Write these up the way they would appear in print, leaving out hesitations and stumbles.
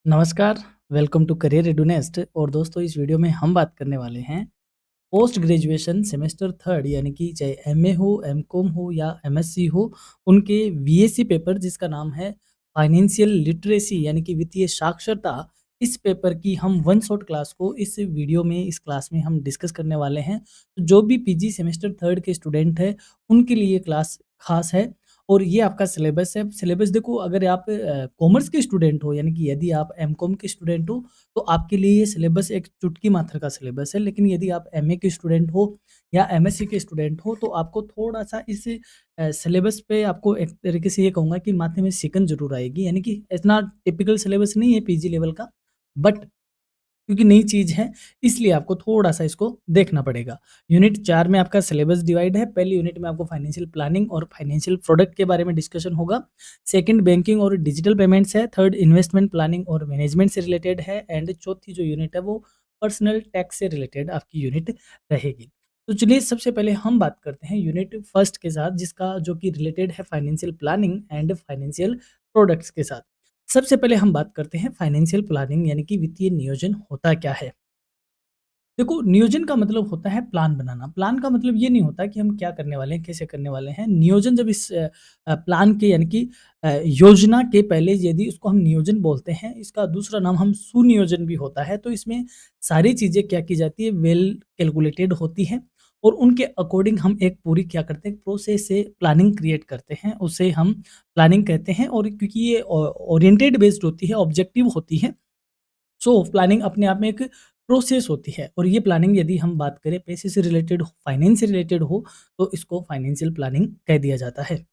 नमस्कार, welcome to career रेडुनेस्ट। और दोस्तों इस वीडियो में हम बात करने वाले हैं पोस्ट ग्रेजुएशन सेमेस्टर थर्ड यानी कि चाहे एमए हो, एमकॉम हो या एमएससी हो, उनके बीएससी पेपर जिसका नाम है फाइनेंशियल लिटरेसी यानी कि वित्तीय साक्षरता। इस पेपर की हम वन शॉट क्लास को इस वीडियो में इस क्लास में हम डिस्कस करने वाले हैं। तो जो भी पीजी सेमेस्टर थर्ड के स्टूडेंट हैं उनके लिए ये क्लास खास है। और ये आपका सिलेबस है। सिलेबस देखो, अगर आप कॉमर्स के स्टूडेंट हो यानी कि यदि आप एमकॉम के स्टूडेंट हो तो आपके लिए ये सिलेबस एक चुटकी मात्र का सिलेबस है। लेकिन यदि आप एमए के स्टूडेंट हो या एमएससी के स्टूडेंट हो तो आपको थोड़ा-सा इस सिलेबस पे आपको एक तरीके से ये कहूँगा कि माथे में सिकन ज़रूर आएगी। यानी कि इतना टिपिकल सिलेबस नहीं है पीजी लेवल का, बट क्योंकि नई चीज़ है इसलिए आपको थोड़ा-सा इसको देखना पड़ेगा। यूनिट 4 में आपका सिलेबस डिवाइड है। पहली यूनिट में आपको फाइनेंशियल प्लानिंग और फाइनेंशियल प्रोडक्ट के बारे में डिस्कशन होगा। सेकंड बैंकिंग और डिजिटल पेमेंट्स है। थर्ड इन्वेस्टमेंट प्लानिंग और मैनेजमेंट से रिलेटेड है। एंड चौथी जो यूनिट है वो पर्सनल टैक्स से रिलेटेड आपकी यूनिट रहेगी। तो चलिए सबसे पहले हम बात करते हैं यूनिट फर्स्ट के साथ, जिसका जो कि रिलेटेड है financial planning and financial products के साथ। सबसे पहले हम बात करते हैं फाइनेंशियल प्लानिंग यानी कि वित्तीय नियोजन होता क्या है। देखो, नियोजन का मतलब होता है प्लान बनाना। प्लान का मतलब ये नहीं होता कि हम क्या करने वाले हैं, कैसे करने वाले हैं। नियोजन जब इस प्लान के यानी कि योजना के पहले यदि उसको हम नियोजन बोलते हैं, इसका दूसरा नाम हम सुनियोजन भी होता है। तो इसमें सारी चीज़ें क्या की जाती है, वेल कैलकुलेटेड होती हैं और उनके अकॉर्डिंग हम एक पूरी क्या करते हैं, प्रोसेस से प्लानिंग क्रिएट करते हैं, उसे हम प्लानिंग कहते हैं। और क्योंकि ये ओरिएंटेड बेस्ड होती है, ऑब्जेक्टिव होती है, सो प्लानिंग अपने आप में एक प्रोसेस होती है। और ये प्लानिंग यदि हम बात करें पैसे से रिलेटेड हो, फाइनेंस से रिलेटेड हो, तो इसको फाइनेंशियल प्लानिंग कह दिया जाता है।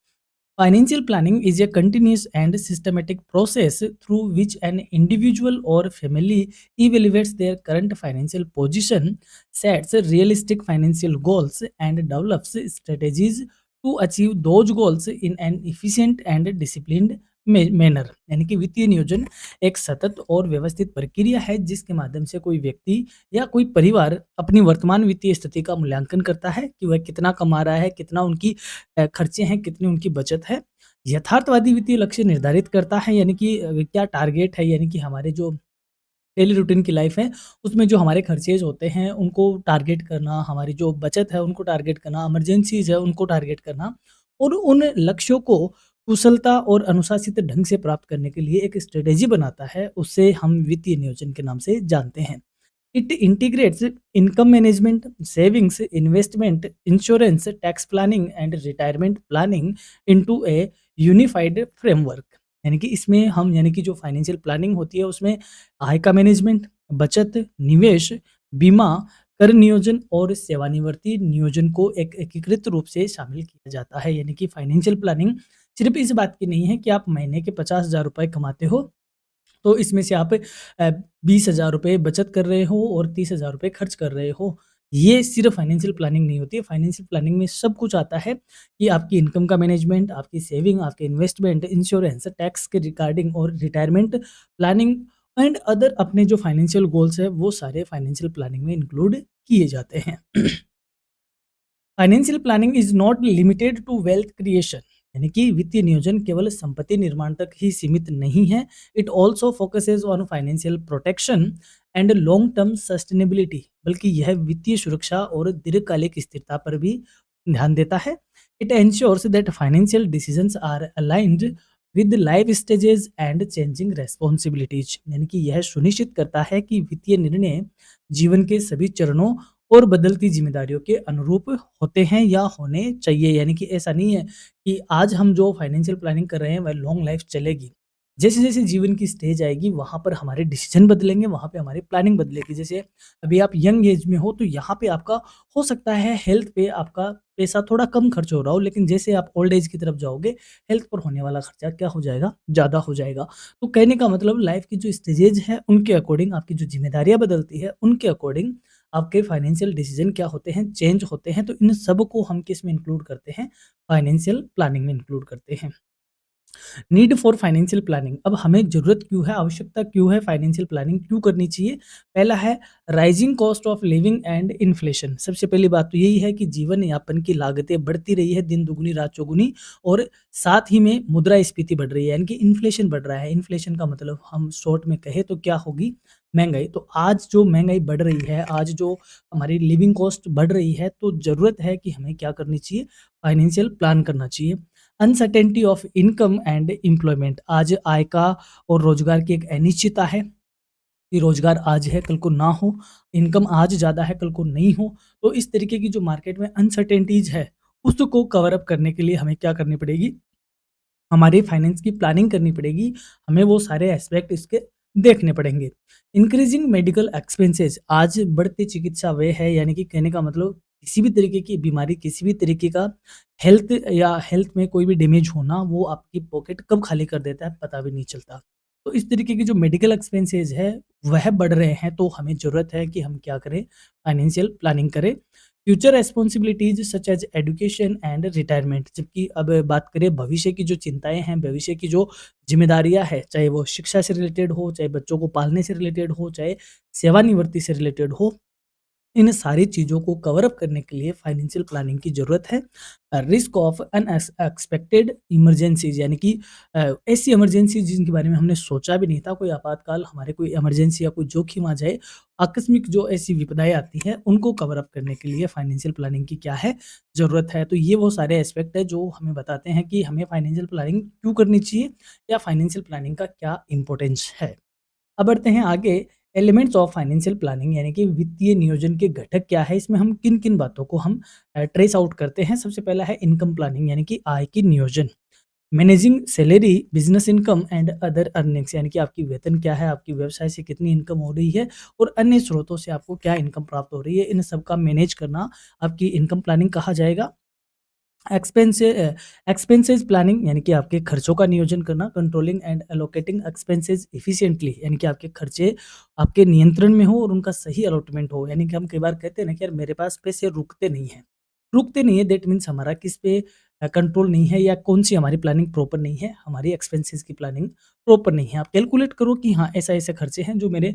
Financial planning is a continuous and systematic process through which an individual or family evaluates their current financial position, sets realistic financial goals, and develops strategies to achieve those goals in an efficient and disciplined manner। यानी कि वित्तीय नियोजन एक सतत और व्यवस्थित प्रक्रिया है जिसके माध्यम से कोई व्यक्ति या कोई परिवार अपनी वर्तमान वित्तीय स्थिति का मूल्यांकन करता है कि वह कितना कमा रहा है, कितना उनकी खर्चे हैं, कितनी उनकी बचत है। यथार्थवादी वित्तीय लक्ष्य निर्धारित करता है यानी कि क्या टारगेट है, यानी कि हमारे जो डेली रूटीन की लाइफ है उसमें जो हमारे खर्चेज़ होते हैं उनको टारगेट करना, हमारी जो बचत है उनको टारगेट करना, इमरजेंसीज़ है उनको टारगेट करना और उन लक्ष्यों को कुशलता और अनुशासित ढंग से प्राप्त करने के लिए एक स्ट्रेटेजी बनाता है, उसे हम वित्तीय नियोजन के नाम से जानते हैं। It integrates income management, savings, investment, insurance, tax planning and retirement planning into a unified framework। यानी कि इसमें हम यानी कि जो फाइनेंशियल प्लानिंग होती है उसमें आय का मैनेजमेंट, बचत, निवेश, बीमा, कर नियोजन और सेवानिवृत्ति नियोजन को एक एकीकृत रूप से शामिल किया जाता है। यानी कि फाइनेंशियल प्लानिंग सिर्फ इस बात की नहीं है कि आप महीने के 50,000 रुपए कमाते हो तो इसमें से आप 20,000 रुपए बचत कर रहे हो और 30,000 रुपए खर्च कर रहे हो। ये सिर्फ़ फाइनेंशियल प्लानिंग नहीं होती है। फाइनेंशियल प्लानिंग में सब कुछ आता है कि आपकी इनकम का मैनेजमेंट, आपकी सेविंग, आपके इन्वेस्टमेंट, इंश्योरेंस, टैक्स के रिगार्डिंग और रिटायरमेंट प्लानिंग एंड अदर अपने जो फाइनेंशियल गोल्स हैं, वो सारे फाइनेंशियल प्लानिंग में इंक्लूड किए जाते हैं। Financial planning is not limited to wealth creation. यानी कि वित्तीय नियोजन केवल संपत्ति निर्माण तक ही सीमित नहीं है। It also focuses on financial protection and long term sustainability, बल्कि यह वित्तीय सुरक्षा और दीर्घकालिक स्थिरता पर भी ध्यान देता है। It ensures that financial decisions are aligned with life stages and changing responsibilities. यानी कि यह सुनिश्चित करता है कि वित्तीय निर्णय जीवन के सभी चरणों और बदलती ज़िम्मेदारियों के अनुरूप होते हैं या होने चाहिए। यानी कि ऐसा नहीं है कि आज हम जो फाइनेंशियल प्लानिंग कर रहे हैं वह लॉन्ग लाइफ चलेगी। जैसे-जैसे जीवन की स्टेज आएगी वहाँ पर हमारे डिसीज़न बदलेंगे, वहाँ पे हमारी प्लानिंग बदलेगी। जैसे अभी आप यंग एज में हो तो यहाँ पे आपका हो सकता है हेल्थ पे आपका पैसा थोड़ा कम खर्च हो रहा हो, लेकिन जैसे आप ओल्ड एज की तरफ जाओगे हेल्थ पर होने वाला खर्चा क्या हो जाएगा? ज़्यादा हो जाएगा। तो कहने का मतलब लाइफ की जो स्टेजेज है उनके अकॉर्डिंग आपकी जो ज़िम्मेदारियाँ बदलती है, उनके अकॉर्डिंग आपके फाइनेंशियल डिसीजन क्या होते हैं, चेंज होते हैं। तो इन सब को हम किस में इंक्लूड करते हैं? फाइनेंशियल प्लानिंग में इंक्लूड करते हैं। Need for financial planning. अब हमें ज़रूरत क्यों है, आवश्यकता क्यों है, फाइनेंशियल प्लानिंग क्यों करनी चाहिए? पहला है rising cost of living and inflation. सबसे पहली बात तो यही है कि जीवन यापन की लागतें बढ़ती रही है दिन दुगुनी रात चौगुनी, और साथ ही में मुद्रास्फीति बढ़ रही है, यानी कि इन्फ्लेशन बढ़ रहा है। इन्फ्लेशन का मतलब हम शॉर्ट में कहें तो क्या होगी? महँगाई। तो आज जो महँगाई बढ़ रही है, आज जो हमारी लिविंग कॉस्ट बढ़ रही है, तो ज़रूरत है कि हमें क्या करनी चाहिए? फाइनेंशियल प्लान करना चाहिए। Uncertainty of income and employment. आज आय का और रोजगार की एक अनिश्चितता है कि रोजगार आज है कल को ना हो, इनकम आज ज़्यादा है कल को नहीं हो। तो इस तरीके की जो मार्केट में अनसर्टेनिटीज़ है, उसको कवर अप करने के लिए हमें क्या करनी पड़ेगी? हमारी फाइनेंस की प्लानिंग करनी पड़ेगी, हमें वो सारे एस्पेक्ट इसके देखने पड़ेंगे। Increasing medical expenses. आज बढ़ते चिकित्सा व्यय है, यानी कि कहने का मतलब किसी भी तरीके की बीमारी, किसी भी तरीके का हेल्थ या हेल्थ में कोई भी डैमेज होना, वो आपकी पॉकेट कब खाली कर देता है पता भी नहीं चलता। तो इस तरीके की जो मेडिकल एक्सपेंसेस है वह बढ़ रहे हैं, तो हमें ज़रूरत है कि हम क्या करें? फाइनेंशियल प्लानिंग करें। Future responsibilities such as education and retirement. जबकि अब बात करें भविष्य की जो चिंताएं हैं, भविष्य की जो जिम्मेदारियां हैं, चाहे वो शिक्षा से रिलेटेड हो, चाहे बच्चों को पालने से रिलेटेड हो, चाहे सेवानिवृत्ति से रिलेटेड हो, इन सारी चीज़ों को कवर अप करने के लिए फाइनेंशियल प्लानिंग की ज़रूरत है। रिस्क ऑफ अनएक्सपेक्टेड इमरजेंसीज़, यानी कि ऐसी इमरजेंसी जिनके बारे में हमने सोचा भी नहीं था, कोई आपातकाल हमारे कोई इमरजेंसी या कोई जोखिम आ जाए, आकस्मिक जो ऐसी विपदाएँ आती हैं, उनको कवर अप करने के लिए फाइनेंशियल प्लानिंग की क्या है, ज़रूरत है। तो ये वो सारे एस्पेक्ट हैं जो हमें बताते हैं कि हमें फाइनेंशियल प्लानिंग क्यों करनी चाहिए, या फाइनेंशियल प्लानिंग का क्या इम्पोर्टेंस है। अब बढ़ते हैं आगे। एलिमेंट्स ऑफ फाइनेंशियल प्लानिंग, यानी कि वित्तीय नियोजन के घटक क्या है, इसमें हम किन किन बातों को हम ट्रेस आउट करते हैं। सबसे पहला है इनकम प्लानिंग, यानी कि आय की नियोजन। Managing salary, business income and other earnings, यानी कि आपकी वेतन क्या है, आपकी व्यवसाय से कितनी इनकम हो रही है, और अन्य स्रोतों से आपको क्या इनकम प्राप्त हो रही है, इन सब का मैनेज करना आपकी इनकम प्लानिंग कहा जाएगा। एक्सपेंसेस प्लानिंग, यानी कि आपके खर्चों का नियोजन करना। Controlling and allocating expenses efficiently, यानी कि आपके खर्चे आपके नियंत्रण में हो और उनका सही अलॉटमेंट हो। यानी कि हम कई बार कहते हैं ना कि यार मेरे पास पैसे रुकते नहीं है, दैट मीन्स हमारा किस पे कंट्रोल नहीं है, या कौन सी हमारी प्लानिंग प्रॉपर नहीं है, हमारी एक्सपेंसेस की प्लानिंग प्रॉपर नहीं है। आप कैलकुलेट करो कि हाँ ऐसा ऐसे खर्चे हैं जो मेरे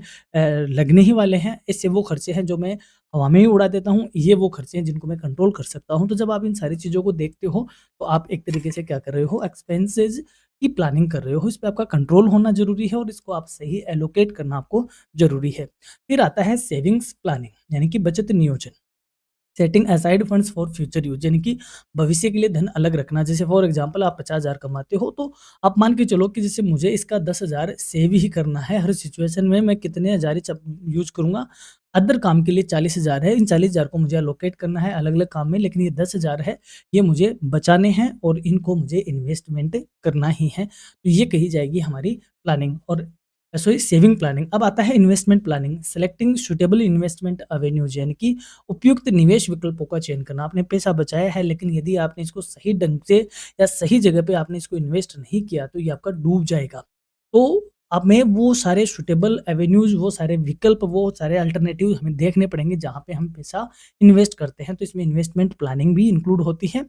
लगने ही वाले हैं, इससे वो खर्चे हैं जो मैं हवा में ही उड़ा देता हूँ, ये वो खर्चे हैं जिनको मैं कंट्रोल कर सकता हूँ। तो जब आप इन सारी चीज़ों को देखते हो, तो आप एक तरीके से क्या कर रहे हो? एक्सपेंसेस की प्लानिंग कर रहे हो। इस पे आपका कंट्रोल होना ज़रूरी है, और इसको आप सही एलोकेट करना आपको ज़रूरी है। फिर आता है सेविंग्स प्लानिंग, यानी कि बचत नियोजन। Setting aside funds for future use, यानी कि भविष्य के लिए धन अलग रखना। जैसे फॉर एग्ज़ाम्पल आप 50,000 कमाते हो, तो आप मान के चलो कि जैसे मुझे इसका 10,000 सेव ही करना है हर सिचुएशन में, मैं कितने हज़ार ही चप यूज़ करूँगा। अदर काम के लिए 40,000 है, इन 40,000 को मुझे एलोकेट करना है अलग-अलग काम में, लेकिन ये 10,000 है, ये मुझे बचाने हैं और इनको मुझे इन्वेस्टमेंट करना ही है। तो ये कही जाएगी हमारी प्लानिंग, और सॉरी सेविंग प्लानिंग। अब आता है investment planning. Selecting suitable investment avenues, यानी कि उपयुक्त निवेश विकल्पों का चयन करना। आपने पैसा बचाया है, लेकिन यदि आपने इसको सही ढंग से या सही जगह पे आपने इसको इन्वेस्ट नहीं किया, तो ये आपका डूब जाएगा। तो हमें वो सारे सूटेबल एवेन्यूज, वो सारे विकल्प, वो सारे अल्टरनेटिव हमें देखने पड़ेंगे जहाँ पे हम पैसा इन्वेस्ट करते हैं। तो इसमें इन्वेस्टमेंट प्लानिंग भी इंक्लूड होती है।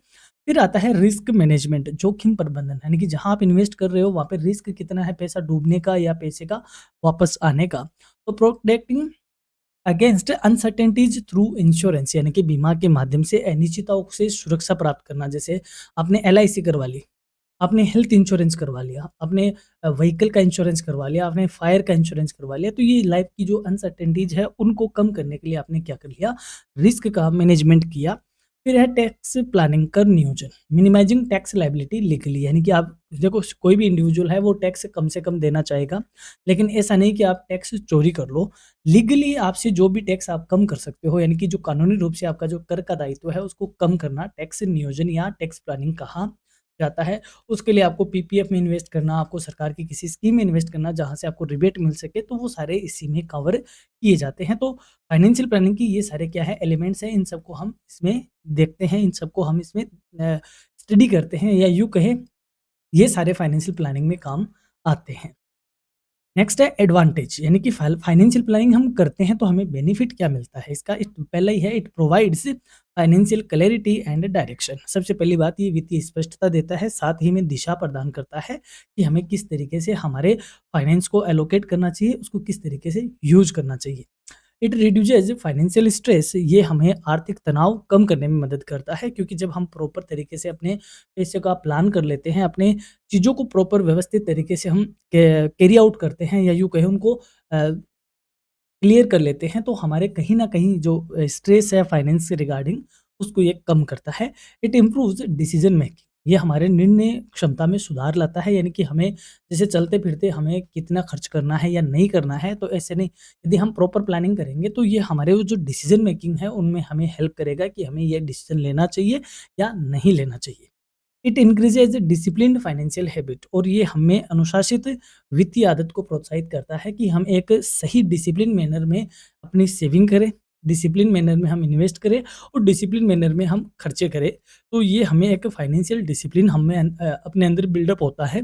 फिर आता है रिस्क मैनेजमेंट, जोखिम प्रबंधन, यानी कि जहाँ आप इन्वेस्ट कर रहे हो वहाँ पे रिस्क कितना है, पैसा डूबने का या पैसे का वापस आने का। तो protecting against uncertainties through insurance, यानी कि बीमा के माध्यम से अनिश्चितताओं से सुरक्षा प्राप्त करना। जैसे आपने एलआईसी करवा ली, आपने हेल्थ इंश्योरेंस करवा लिया, आपने व्हीकल का इंश्योरेंस करवा लिया, आपने फायर का इंश्योरेंस करवा लिया, तो ये लाइफ की जो अनसर्टेनिटीज है उनको कम करने के लिए आपने क्या कर लिया? रिस्क का मैनेजमेंट किया। फिर है टैक्स प्लानिंग कर नियोजन, मिनिमाइजिंग टैक्स लायबिलिटी लीगली, यानी कि आप देखो कोई भी इंडिविजुअल है वो टैक्स कम से कम देना चाहेगा, लेकिन ऐसा नहीं कि आप टैक्स चोरी कर लो। लीगली आपसे जो भी टैक्स आप कम कर सकते हो, यानी कि जो कानूनी रूप से आपका जो कर का दायित्व है उसको कम करना, टैक्स नियोजन या टैक्स प्लानिंग कहा जाता है। उसके लिए आपको पीपीएफ में इन्वेस्ट करना, आपको सरकार की किसी स्कीम में इन्वेस्ट करना जहाँ से आपको रिबेट मिल सके, तो वो सारे इसी में कवर किए जाते हैं। तो फाइनेंशियल प्लानिंग की ये सारे क्या है एलिमेंट्स हैं, इन सबको हम इसमें देखते हैं, इन सबको हम इसमें स्टडी करते हैं, या यूँ कहें ये सारे फाइनेंशियल प्लानिंग में काम आते हैं। नेक्स्ट है एडवांटेज, यानी कि फाइनेंशियल प्लानिंग हम करते हैं तो हमें बेनिफिट क्या मिलता है इसका। पहला ही है, it provides financial clarity and direction. सबसे पहली बात, ये वित्तीय स्पष्टता देता है, साथ ही में दिशा प्रदान करता है कि हमें किस तरीके से हमारे फाइनेंस को एलोकेट करना चाहिए, उसको किस तरीके से यूज करना चाहिए। इट रिड्यूसेज फाइनेंशियल स्ट्रेस, ये हमें आर्थिक तनाव कम करने में मदद करता है, क्योंकि जब हम प्रॉपर तरीके से अपने पैसे का प्लान कर लेते हैं, अपने चीज़ों को प्रॉपर व्यवस्थित तरीके से हम कैरी आउट करते हैं, या यूँ कहें उनको क्लियर कर लेते हैं, तो हमारे कहीं न कहीं जो स्ट्रेस है फाइनेंस से रिगार्डिंग, उसको ये कम करता है। इट इम्प्रूव्स डिसीजन मेकिंग, ये हमारे निर्णय क्षमता में सुधार लाता है, यानी कि हमें जैसे चलते-फिरते हमें कितना खर्च करना है या नहीं करना है, तो ऐसे नहीं, यदि हम प्रॉपर प्लानिंग करेंगे तो ये हमारे वो जो डिसीजन मेकिंग है उनमें हमें हेल्प करेगा कि हमें ये डिसीजन लेना चाहिए या नहीं लेना चाहिए। It increases disciplined financial habit, और ये हमें अनुशासित वित्तीय आदत को प्रोत्साहित करता है कि हम एक सही डिसिप्लिन मैनर में अपनी सेविंग करें, डिसिप्लिन मैनर में हम इन्वेस्ट करें और डिसिप्लिन मैनर में हम खर्चे करें। तो ये हमें एक फाइनेंशियल डिसिप्लिन हमें अपने अंदर बिल्डअप होता है।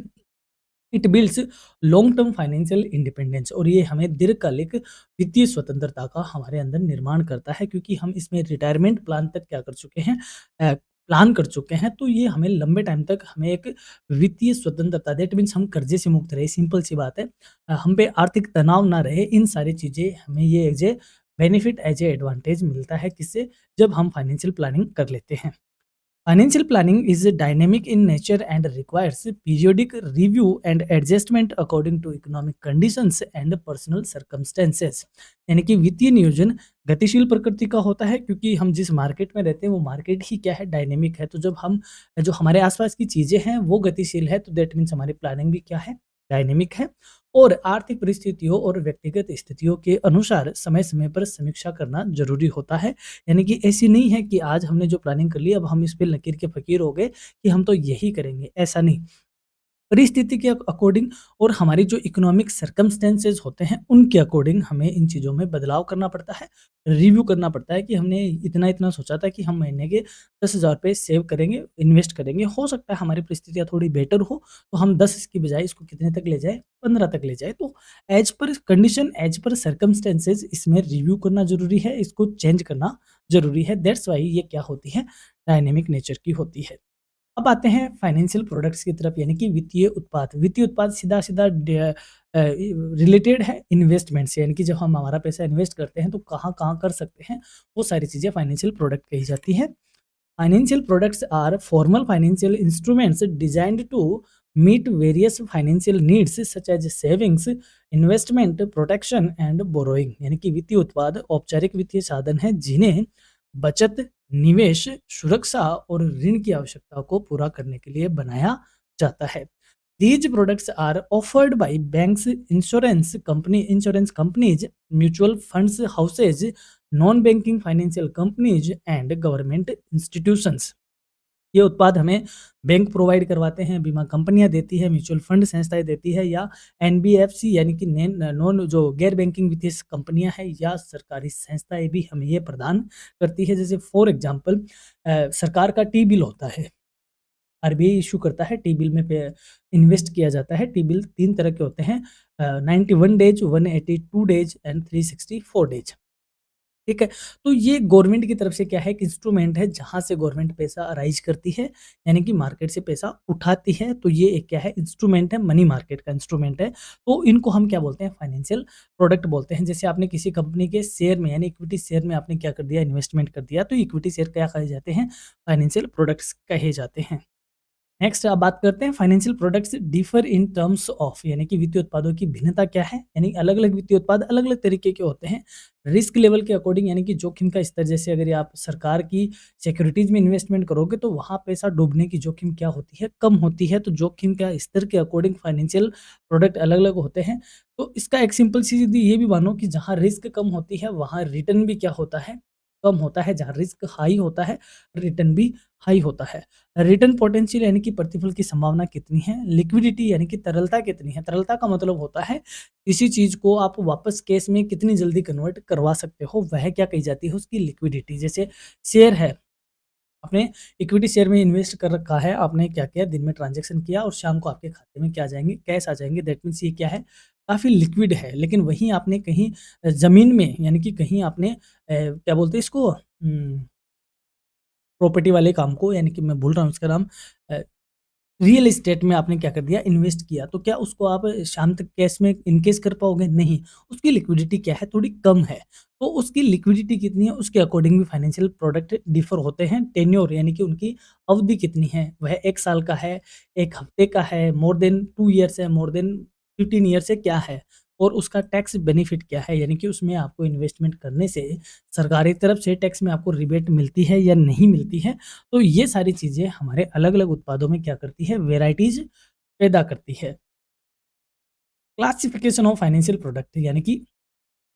It builds long term financial independence, और ये हमें दीर्घकालिक वित्तीय स्वतंत्रता का हमारे अंदर निर्माण करता है, क्योंकि हम इसमें रिटायरमेंट प्लान तक क्या कर चुके हैं, प्लान कर चुके हैं। तो ये हमें लंबे टाइम तक हमें एक वित्तीय स्वतंत्रता, दैट मीन्स हम कर्जे से मुक्त रहे, सिंपल सी बात है। हम पे आर्थिक तनाव ना रहे, इन सारी चीज़ें हमें ये as a benefit, as a advantage मिलता है, किससे, जब हम फाइनेंशियल प्लानिंग कर लेते हैं। Financial planning is dynamic in nature and requires periodic review and adjustment according to economic conditions and personal circumstances। यानी कि वित्तीय नियोजन गतिशील प्रकृति का होता है, क्योंकि हम जिस मार्केट में रहते हैं वो मार्केट ही क्या है, डायनेमिक है। तो जब हम जो हमारे आसपास की चीज़ें हैं वो गतिशील है, तो दैट मीन्स हमारी प्लानिंग भी क्या है, डायनेमिक है। और आर्थिक परिस्थितियों और व्यक्तिगत स्थितियों के अनुसार समय समय पर समीक्षा करना जरूरी होता है। यानी कि ऐसी नहीं है कि आज हमने जो प्लानिंग कर ली अब हम इस पे लकीर के फ़कीर हो गए कि हम तो यही करेंगे, ऐसा नहीं। परिस्थिति के अकॉर्डिंग और हमारी जो इकोनॉमिक सर्कमस्टेंसेस होते हैं उनके अकॉर्डिंग हमें इन चीज़ों में बदलाव करना पड़ता है, रिव्यू करना पड़ता है कि हमने इतना-इतना सोचा था कि हम महीने के 10,000 रुपए सेव करेंगे, इन्वेस्ट करेंगे। हो सकता है हमारी परिस्थितियाँ थोड़ी बेटर हो, तो हम 10 की बजाय इसको कितने तक ले जाएँ, 15 तक ले जाएँ। तो ऐज़ पर कंडीशन, ऐज़ पर सर्कमस्टेंसेस इसमें रिव्यू करना ज़रूरी है, इसको चेंज करना ज़रूरी है। दैट्स व्हाई ये क्या होती है, डायनामिक नेचर की होती है। अब आते हैं फाइनेंशियल प्रोडक्ट्स की तरफ, यानी कि वित्तीय उत्पाद। वित्तीय उत्पाद सीधा-सीधा रिलेटेड है इन्वेस्टमेंट से, यानी कि जब हम हमारा पैसा इन्वेस्ट करते हैं तो कहाँ-कहाँ कर सकते हैं, वो सारी चीज़ें फाइनेंशियल प्रोडक्ट कही जाती हैं। Financial products are formal financial instruments designed to meet various financial needs such as savings, investment, protection and borrowing। यानी कि वित्तीय उत्पाद औपचारिक वित्तीय साधन हैं जिन्हें बचत, निवेश, सुरक्षा और ऋण की आवश्यकताओं को पूरा करने के लिए बनाया जाता है। These products are offered by banks, insurance companies, mutual funds houses, non-banking financial companies and government institutions. ये उत्पाद हमें बैंक प्रोवाइड करवाते हैं, बीमा कंपनियां देती है, म्यूचुअल फंड संस्थाएं देती है, या एनबीएफसी यानी कि नॉन जो गैर बैंकिंग वित्तीय कंपनियां हैं, या सरकारी संस्थाएं भी हमें ये प्रदान करती है। जैसे फॉर एग्जांपल सरकार का टी बिल होता है, आरबीआई इशू करता है, टी बिल में इन्वेस्ट किया जाता है। टी बिल 3 तरह के होते हैं, 91 डेज, 182 डेज एंड 364 डेज। ठीक है? तो ये गवर्नमेंट की तरफ से क्या है, एक इंस्ट्रूमेंट है जहाँ से गवर्नमेंट पैसा अराइज़ करती है, यानी कि मार्केट से पैसा उठाती है। तो ये एक क्या है, इंस्ट्रूमेंट है, मनी मार्केट का इंस्ट्रूमेंट है। तो इनको हम क्या बोलते हैं, फाइनेंशियल प्रोडक्ट बोलते हैं। जैसे आपने किसी कंपनी के शेयर में, यानी इक्विटी शेयर में आपने क्या कर दिया, इन्वेस्टमेंट कर दिया, तो इक्विटी शेयर क्या कहे जाते हैं, फाइनेंशियल प्रोडक्ट्स कहे जाते हैं। नेक्स्ट अब बात करते हैं financial products differ in terms of, यानी कि वित्तीय उत्पादों की भिन्नता क्या है। यानी अलग-अलग वित्तीय उत्पाद अलग-अलग तरीके के होते हैं। रिस्क लेवल के अकॉर्डिंग, यानी कि जोखिम का स्तर, जैसे अगर आप सरकार की सिक्योरिटीज़ में इन्वेस्टमेंट करोगे तो वहाँ पैसा डूबने की जोखिम क्या होती है, कम होती है। तो जोखिम का स्तर के अकॉर्डिंग फाइनेंशियल प्रोडक्ट अलग-अलग होते हैं। तो इसका एक सिंपल सी सीधी ये भी मानो कि जहाँ रिस्क कम होती है वहाँ रिटर्न भी क्या होता है, कम होता है। जहाँ रिस्क हाई होता है रिटर्न भी हाई होता है। रिटर्न पोटेंशियल यानी कि प्रतिफल की संभावना कितनी है। लिक्विडिटी यानी कि तरलता कितनी है। तरलता का मतलब होता है किसी चीज़ को आप वापस कैश में कितनी जल्दी कन्वर्ट करवा सकते हो, वह क्या कही जाती है, उसकी लिक्विडिटी। जैसे शेयर है, आपने इक्विटी शेयर में इन्वेस्ट कर रखा है, आपने क्या किया, दिन में ट्रांजैक्शन किया और शाम को आपके खाते में क्या आ जाएँगे, कैश आ जाएँगे। दैट मीन्स ये क्या है, काफ़ी लिक्विड है, लेकिन वहीं आपने कहीं ज़मीन में यानी कि कहीं आपने क्या बोलते हैं इसको प्रॉपर्टी वाले काम को यानी कि मैं भूल रहा हूँ उसका नाम अ, रियल एस्टेट में आपने क्या कर दिया इन्वेस्ट किया, तो क्या उसको आप शाम तक कैश में इनकेस कर पाओगे? नहीं, उसकी लिक्विडिटी क्या है थोड़ी कम है। तो उसकी लिक्विडिटी कितनी है उसके अकॉर्डिंग भी फाइनेंशियल प्रोडक्ट डिफर होते हैं। टेन्योर यानी कि उनकी अवधि कितनी है, वह 1 साल का है, 1 हफ्ते का है, मोर देन 2 ईयर्स है, मोर देन 15 ईयर्स है, क्या है? और उसका टैक्स बेनिफिट क्या है? यानी कि उसमें आपको इन्वेस्टमेंट करने से सरकारी तरफ से टैक्स में आपको रिबेट मिलती है या नहीं मिलती है? तो ये सारी चीज़ें हमारे अलग-अलग उत्पादों में क्या करती है, वैराइटीज़ पैदा करती है। क्लासिफिकेशन ऑफ फाइनेंशियल प्रोडक्ट यानी कि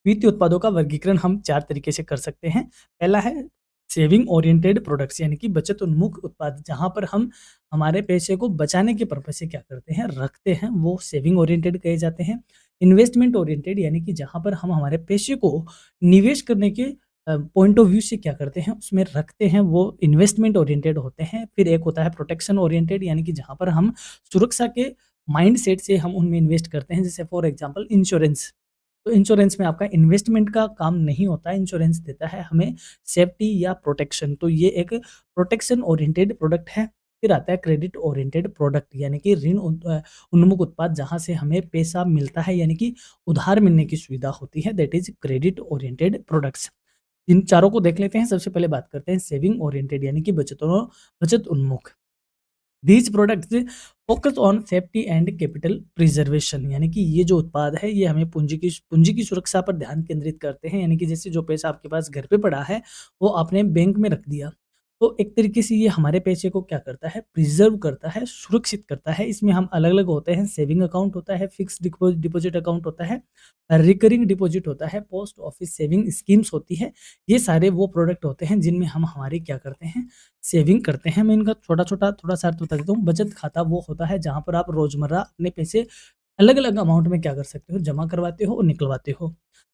वित्तीय उत्पादों का वर्गीकरण हम 4 तरीके से कर सकते हैं। पहला है सेविंग ओरिएंटेड प्रोडक्ट्स यानी कि बचत उन्मुख उत्पाद, जहाँ पर हम हमारे पैसे को बचाने के पर्पज़ से क्या करते हैं, रखते हैं, वो सेविंग ओरिएंटेड कहे जाते हैं। इन्वेस्टमेंट ओरिएंटेड यानी कि जहाँ पर हम हमारे पैसे को निवेश करने के पॉइंट ऑफ व्यू से क्या करते हैं, उसमें रखते हैं, वो इन्वेस्टमेंट ओरिएंटेड होते हैं। फिर एक होता है प्रोटेक्शन ओरिएंटेड यानी कि जहाँ पर हम सुरक्षा के माइंडसेट से हम उनमें इन्वेस्ट करते हैं। जैसे फॉर एग्ज़ाम्पल इंश्योरेंस, तो इंश्योरेंस में आपका इन्वेस्टमेंट का काम नहीं होता है, इंश्योरेंस देता है हमें सेफ्टी या प्रोटेक्शन, तो ये एक प्रोटेक्शन ओरिएंटेड प्रोडक्ट है। फिर आता है क्रेडिट ओरिएंटेड प्रोडक्ट यानी कि उन्मुख उत्पाद, जहाँ से हमें पैसा मिलता है यानी कि उधार मिलने की सुविधा होती है, that is credit oriented products. इन चारों को देख लेते हैं। सबसे पहले बात करते हैं सेविंग ओरिएंटेड यानी कि बचत उन्मुख। These products focus on safety and capital preservation यानी कि ये जो उत्पाद है ये हमें पूंजी की सुरक्षा पर ध्यान केंद्रित करते हैं। यानी कि जैसे जो पैसा आपके पास घर पे पड़ा है वो आपने बैंक में रख दिया, तो एक तरीके से ये हमारे पैसे को क्या करता है, प्रिजर्व करता है, सुरक्षित करता है। इसमें हम अलग अलग होते हैं, सेविंग अकाउंट होता है, फिक्स डिपॉजिट अकाउंट होता है, रिकरिंग डिपॉजिट होता है, पोस्ट ऑफिस सेविंग स्कीम्स होती है। ये सारे वो प्रोडक्ट होते हैं जिनमें हम हमारी क्या करते हैं, सेविंग करते हैं। मैं इनका छोटा-छोटा थोड़ा-सा अर्थ बता देता हूँ। बचत खाता वो होता है जहाँ पर आप रोज़मर्रा अपने पैसे अलग-अलग अमाउंट में क्या कर सकते हो, जमा करवाते हो और निकलवाते हो।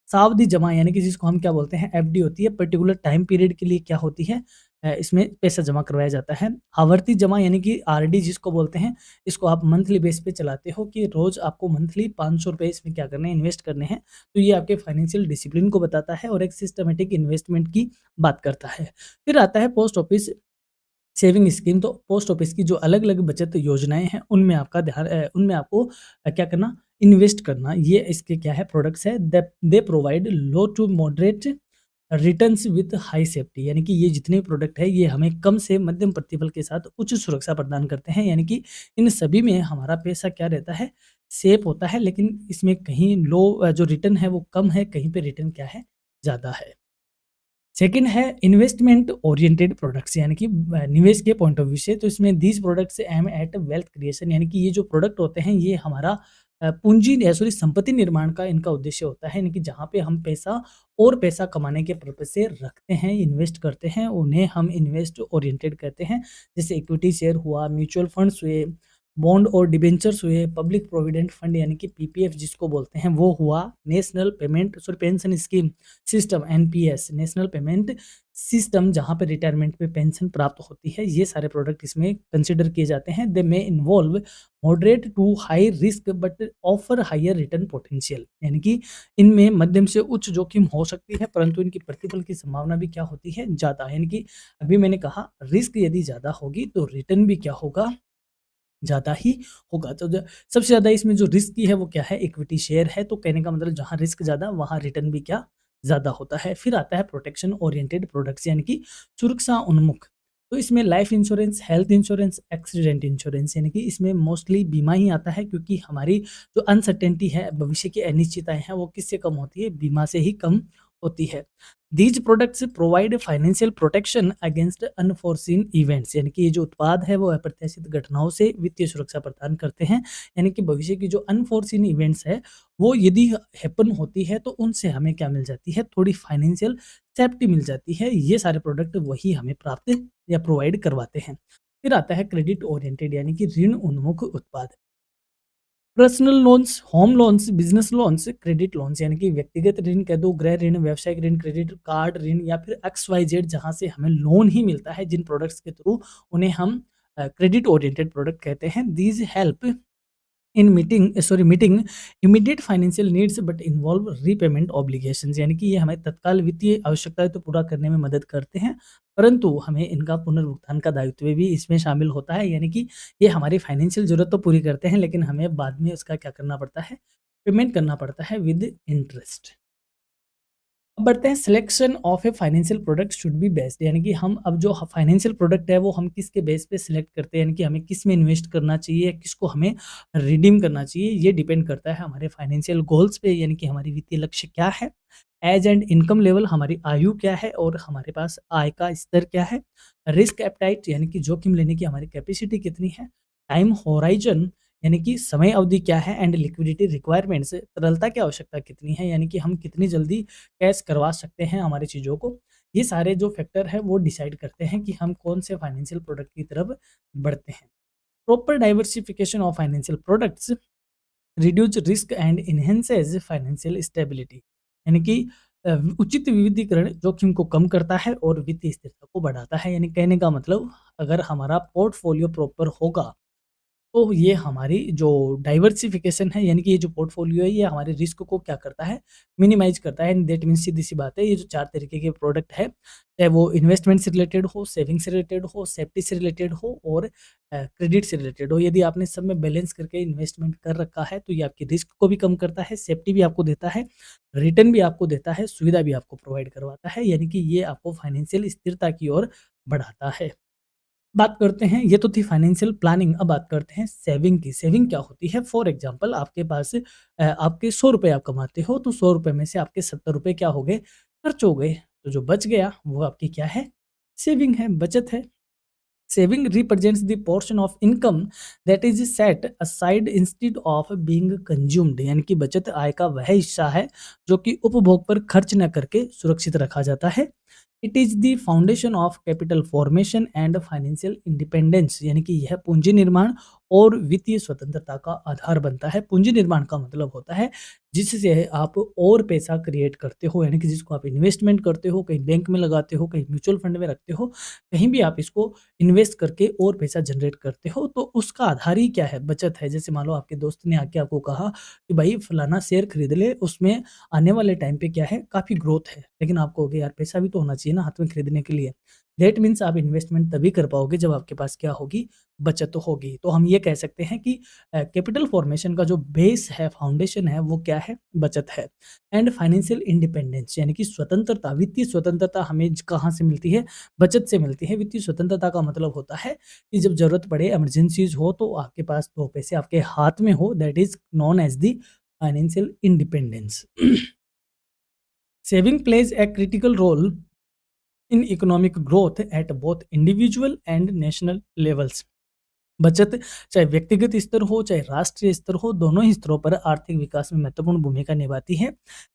सावधि जमा यानी कि जिसको हम क्या बोलते हैं, एफडी होती है, पर्टिकुलर टाइम पीरियड के लिए क्या होती है, इसमें पैसा जमा करवाया जाता है। आवर्ती जमा यानी कि आरडी जिसको बोलते हैं, इसको आप मंथली बेस पे चलाते हो कि रोज़ आपको मंथली ₹500 इसमें क्या करने हैं, इन्वेस्ट करने हैं। तो ये आपके फाइनेंशियल डिसिप्लिन को बताता है और एक सिस्टमैटिक इन्वेस्टमेंट की बात करता है। फिर आता है पोस्ट ऑफिस सेविंग स्कीम, तो पोस्ट ऑफिस की जो अलग-अलग बचत योजनाएँ हैं, उनमें आपका उनमें आपको क्या करना, इन्वेस्ट करना। ये इसके क्या है, प्रोडक्ट्स है, they provide low to moderate returns with high safety यानी कि ये जितने प्रोडक्ट है, ये हमें कम से मध्यम प्रतिफल के साथ उच्च सुरक्षा प्रदान करते हैं। यानी कि इन सभी में हमारा पैसा क्या रहता है, सेफ होता है, लेकिन इसमें कहीं जो रिटर्न है वो कम है, कहीं पे रिटर्न क्या है, ज़्यादा है। सेकंड है इन्वेस्टमेंट ओरिएंटेड प्रोडक्ट्स यानी कि निवेश के पॉइंट ऑफ व्यू से, तो इसमें these products aim at wealth creation यानी कि ये जो प्रोडक्ट होते हैं ये हमारा संपत्ति निर्माण का इनका उद्देश्य होता है। यानी कि जहाँ पे हम पैसा और पैसा कमाने के पर्पज से रखते हैं, इन्वेस्ट करते हैं, उन्हें हम इन्वेस्ट ओरिएंटेड कहते हैं। जैसे इक्विटी शेयर हुआ, म्यूचुअल फंड्स हुए, बॉन्ड और डिबेंचर्स हुए, पब्लिक प्रोविडेंट फंड यानी कि पीपीएफ जिसको बोलते हैं वो हुआ, pension scheme system NPS, national payment system, जहाँ पे रिटायरमेंट पे पेंशन प्राप्त होती है। ये सारे प्रोडक्ट इसमें कंसिडर किए जाते हैं। They may involve moderate to high risk but offer higher return potential यानी कि इनमें मध्यम से उच्च जोखिम हो सकती है, परंतु इनकी प्रतिफल की संभावना भी क्या होती है, ज़्यादा। यानी कि अभी मैंने कहा रिस्क यदि ज़्यादा होगी तो रिटर्न भी क्या होगा, ज़्यादा ही होगा। तो सबसे ज़्यादा इसमें जो रिस्क की है वो क्या है, इक्विटी शेयर है, तो कहने का मतलब जहाँ रिस्क ज़्यादा वहाँ रिटर्न भी क्या, ज़्यादा होता है। फिर आता है प्रोटेक्शन ओरिएंटेड प्रोडक्ट्स यानी कि सुरक्षा उन्मुख। तो इसमें life insurance, health insurance, accident insurance यानी कि इसमें मोस्टली बीमा ही आता है, क्योंकि हमारी जो अनसर्टेनिटी है, भविष्य की अनिश्चितताएँ हैं, वो किससे कम होती है, बीमा से ही कम होती है। These products provide financial protection against unforeseen events यानी कि ये जो उत्पाद है वो अप्रत्याशित घटनाओं से वित्तीय सुरक्षा प्रदान करते हैं। यानी कि भविष्य की जो अनफोर्सीन इवेंट्स है वो यदि हैपन होती है तो उनसे हमें क्या मिल जाती है, थोड़ी फाइनेंशियल सेफ्टी मिल जाती है। ये सारे प्रोडक्ट वही हमें प्राप्त या प्रोवाइड करवाते हैं। फिर आता है क्रेडिट ओरिएंटेड यानी कि ऋण उन्मुख उत्पाद। Personal loans, home loans, business loans, credit loans यानी कि व्यक्तिगत ऋण कह दो, गृह ऋण, व्यावसायिक ऋण, क्रेडिट कार्ड ऋण या फिर XYZ, जहाँ से हमें लोन ही मिलता है जिन प्रोडक्ट्स के थ्रू, उन्हें हम क्रेडिट ओरिएंटेड प्रोडक्ट कहते हैं। These help meeting immediate financial needs but involve repayment obligations, यानी कि ये हमें तत्काल वित्तीय आवश्यकताएं तो पूरा करने में मदद करते हैं, परंतु हमें इनका पुनर्भुगतान का दायित्व भी इसमें शामिल होता है। यानी कि ये हमारी फाइनेंशियल जरूरत तो पूरी करते हैं, लेकिन हमें बाद में उसका क्या करना पड़ता है, पेमेंट करना पड़ता है विद इंटरेस्ट। अब बढ़ते हैं, selection of a financial product should be based, यानी कि हम अब जो फाइनेंशियल प्रोडक्ट है वो हम किसके बेस पे सिलेक्ट करते हैं, यानी कि हमें किस में इन्वेस्ट करना चाहिए, किसको हमें रिडीम करना चाहिए, ये डिपेंड करता है हमारे फाइनेंशियल गोल्स पे, यानी कि हमारी वित्तीय लक्ष्य क्या है, एज एंड इनकम लेवल, हमारी आयु क्या है और हमारे पास आय का स्तर क्या है, रिस्क एप्टाइट यानी कि जोखिम लेने की हमारी कैपेसिटी कितनी है, टाइम होराइजन यानी कि समय अवधि क्या है, एंड लिक्विडिटी रिक्वायरमेंट्स, तरलता की आवश्यकता कितनी है, यानी कि हम कितनी जल्दी कैश करवा सकते हैं हमारी चीज़ों को। ये सारे जो फैक्टर हैं वो डिसाइड करते हैं कि हम कौन से फाइनेंशियल प्रोडक्ट की तरफ बढ़ते हैं। Proper diversification of financial products reduce risk and enhances financial stability, यानी कि उचित विविधीकरण जोखिम को कम करता है और वित्तीय स्थिरता को बढ़ाता है। यानी कहने का मतलब, अगर हमारा पोर्टफोलियो प्रॉपर होगा तो ये हमारी जो डाइवर्सिफिकेशन है, यानी कि ये जो पोर्टफोलियो है ये हमारे रिस्क को क्या करता है, मिनिमाइज करता है। दैट मीन्स सीधी सी बात है, ये जो चार तरीके के प्रोडक्ट है, चाहे वो इन्वेस्टमेंट से रिलेटेड हो, सेविंग से रिलेटेड हो, सेफ्टी से रिलेटेड हो और क्रेडिट से रिलेटेड हो, यदि आपने सब में बैलेंस करके इन्वेस्टमेंट कर रखा है तो ये आपकी रिस्क को भी कम करता है, सेफ्टी भी आपको देता है, रिटर्न भी आपको देता है, सुविधा भी आपको प्रोवाइड करवाता है, यानी कि ये आपको फाइनेंशियल स्थिरता की ओर बढ़ाता है। बात करते हैं, ये तो थी फाइनेंशियल प्लानिंग। अब बात करते हैं सेविंग की। सेविंग क्या होती है? फॉर एग्जांपल, आपके पास आपके 100 रुपए आप कमाते हो, तो 100 रुपए में से आपके 70 रुपए क्या हो गए? खर्च हो गए। तो जो बच गया वो आपकी क्या है? सेविंग है, बचत है। Saving represents the portion of income that is set aside instead of being consumed, यानी कि बचत आय का वह हिस्सा है जो कि उपभोग पर खर्च न करके सुरक्षित रखा जाता है। It is the foundation of capital formation and financial independence, यानी कि यह पूंजी निर्माण और वित्तीय स्वतंत्रता का आधार बनता है। पूंजी निर्माण का मतलब होता है जिससे आप और पैसा क्रिएट करते हो, यानी कि जिसको आप इन्वेस्टमेंट करते हो, कहीं बैंक में लगाते हो, कहीं म्यूचुअल फंड में रखते हो, कहीं भी आप इसको इन्वेस्ट करके और पैसा जनरेट करते हो, तो उसका आधार ही क्या है? बचत है। जैसे मान लो आपके दोस्त ने आके आपको कहा कि भाई फलाना शेयर खरीद ले, उसमें आने वाले टाइम पे क्या है, काफ़ी ग्रोथ है, लेकिन आप कहोगे यार पैसा भी तो होना चाहिए ना हाथ में खरीदने के लिए। दैट मीन्स आप इन्वेस्टमेंट तभी कर पाओगे जब आपके पास क्या होगी, बचत होगी। तो हम ये कह सकते हैं कि कैपिटल फॉर्मेशन का जो बेस है, फाउंडेशन है, वो क्या है? बचत है। एंड फाइनेंशियल इंडिपेंडेंस, यानी कि स्वतंत्रता, वित्तीय स्वतंत्रता हमें कहाँ से मिलती है? बचत से मिलती है। वित्तीय स्वतंत्रता का मतलब होता है कि जब ज़रूरत पड़े, इमरजेंसीज़ हो, तो आपके पास 2 पैसे आपके हाथ में हो, that is known as the financial independence. Saving plays a critical role in economic growth at both individual and national levels. बचत चाहे व्यक्तिगत स्तर हो, चाहे राष्ट्रीय स्तर हो, दोनों ही स्तरों पर आर्थिक विकास में महत्वपूर्ण भूमिका निभाती है।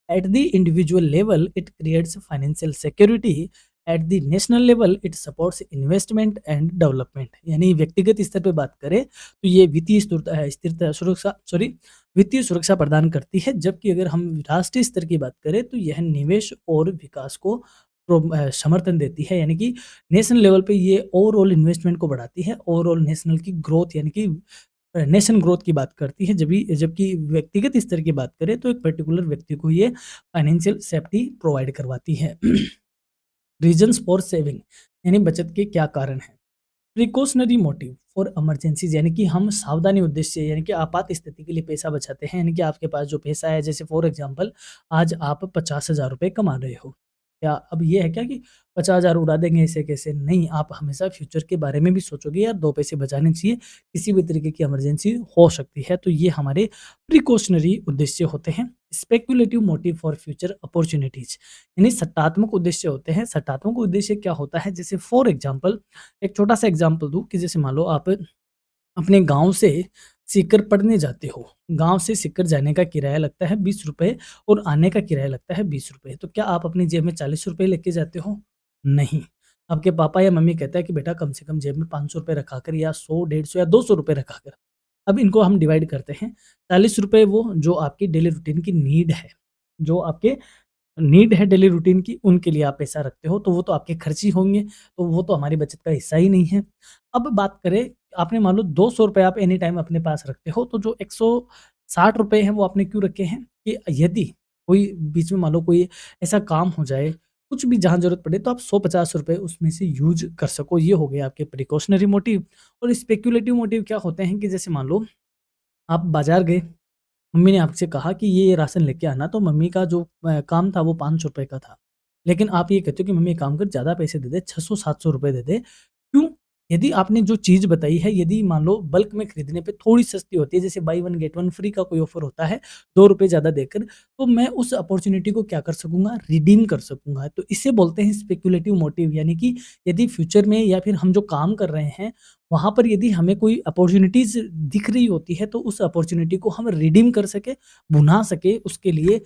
At the individual level it creates financial security, at the national level it supports investment and development. यानी व्यक्तिगत स्तर पे बात करें तो ये वित्तीय स्थिरता सुरक्षा वित्तीय सुरक्षा प्रदान करती है, जबकि अगर हम राष्ट्रीय स्तर की बात करें तो यह निवेश और विकास को समर्थन देती है। यानी कि नेशनल लेवल पे ये ओवरऑल इन्वेस्टमेंट को बढ़ाती है, ओवरऑल नेशनल की ग्रोथ, यानी कि नेशन ग्रोथ की बात करती है। जबकि व्यक्तिगत स्तर की बात करें तो एक पर्टिकुलर व्यक्ति को ये फाइनेंशियल सेफ्टी प्रोवाइड करवाती है। रीजन्स फॉर सेविंग, यानी बचत के क्या कारण हैं? प्रिकॉशनरी मोटिव फॉर इमरजेंसीज, यानी कि हम सावधानी उद्देश्य, यानी कि आपात स्थिति के लिए पैसा बचाते हैं। यानी कि आपके पास जो पैसा है, जैसे फॉर एग्जांपल आज आप 50,000 रुपए कमा रहे हो, क्या अब ये है क्या कि 50,000 उड़ा देंगे ऐसे कैसे? नहीं, आप हमेशा फ्यूचर के बारे में भी सोचोगे, यार 2 पैसे बचाने चाहिए, किसी भी तरीके की इमरजेंसी हो सकती है। तो ये हमारे प्रिकॉशनरी उद्देश्य होते हैं। Speculative motive for future opportunities, यानी सट्टात्मक उद्देश्य होते हैं। सट्टात्मक उद्देश्य क्या होता है? जैसे फॉर एग्जांपल, एक छोटा-सा एग्जांपल दूँ कि जैसे मान लो आप अपने गाँव से सीकर पढ़ने जाते हो। गाँव से सीकर जाने का किराया लगता है 20 रुपए और आने का किराया लगता है 20 रुपए। तो क्या आप अपनी जेब में 40 रुपए लेके जाते हो? नहीं। आपके पापा या मम्मी कहता है कि बेटा कम से कम जेब में 500 रुपए रखा कर, या 100, 150 या 200 रुपए रखा कर। अब इनको हम डिवाइड करते हैं। 40 रुपए वो जो आपकी डेली रूटीन की नीड है, जो आपके नीड है डेली रूटीन की, उनके लिए आप पैसा रखते हो, तो वो तो आपके खर्च ही होंगे, तो वो तो हमारी बचत का हिस्सा ही नहीं है। अब बात करें आपने मान लो ₹200 आप एनी टाइम अपने पास रखते हो, तो जो ₹160 हैं वो आपने क्यों रखे हैं कि यदि कोई बीच में मान लो कोई ऐसा काम हो जाए, कुछ भी जहाँ ज़रूरत पड़े तो आप ₹150 उसमें से यूज़ कर सको। ये हो गए आपके प्रिकॉशनरी मोटिव। और स्पेक्युलेटिव मोटिव क्या होते हैं कि जैसे मान लो आप बाज़ार गए, मम्मी ने आपसे कहा कि ये राशन लेके आना, तो मम्मी का जो काम था वो ₹500 का था। लेकिन आप ये कहते हो कि मम्मी एक काम कर, ज़्यादा पैसे दे दे, 600-700 दे दे। क्यों? यदि आपने जो चीज़ बताई है, यदि मान लो बल्क में खरीदने पे थोड़ी सस्ती होती है, जैसे by one get one free का कोई ऑफ़र होता है, ₹2 ज़्यादा देकर, तो मैं उस अपॉर्च्युनिटी को क्या कर सकूँगा? रिडीम कर सकूँगा। तो इसे बोलते हैं स्पेक्युलेटिव मोटिव, यानी कि यदि फ्यूचर में या फिर हम जो काम कर रहे हैं, वहाँ पर यदि हमें कोई अपॉर्च्युनिटीज़ दिख रही होती है, तो उस अपॉर्च्युनिटी को हम रिडीम कर सकें, भुना सकें, उसके लिए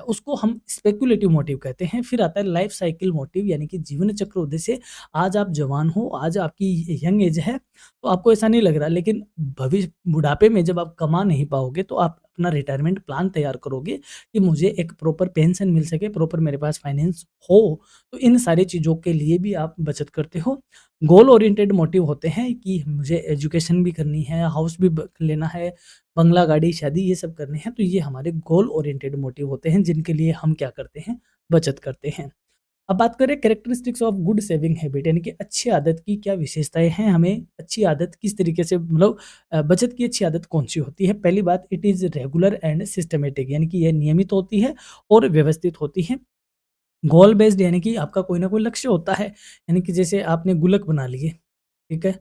उसको हम स्पेक्युलेटिव मोटिव कहते हैं। फिर आता है लाइफ साइकिल मोटिव, यानी कि जीवन चक्र उद्देश्य। आज आप जवान हो, आज आपकी यंग एज है, तो आपको ऐसा नहीं लग रहा, लेकिन भविष्य बुढ़ापे में जब आप कमा नहीं पाओगे, तो आप अपना रिटायरमेंट प्लान तैयार करोगे कि मुझे एक प्रॉपर पेंशन मिल सके, प्रॉपर मेरे पास फाइनेंस हो। तो इन सारी चीज़ों के लिए भी आप बचत करते हो। गोल ओरिएंटेड मोटिव होते हैं कि मुझे एजुकेशन भी करनी है, हाउस भी लेना है, बंगला, गाड़ी, शादी ये सब करने हैं। तो ये हमारे गोल ओरिएंटेड मोटिव होते हैं, जिनके लिए हम क्या करते हैं, बचत करते हैं। अब बात करें characteristics of good saving habit, यानी कि अच्छी आदत की क्या विशेषताएं हैं, हमें अच्छी आदत किस तरीके से, मतलब बचत की अच्छी आदत कौन सी होती है। पहली बात, it is regular and systematic, यानी कि यह नियमित होती है और व्यवस्थित होती है। गोल बेस्ड, यानी कि आपका कोई ना कोई लक्ष्य होता है, यानी कि जैसे आपने गुल्लक बना लिए, ठीक है?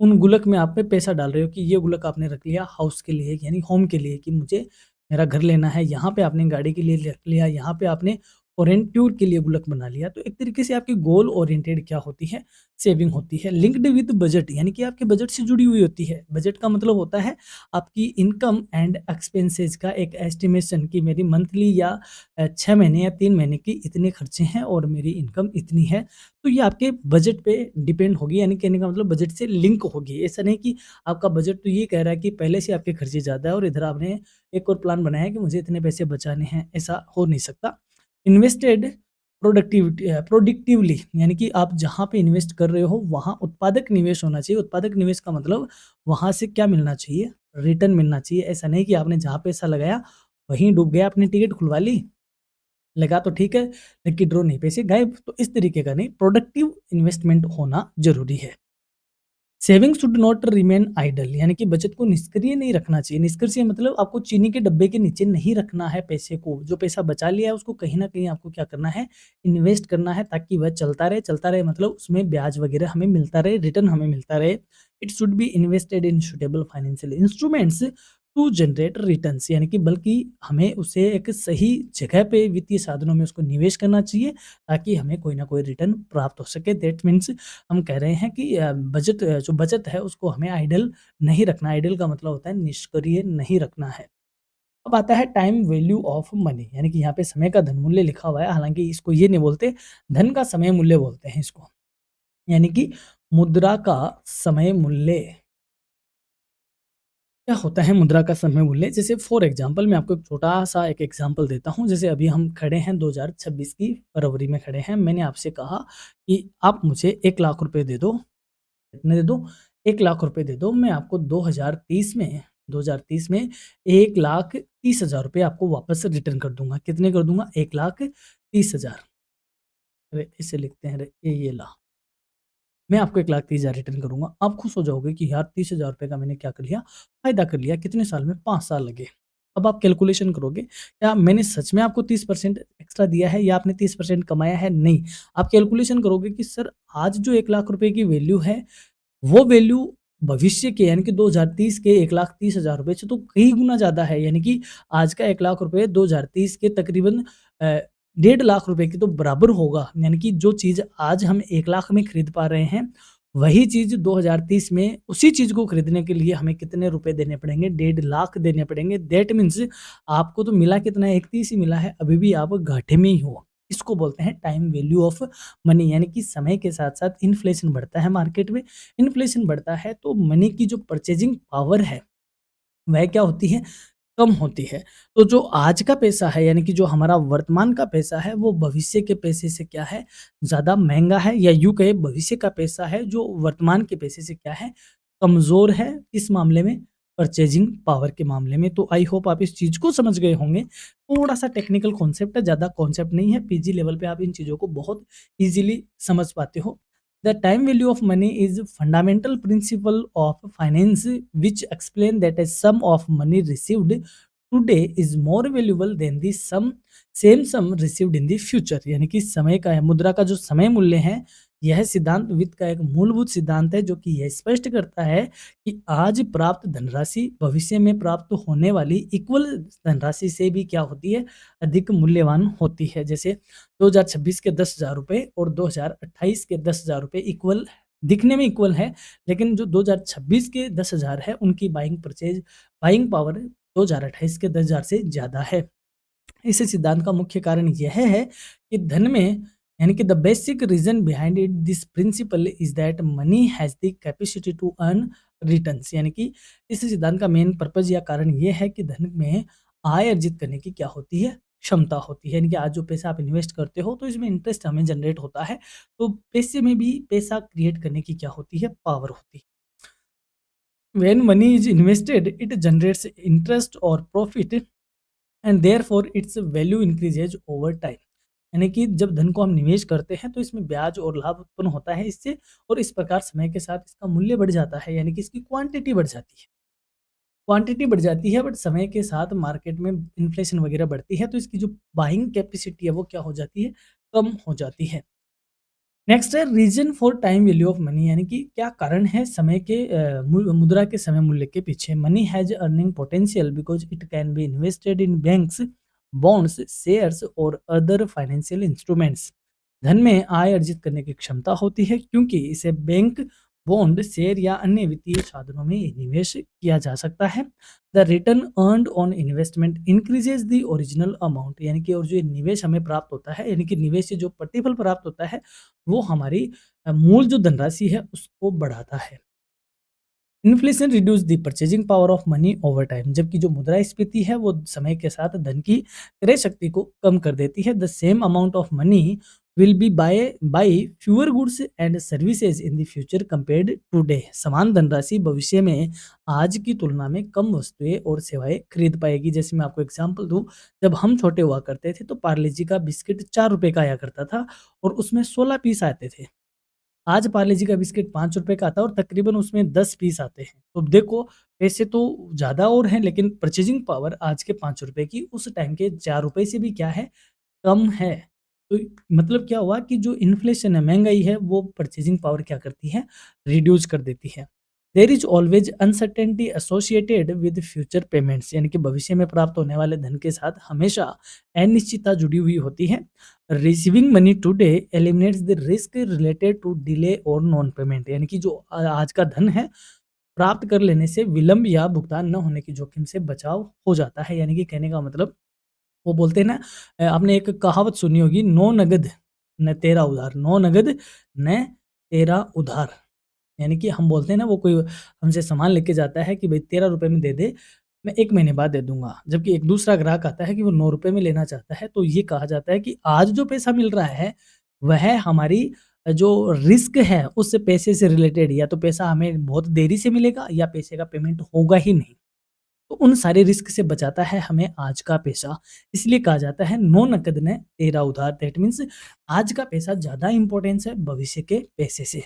उन गुल्लक में आप पे पैसा डाल रहे हो कि ये गुल्लक आपने रख लिया हाउस के लिए, यानी होम के लिए, कि मुझे मेरा घर लेना है, यहाँ पे आपने गाड़ी के लिए रख लिया, यहाँ पे आपने फॉरेन टूर के लिए गुल्लक बना लिया। तो एक तरीके से आपकी गोल ओरिएंटेड क्या होती है, सेविंग होती है। लिंक्ड विद बजट, यानी कि आपके बजट से जुड़ी हुई होती है। बजट का मतलब होता है आपकी इनकम एंड एक्सपेंसेस का एक एस्टिमेशन, कि मेरी मंथली या 6 महीने या 3 महीने की इतने खर्चे हैं और मेरी इनकम इतनी है। तो ये आपके बजट पे डिपेंड होगी, यानी कहने का मतलब बजट से लिंक होगी। ऐसा नहीं कि आपका बजट तो ये कह रहा है कि पहले से आपके खर्चे ज़्यादा है और इधर आपने एक और प्लान बनाया है कि मुझे इतने पैसे बचाने हैं, ऐसा हो नहीं सकता। इन्वेस्टेड प्रोडक्टिवली, यानी कि आप जहाँ पे इन्वेस्ट कर रहे हो वहाँ उत्पादक निवेश होना चाहिए। उत्पादक निवेश का मतलब वहाँ से क्या मिलना चाहिए? रिटर्न मिलना चाहिए। ऐसा नहीं कि आपने जहाँ पैसा लगाया वहीं डूब गया, आपने टिकट खुलवा ली, लगा तो ठीक है, लकी ड्रॉ नहीं, पैसे गायब। तो इस तरीके का नहीं, प्रोडक्टिव इन्वेस्टमेंट होना ज़रूरी है। Saving should not remain idle, यानी कि बचत को निष्क्रिय नहीं रखना चाहिए। निष्क्रिय मतलब आपको चीनी के डब्बे के नीचे नहीं रखना है पैसे को। जो पैसा बचा लिया है उसको कहीं न कहीं आपको क्या करना है, इन्वेस्ट करना है, ताकि वह चलता रहे, मतलब उसमें ब्याज वगैरह हमें मिलता रहे, रिटर्न हमें मिलता रहे। It should be invested in suitable financial instruments to generate returns, यानी कि बल्कि हमें उसे एक सही जगह पे वित्तीय साधनों में उसको निवेश करना चाहिए, ताकि हमें कोई ना कोई रिटर्न प्राप्त हो सके। दैट मीन्स हम कह रहे हैं कि जो बचत है उसको हमें आइडल नहीं रखना। आइडल का मतलब होता है निष्क्रिय नहीं रखना है। अब आता है टाइम वैल्यू ऑफ मनी, यानी कि यहाँ पे समय का धन मूल्य लिखा हुआ है, हालाँकि इसको ये नहीं बोलते, धन का समय मूल्य बोलते हैं इसको। यानी कि मुद्रा का समय मूल्य। क्या होता है मुद्रा का समय मूल्य? जैसे फॉर एग्ज़ाम्पल मैं आपको एक छोटा-सा एक एग्ज़ाम्पल देता हूँ। जैसे अभी हम खड़े हैं 2026 की फरवरी में खड़े हैं। मैंने आपसे कहा कि आप मुझे 1 लाख रुपए दे दो। कितने दे दो? 1 लाख रुपए दे दो। मैं आपको 2030 में 1,30,000 रुपए आपको वापस से रिटर्न कर दूँगा। कितने कर दूँगा? 1,30,000। अरे! इसे लिखते हैं, अरे! ये ला। मैं आपको 1,30,000 रिटर्न करूँगा। आप खुश हो जाओगे कि यार 30,000 रुपए का मैंने क्या कर लिया, फ़ायदा कर लिया। कितने साल में? 5 साल लगे। अब आप कैलकुलेशन करोगे, क्या मैंने सच में आपको 30% एक्स्ट्रा दिया है या आपने 30% कमाया है? नहीं। आप कैलकुलेशन करोगे कि सर आज जो 1 लाख रुपए की वैल्यू है, वो वैल्यू भविष्य के, यानी कि 2030 के 1,30,000 रुपए से तो कई गुना ज़्यादा है। यानी कि आज का 1 लाख रुपए 2030 के तकरीबन अ, 1,50,000 रुपए के तो बराबर होगा। यानी कि जो चीज़ आज हम 1 लाख में खरीद पा रहे हैं, वही चीज़ 2030 में उसी चीज़ को खरीदने के लिए हमें कितने रुपए देने पड़ेंगे? 1,50,000 देने पड़ेंगे। दैट मीन्स आपको तो मिला कितना है? 31 ही मिला है, अभी भी आप घाटे में ही हो। इसको बोलते हैं टाइम वैल्यू ऑफ मनी, यानी कि समय के साथ-साथ इन्फ्लेशन बढ़ता है मार्केट में। इन्फ्लेशन बढ़ता है तो मनी की जो परचेजिंग पावर है, वह क्या होती है? कम होती है। तो जो आज का पैसा है, यानी कि जो हमारा वर्तमान का पैसा है, वो भविष्य के पैसे से क्या है? ज़्यादा महँगा है, या यूँ कहें भविष्य का पैसा है जो वर्तमान के पैसे से क्या है? कमज़ोर है किस मामले में? परचेजिंग पावर के मामले में। तो आई होप आप इस चीज़ को समझ गए होंगे। थोड़ा-सा टेक्निकल कॉन्सेप्ट है, ज़्यादा कॉन्सेप्ट नहीं है, पीजी लेवल पे आप इन चीज़ों को बहुत ईज़िली समझ पाते हो। The time value of money is fundamental principle of finance which explain that a sum of money received today is more valuable than the same sum received in the future। यानी कि समय का है, मुद्रा का जो समय मूल्य है, यह सिद्धांत वित्त का एक मूलभूत सिद्धांत है जो कि यह स्पष्ट करता है कि आज प्राप्त धनराशि भविष्य में प्राप्त होने वाली इक्वल धनराशि से भी क्या होती है, अधिक मूल्यवान होती है। जैसे 2026 के 10,000 रुपए और 2028 के 10,000 रुपए इक्वल दिखने में इक्वल है, लेकिन जो 2026 के 10,000 है उनकी बाइंग पावर 2028 के 10,000 से ज़्यादा है। इस सिद्धांत का मुख्य कारण यह है कि धन में, यानी कि the basic reason behind it this principle is that money has the capacity to earn returns. यानी कि इस सिद्धांत का मेन पर्पज या कारण यह है कि धन में आय अर्जित करने की क्या होती है, क्षमता होती है। यानी कि आज जो पैसा आप इन्वेस्ट करते हो तो इसमें इंटरेस्ट हमें जनरेट होता है, तो पैसे में भी पैसा क्रिएट करने की क्या होती है, पावर होती है। When money is invested, it generates interest or profit and therefore it's value increases over time. यानी कि जब धन को हम निवेश करते हैं तो इसमें ब्याज और लाभ उत्पन्न होता है इससे, और इस प्रकार समय के साथ इसका मूल्य बढ़ जाता है, यानी कि इसकी क्वांटिटी बढ़ जाती है। क्वांटिटी बढ़ जाती है बट समय के साथ मार्केट में इन्फ्लेशन वगैरह बढ़ती है तो इसकी जो बाइंग कैपेसिटी है वो क्या हो जाती है, कम हो जाती है। नेक्स्ट है reason for time value of money. यानी कि क्या कारण है समय के मुद्रा के समय मूल्य के पीछे। Money has earning potential because it can be invested in banks, bonds, shares और अदर फाइनेंशियल इंस्ट्रूमेंट्स। धन में आय अर्जित करने की क्षमता होती है क्योंकि इसे बैंक, बॉन्ड, शेयर या अन्य वित्तीय साधनों में निवेश किया जा सकता है। The return earned on investment increases the original amount. यानी कि और जो निवेश हमें प्राप्त होता है, यानी कि निवेश से जो प्रतिफल प्राप्त होता है वो हमारी मूल जो धनराशि है उसको बढ़ाता है। Inflation reduce the purchasing power of money over time. जबकि जो मुद्रास्फीति है वो समय के साथ धन की क्रय शक्ति को कम कर देती है। The same amount of money will be buy fewer goods and services in the future compared today. समान धनराशि भविष्य में आज की तुलना में कम वस्तुएं और सेवाएं खरीद पाएगी। जैसे मैं आपको एग्जांपल दूं, जब हम छोटे हुआ करते थे तो पार्ले जी का बिस्किट 4 रुपए का आया करता था और उसमें 16 पीस आते थे। आज पार्ले जी का बिस्किट 5 रुपए का आता है और तकरीबन उसमें 10 पीस आते हैं। तो देखो, पैसे तो ज़्यादा और हैं लेकिन परचेजिंग पावर आज के 5 रुपए की उस टाइम के 4 रुपए से भी क्या है, कम है। तो मतलब क्या हुआ कि जो इन्फ्लेशन है, महँगाई है, वो परचेजिंग पावर क्या करती है, रिड्यूस कर देती है। There is always uncertainty associated with future payments. यानी कि भविष्य में प्राप्त होने वाले धन के साथ हमेशा अनिश्चितता जुड़ी हुई होती है। Receiving money today eliminates the risk related to delay और नॉन पेमेंट। यानी कि जो आज का धन है, प्राप्त कर लेने से विलंब या भुगतान न होने की जोखिम से बचाव हो जाता है। यानी कि कहने का मतलब, वो बोलते हैं ना, आपने एक कहावत सुनी होगी, नो नगद न तेरा उधार, नो नगद न तेरा उधार। यानी कि हम बोलते हैं ना, वो कोई हमसे सामान लेके जाता है कि भाई 13 रुपए में दे दे, मैं 1 महीने बाद दे दूँगा। जबकि एक दूसरा ग्राहक आता है कि वो 9 रुपए में लेना चाहता है। तो ये कहा जाता है कि आज जो पैसा मिल रहा है, वह हमारी जो रिस्क है उस पैसे से रिलेटेड, या तो पैसा हमें बहुत देरी से मिलेगा या पैसे का पेमेंट होगा ही नहीं। तो उन सारे रिस्क से बचाता है हमें आज का पैसा। इसलिए कहा जाता है नो नकद ने तेरा उधार। दैट मीन्स आज का पैसा ज़्यादा इम्पोर्टेंस है भविष्य के पैसे से।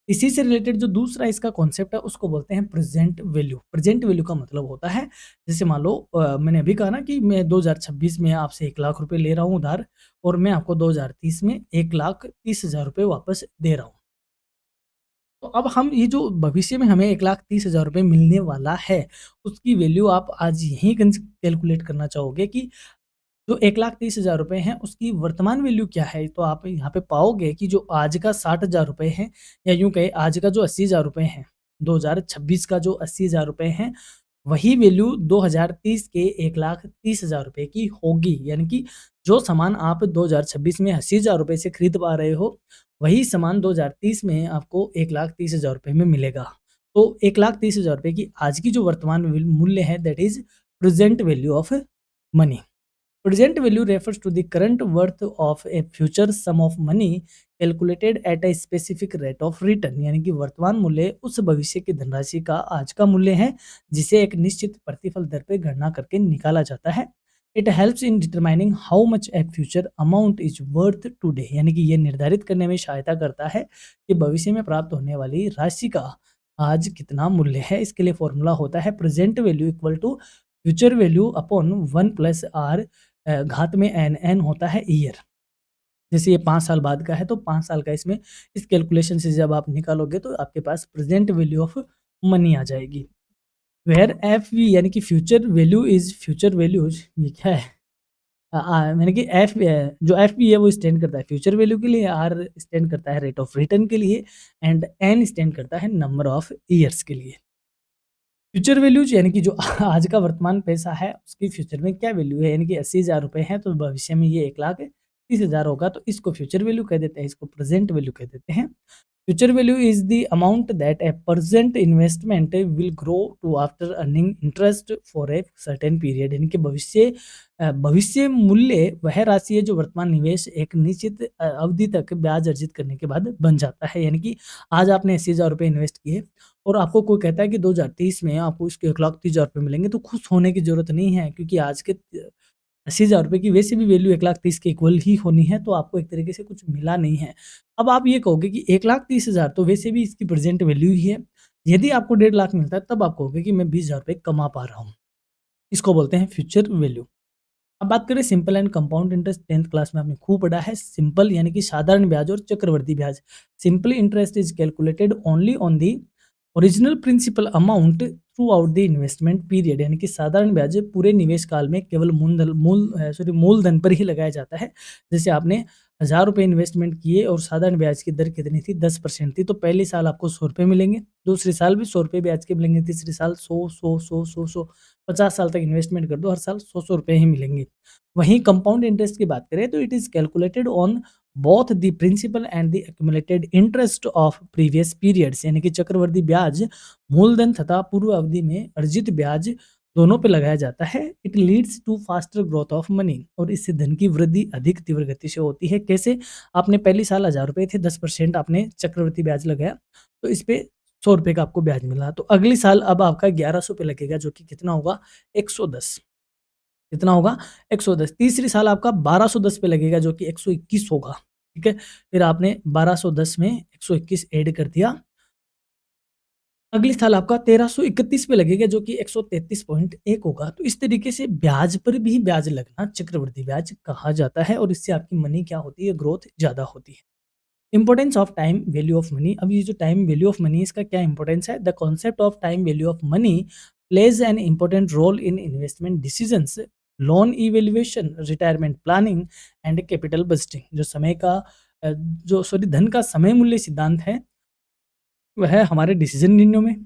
इसी से रिलेटेड जो दूसरा इसका कॉन्सेप्ट है उसको बोलते हैं प्रेजेंट वैल्यू। प्रेजेंट वैल्यू का मतलब होता है, जैसे मान लो मैंने अभी कहा ना कि मैं 2026 में आपसे 1 लाख रुपए ले रहा हूँ उधार, और मैं आपको 2030 में 1,30,000 रुपए वापस दे रहा हूँ। तो अब हम ये जो भविष्य में हमें 1,30,000 रुपए मिलने वाला है, उसकी वैल्यू आप आज यहीं कैलकुलेट करना चाहोगे कि जो 1,30,000 रुपए हैं, उसकी वर्तमान वैल्यू क्या है? तो आप यहाँ पे पाओगे कि जो आज का 60,000 रुपए है, या यूँ कहें आज का जो 80,000 रुपए हैं, 2026 का जो 80,000 रुपए हैं, वही वैल्यू 2030 के 1,30,000 रुपए की होगी। यानी कि जो सामान आप 2026 में 80,000 रुपए से खरीद पा रहे हो, वही सामान 2030 में आपको 1,30,000 रुपए में मिलेगा। तो 1,30,000 रुपए की आज की जो वर्तमान मूल्य है, that is present value of money. Present value refers to the current worth of a future sum of money calculated at a specific rate of return। यानी कि वर्तमान मूल्य उस भविष्य की धनराशि का आज का मूल्य है जिसे एक निश्चित प्रतिफल दर पे गणना करके निकाला जाता है। It helps in determining how much A future amount is worth today. यानी कि ये निर्धारित करने में सहायता करता है कि भविष्य में प्राप्त होने वाली राशि का आज कितना मूल्य है। इसके लिए फॉर्मूला होता है present value equal to future value upon 1 plus R, घात में एन, एन होता है ईयर। जैसे ये 5 साल बाद का है तो 5 साल का इसमें इस कैलकुलेशन से जब आप निकालोगे तो आपके पास प्रेजेंट वैल्यू ऑफ मनी आ जाएगी। वेयर एफ वी यानी कि future value is future values, ये क्या है? यानी कि एफ जो एफ वी है वो स्टैंड करता है फ्यूचर वैल्यू के लिए, आर स्टैंड करता है रेट ऑफ रिटर्न के लिए एंड एन स्टैंड करता है नंबर ऑफ ईयर्स के लिए। फ्यूचर वैल्यूज यानी कि जो आज का वर्तमान पैसा है उसकी फ्यूचर में क्या वैल्यू है, यानी कि 80,000 रुपए है तो भविष्य में ये 1,30,000 होगा, तो इसको फ्यूचर वैल्यू कह देते हैं, इसको प्रेजेंट वैल्यू कह देते हैं। Future value is the amount that a present investment will grow to after earning interest for a certain period. यानी कि भविष्य मूल्य वह राशि है जो वर्तमान निवेश एक निश्चित अवधि तक ब्याज अर्जित करने के बाद बन जाता है। यानी कि आज आपने 80,000 रुपये इन्वेस्ट किए और आपको कोई कहता है कि 2030 में आपको इसके 1,30,000 रुपये मिलेंगे, तो खुश होने की ज़रूरत नहीं है, क्योंकि आज के 80,000 रुपये की वैसे भी वैल्यू 1,30,000 के इक्वल ही होनी है, तो आपको एक तरीके से कुछ मिला नहीं है। अब आप ये कहोगे कि 1,30,000 तो वैसे भी इसकी प्रेज़ेंट वैल्यू ही है। यदि आपको 1,50,000 मिलता है तब आप कहोगे कि मैं 20,000 रुपये कमा पा रहा हूँ। इसको बोलते हैं फ्यूचर वैल्यू। अब बात करें simple and compound interest, 10th class में आपने खूब पढ़ा है। सिंपल यानी कि साधारण ब्याज और चक्रवर्ती ब्याज। Simple interest is calculated only on the original principal amount throughout the investment period. यानी कि साधारण ब्याज पूरे निवेश काल में केवल मूलधन पर ही लगाया जाता है। जैसे आपने 1,000 रुपये इन्वेस्टमेंट किए और साधारण ब्याज की दर कितनी थी, 10% थी, तो पहले साल आपको 100 रुपये मिलेंगे, दूसरे साल भी 100 रुपये ब्याज के मिलेंगे, तीसरे साल 100, 50 साल तक इन्वेस्टमेंट कर दो, हर साल 100 रुपये ही मिलेंगे। वहीं कंपाउंड इंटरेस्ट की बात करें तो it is calculated on both the principal and the accumulated interest of previous periods. यानी कि चक्रवर्ती ब्याज मूलधन तथा पूर्व अवधि में अर्जित ब्याज दोनों पे लगाया जाता है। It leads to faster growth of money, और इससे धन की वृद्धि अधिक तीव्र गति से होती है। कैसे? आपने पहले साल 1,000 रुपये थे, 10% आपने चक्रवर्ती ब्याज लगाया, तो इस पे 100 रुपये का आपको ब्याज मिला, तो अगले साल अब आपका 1,100 पे लगेगा, जो कि कितना होगा? 110। कितना होगा? 110। तीसरी साल आपका 1,210 पे लगेगा, जो कि 121 होगा। ठीक है? फिर आपने 1,210 में 121 ऐड कर दिया। अगले साल आपका 1,331 पे लगेगा, जो कि 133.1 होगा। तो इस तरीके से ब्याज पर भी ब्याज लगना चक्रवृद्धि ब्याज कहा जाता है, और इससे आपकी मनी क्या होती है? ग्रोथ ज़्यादा होती है। Importance of time value of money. अब ये जो टाइम वैल्यू ऑफ मनी, इसका क्या इंपॉर्टेंस है? The concept of time value of money plays an important role in investment decisions, loan evaluation, retirement planning and capital budgeting. जो समय का धन का समय मूल्य सिद्धांत है, वह हमारे डिसीजन लेने में,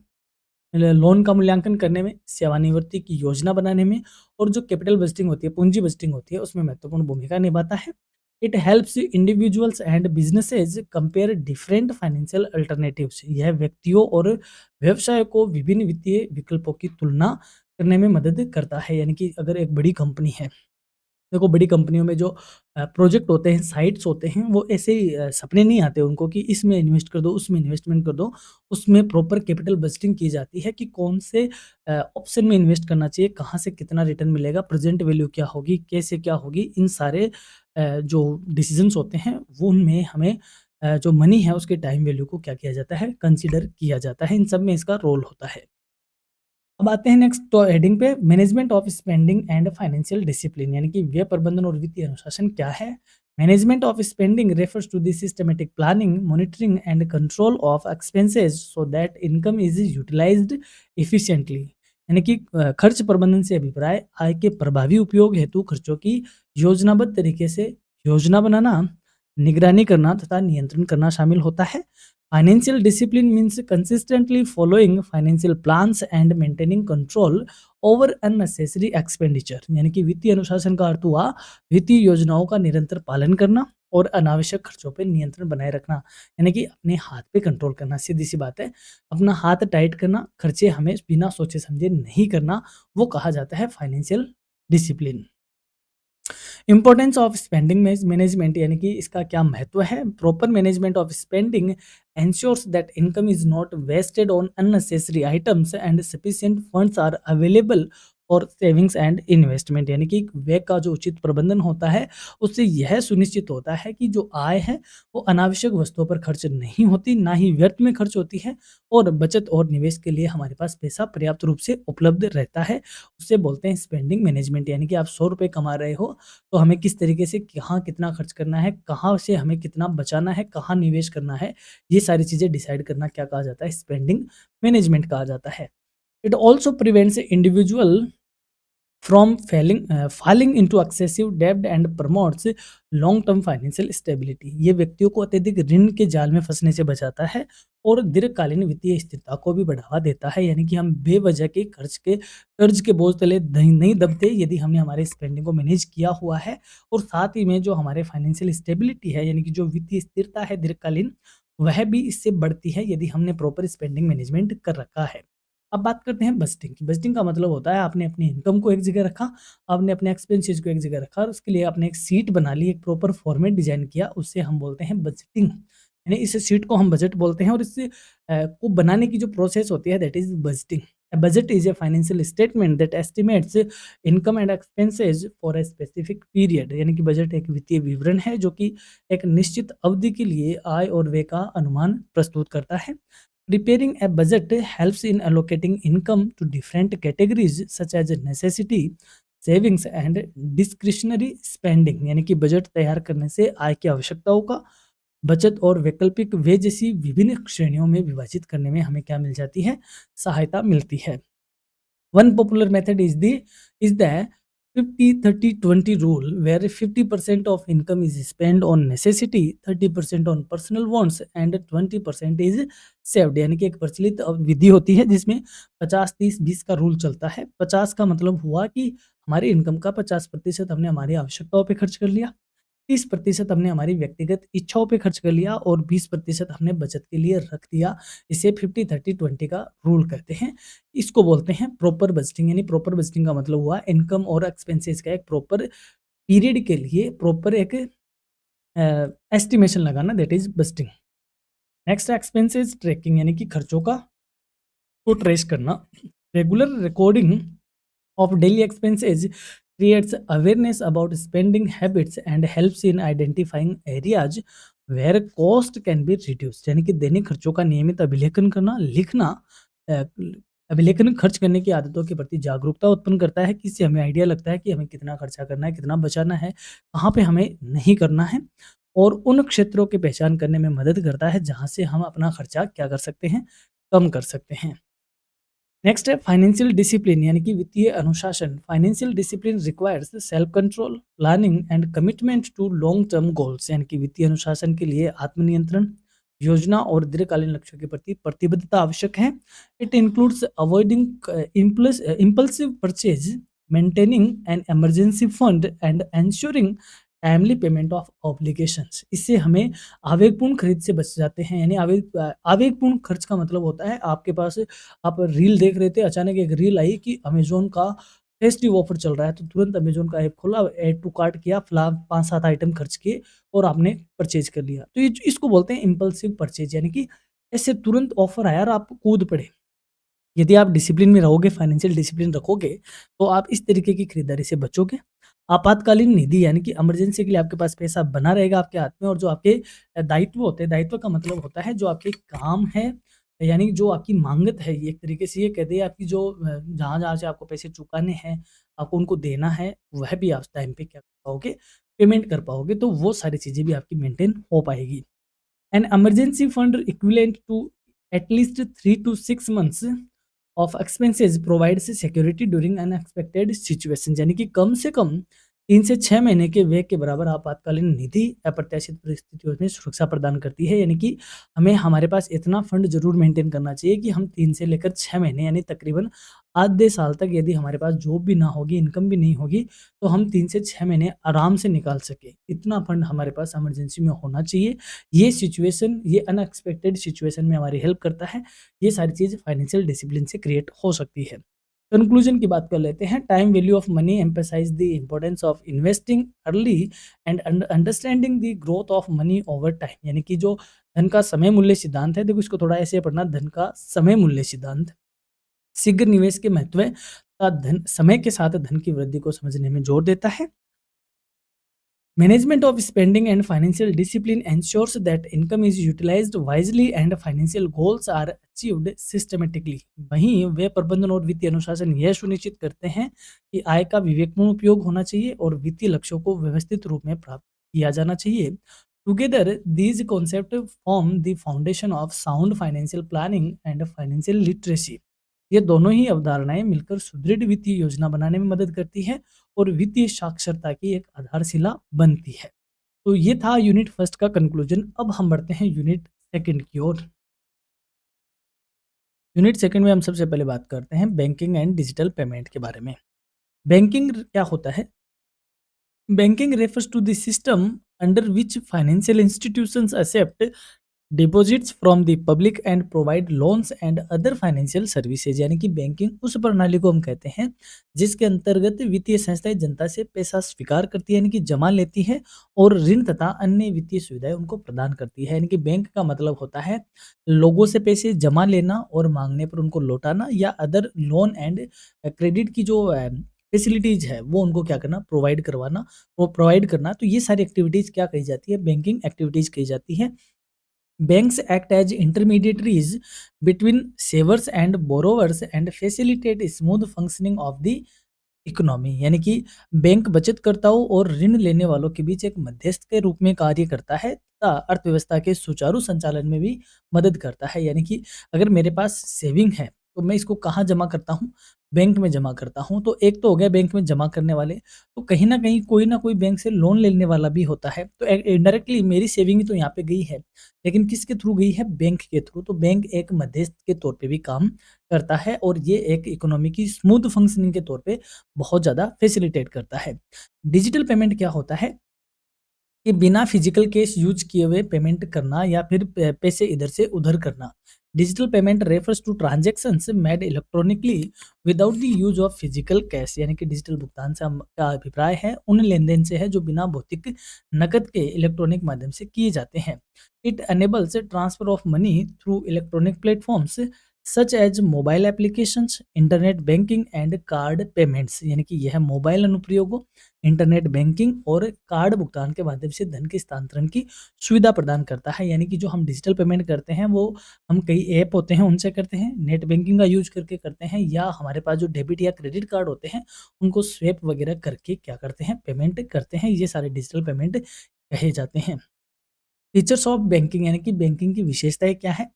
लोन का मूल्यांकन करने में, सेवानिवृत्ति की योजना बनाने में, और जो कैपिटल बजटिंग होती है, पूंजी बजटिंग होती है, उसमें महत्वपूर्ण भूमिका निभाता है। It helps individuals and businesses compare different financial alternatives. यह व्यक्तियों और व्यवसाय को विभिन्न वित्तीय विकल्पों की तुलना करने में मदद करता है। यानी कि अगर एक बड़ी कंपनी है, देखो बड़ी कंपनियों में जो प्रोजेक्ट होते हैं, साइट्स होते हैं, वो ऐसे ही सपने नहीं आते उनको कि इसमें इन्वेस्ट कर दो, उसमें इन्वेस्टमेंट कर दो। उसमें प्रॉपर कैपिटल बजटिंग की जाती है कि कौन से ऑप्शन में इन्वेस्ट करना चाहिए, कहाँ से कितना रिटर्न मिलेगा, प्रेजेंट वैल्यू क्या होगी, कैसे क्या होगी। इन सारे जो डिसीजंस होते हैं वो उनमें हमें जो मनी है उसके टाइम वैल्यू को क्या किया जाता है? कंसिडर किया जाता है। इन सब में इसका रोल होता है। अब आते हैं नेक्स्ट तो हेडिंग पे, management of spending and financial discipline. यानी कि व्यय प्रबंधन और वित्तीय अनुशासन क्या है? Management of spending refers to the systematic planning, monitoring and control of expenses so that income is utilised efficiently. यानी कि खर्च प्रबंधन से अभिप्राय आय के प्रभावी उपयोग हेतु खर्चों की योजनाबद्ध तरीके से योजना बनाना, निगरानी करना तथा नियंत्रण करना शामिल होता है। Financial discipline means consistently following financial plans and maintaining control over unnecessary expenditure. यानी कि वित्तीय अनुशासन का अर्थ हुआ वित्तीय योजनाओं का निरंतर पालन करना और अनावश्यक खर्चों पर नियंत्रण बनाए रखना। यानी कि अपने हाथ पे कंट्रोल करना, सीधी सी बात है। अपना हाथ टाइट करना, खर्चे हमें बिना सोचे समझे नहीं करना, वो कहा जाता है financial discipline. Importance of spending management यानी कि इसका क्या महत्व है। Proper management of spending ensures that income is not wasted on unnecessary items and sufficient funds are available और सेविंग्स एंड इन्वेस्टमेंट यानी कि व्यय का जो उचित प्रबंधन होता है उससे यह सुनिश्चित होता है कि जो आय है वो अनावश्यक वस्तुओं पर खर्च नहीं होती, ना ही व्यर्थ में खर्च होती है और बचत और निवेश के लिए हमारे पास पैसा पर्याप्त रूप से उपलब्ध रहता है। उससे बोलते हैं स्पेंडिंग मैनेजमेंट यानी कि आप 100 रुपये कमा रहे हो तो हमें किस तरीके से कहाँ कितना खर्च करना है, कहाँ से हमें कितना बचाना है, कहाँ निवेश करना है, ये सारी चीज़ें डिसाइड करना क्या कहा जाता है, स्पेंडिंग मैनेजमेंट कहा जाता है। It also prevents individual from falling into excessive debt and promotes long term financial stability. ये व्यक्तियों को अत्यधिक ऋण के जाल में फंसने से बचाता है और दीर्घकालीन वित्तीय स्थिरता को भी बढ़ावा देता है। यानी कि हम बेवजह के कर्ज के बोझ तले नहीं दबते यदि हमने हमारे स्पेंडिंग को मैनेज किया हुआ है और साथ ही में जो हमारे फाइनेंशियल स्टेबिलिटी है यानी कि जो वित्तीय स्थिरता है दीर्घकालीन, वह भी इससे बढ़ती है यदि हमने प्रॉपर स्पेंडिंग मैनेजमेंट कर रखा है। अब बात करते हैं बजटिंग की। बजटिंग का मतलब होता है आपने अपनी इनकम को एक जगह रखा, आपने अपने एक्सपेंसेस को एक जगह रखा और उसके लिए आपने एक शीट बना ली, एक प्रॉपर फॉर्मेट डिजाइन किया, उससे हम बोलते हैं बजटिंग। यानी इस शीट को हम बजट बोलते हैं और इस को बनाने की जो प्रोसेस होती है that is budgeting. A budget is a financial statement that estimates income and expenses for a specific period। यानी कि बजट एक वित्तीय विवरण है जो कि एक निश्चित अवधि के लिए आय और व्यय का अनुमान प्रस्तुत करता है। Preparing a budget helps in allocating income to different categories such as necessity, savings and discretionary spending। यानी कि बजट तैयार करने से आय की आवश्यकताओं का बचत और वैकल्पिक व्यय जैसी विभिन्न श्रेणियों में विभाजित करने में हमें क्या मिल जाती है, सहायता मिलती है। One popular method is the 50-30-20 rule, where 50% of income is spent on necessity, 30% on personal wants and 20% is saved। यानी कि एक प्रचलित विधि होती है जिसमें 50-30-20 का रूल चलता है। 50 का मतलब हुआ कि हमारी इनकम का 50% हमने हमारी आवश्यकताओं पे खर्च कर लिया, 30% हमने हमारी व्यक्तिगत इच्छाओं पे खर्च कर लिया और 20% हमने बचत के लिए रख दिया। इसे 50-30-20 का रूल कहते हैं। इसको बोलते हैं प्रॉपर बजटिंग। यानी प्रॉपर बजटिंग का मतलब हुआ इनकम और एक्सपेंसेस का एक प्रॉपर पीरियड के लिए प्रॉपर एक एस्टिमेशन लगाना, that is budgeting. Next expenses tracking यानी कि खर्चों का को ट्रेस करना। Regular recording of daily expenses creates awareness about spending habits and helps in identifying areas where cost can be reduced। यानी कि दैनिक खर्चों का नियमित अभिलेखन करना, लिखना, अ, अभिलेखन खर्च करने की आदतों के प्रति जागरूकता उत्पन्न करता है कि इससे हमें आइडिया लगता है कि हमें कितना खर्चा करना है, कितना बचाना है, कहाँ पे हमें नहीं करना है और उन क्षेत्रों की पहचान करने में मदद करता है जहाँ से हम अपना खर्चा क्या कर सकते हैं, कम कर सकते हैं। नेक्स्ट है फाइनेंशियल डिसिप्लिन यानी कि वित्तीय अनुशासन। Financial discipline requires self control, planning and commitment to long term goals. यानी कि वित्तीय अनुशासन के लिए आत्मनियंत्रण, योजना और दीर्घकालीन लक्ष्यों के प्रति प्रतिबद्धता आवश्यक है। It includes avoiding impulsive purchase, maintaining an emergency fund and ensuring timely payment of obligations. इससे हमें आवेगपूर्ण खरीद से बच जाते हैं। यानी आवेगपूर्ण खर्च का मतलब होता है आपके पास, आप रील देख रहे थे, अचानक एक रील आई कि अमेज़न का फेस्टिव ऑफर चल रहा है, तो तुरंत अमेज़न का ऐप खोला, ऐड टू कार्ट किया, 5-7 आइटम खर्च किए और आपने परचेज़ कर लिया। तो ये इसको बोलते हैं इम्पल्सिव परचेज़। यानी कि ऐसे तुरंत ऑफर आया और आप कूद पड़े। यदि आप डिसिप्लिन में रहोगे, फाइनेंशियल डिसिप्लिन रखोगे, तो आप इस तरीके की खरीदारी से बचोगे। आपातकालीन निधि यानी कि इमरजेंसी के लिए आपके पास पैसा बना रहेगा आपके हाथ में और जो आपके दायित्व होते हैं, दायित्व का मतलब होता है जो आपके काम है, यानी जो आपकी मांगत है, ये एक तरीके से ये कह दें आपकी जो जहाँ-जहाँ से आपको पैसे चुकाने हैं, आपको उनको देना है, वह भी आप टाइम पे क्या कर पाओगे, पेमेंट कर पाओगे, तो वो सारी चीज़ें भी आपकी मेंटेन हो पाएगी। An emergency fund equivalent to at least 3 to 6 months of expenses provides security during unexpected situations। यानी कि कम से कम 3 से 6 महीने के व्यय के बराबर आपातकालीन निधि अप्रत्याशित परिस्थितियों में सुरक्षा प्रदान करती है। यानी कि हमें हमारे पास इतना फंड जरूर मेंटेन करना चाहिए कि हम 3 से लेकर 6 महीने यानी तकरीबन आधे साल तक यदि हमारे पास जॉब भी ना होगी, इनकम भी नहीं होगी, तो हम 3 से 6 महीने आराम से निकाल सके, इतना फंड हमारे पास इमरजेंसी में होना चाहिए। ये सिचुएशन, ये अनएक्सपेक्टेड सिचुएशन में हमारी हेल्प करता है। ये सारी चीज़ फाइनेंशियल डिसिप्लिन से क्रिएट हो सकती है। कंक्लूजन की बात कर लेते हैं। Time value of money emphasise the importance of investing early and understanding the growth of money over time. यानी कि जो धन का समय मूल्य सिद्धांत है, देखो इसको थोड़ा ऐसे पढ़ना, धन का समय मूल्य सिद्धांत शीघ्र निवेश के महत्व का धन समय के साथ धन की वृद्धि को समझने में जोर देता है। Management of spending and financial discipline ensures that income is utilized wisely and financial goals are achieved systematically। वहीं वे प्रबंधन और वित्तीय अनुशासन यह सुनिश्चित करते हैं कि आय का विवेकपूर्ण उपयोग होना चाहिए और वित्तीय लक्ष्यों को व्यवस्थित रूप में प्राप्त किया जाना चाहिए। Together these concepts form the foundation of sound financial planning and financial literacy। ये दोनों ही अवधारणाएं मिलकर सुदृढ़ वित्तीय योजना बनाने में मदद करती है और वित्तीय साक्षरता की एक आधारशिला बनती है। तो ये था यूनिट फर्स्ट का कंक्लूजन। अब हम बढ़ते हैं यूनिट सेकंड की ओर। यूनिट सेकंड में हम सबसे पहले बात करते हैं बैंकिंग एंड डिजिटल पेमेंट के बारे में। बैंकिंग क्या होता है? Banking refers to the system under which financial institutions accept deposits from the public and provide loans and other financial services. यानी कि बैंकिंग उस प्रणाली को हम कहते हैं जिसके अंतर्गत वित्तीय संस्थाएं जनता से पैसा स्वीकार करती है, यानी कि जमा लेती है और ऋण तथा अन्य वित्तीय सुविधाएं उनको प्रदान करती है। यानी कि बैंक का मतलब होता है लोगों से पैसे जमा लेना और मांगने पर उनको लौटाना, या अदर लोन एंड क्रेडिट की जो फैसिलिटीज है वो उनको क्या करना, प्रोवाइड करवाना, वो प्रोवाइड करना। तो ये सारी एक्टिविटीज क्या कही जाती है? बैंकिंग एक्टिविटीज कही जाती है। Banks act as intermediaries between savers and borrowers and facilitate smooth functioning of the economy. यानी कि बैंक बचतकर्ताओं और ऋण लेने वालों के बीच एक मध्यस्थ के रूप में कार्य करता है तथा अर्थव्यवस्था के सुचारू संचालन में भी मदद करता है। यानी कि अगर मेरे पास सेविंग है तो मैं इसको कहाँ जमा करता हूँ? बैंक में जमा करता हूँ। तो एक तो हो गया बैंक में जमा करने वाले, तो कहीं ना कहीं कोई ना कोई बैंक से लोन लेने वाला भी होता है। तो इनडायरेक्टली मेरी सेविंग तो यहाँ पे गई है, लेकिन किसके थ्रू गई है? बैंक के थ्रू। तो बैंक एक मध्यस्थ के तौर पे भी काम करता है और ये एक इकोनॉमी की स्मूथ फंक्शनिंग के तौर पे बहुत ज़्यादा फैसिलिटेट करता है। डिजिटल पेमेंट क्या होता है? कि बिना फिजिकल कैश यूज किए हुए पेमेंट करना या फिर पैसे इधर से उधर करना। Digital payment refers to transactions made electronically without the use of physical cash. यानी कि डिजिटल भुगतान से हम का अभिप्राय है उन लेन-देन से है जो बिना भौतिक नकद के इलेक्ट्रॉनिक माध्यम से किए जाते हैं। It enables transfer of money through electronic platforms such as mobile applications, internet banking and card payments. यानी कि यह मोबाइल अनुप्रयोगों, इंटरनेट बैंकिंग और कार्ड भुगतान के माध्यम से धन के स्थानांतरण की सुविधा प्रदान करता है। यानी कि जो हम डिजिटल पेमेंट करते हैं वो हम कई ऐप होते हैं उनसे करते हैं, नेट बैंकिंग का यूज करके करते हैं, या हमारे पास जो डेबिट या क्रेडिट कार्ड होते हैं उनको स्वैप वगैरह करके क्या करते हैं? पेमेंट करते हैं। ये सारे डिजिटल पेमेंट कहे जाते हैं। फीचर्स ऑफ बैंकिंग, यानी कि बैंकिंग की विशेषताएं क्या है?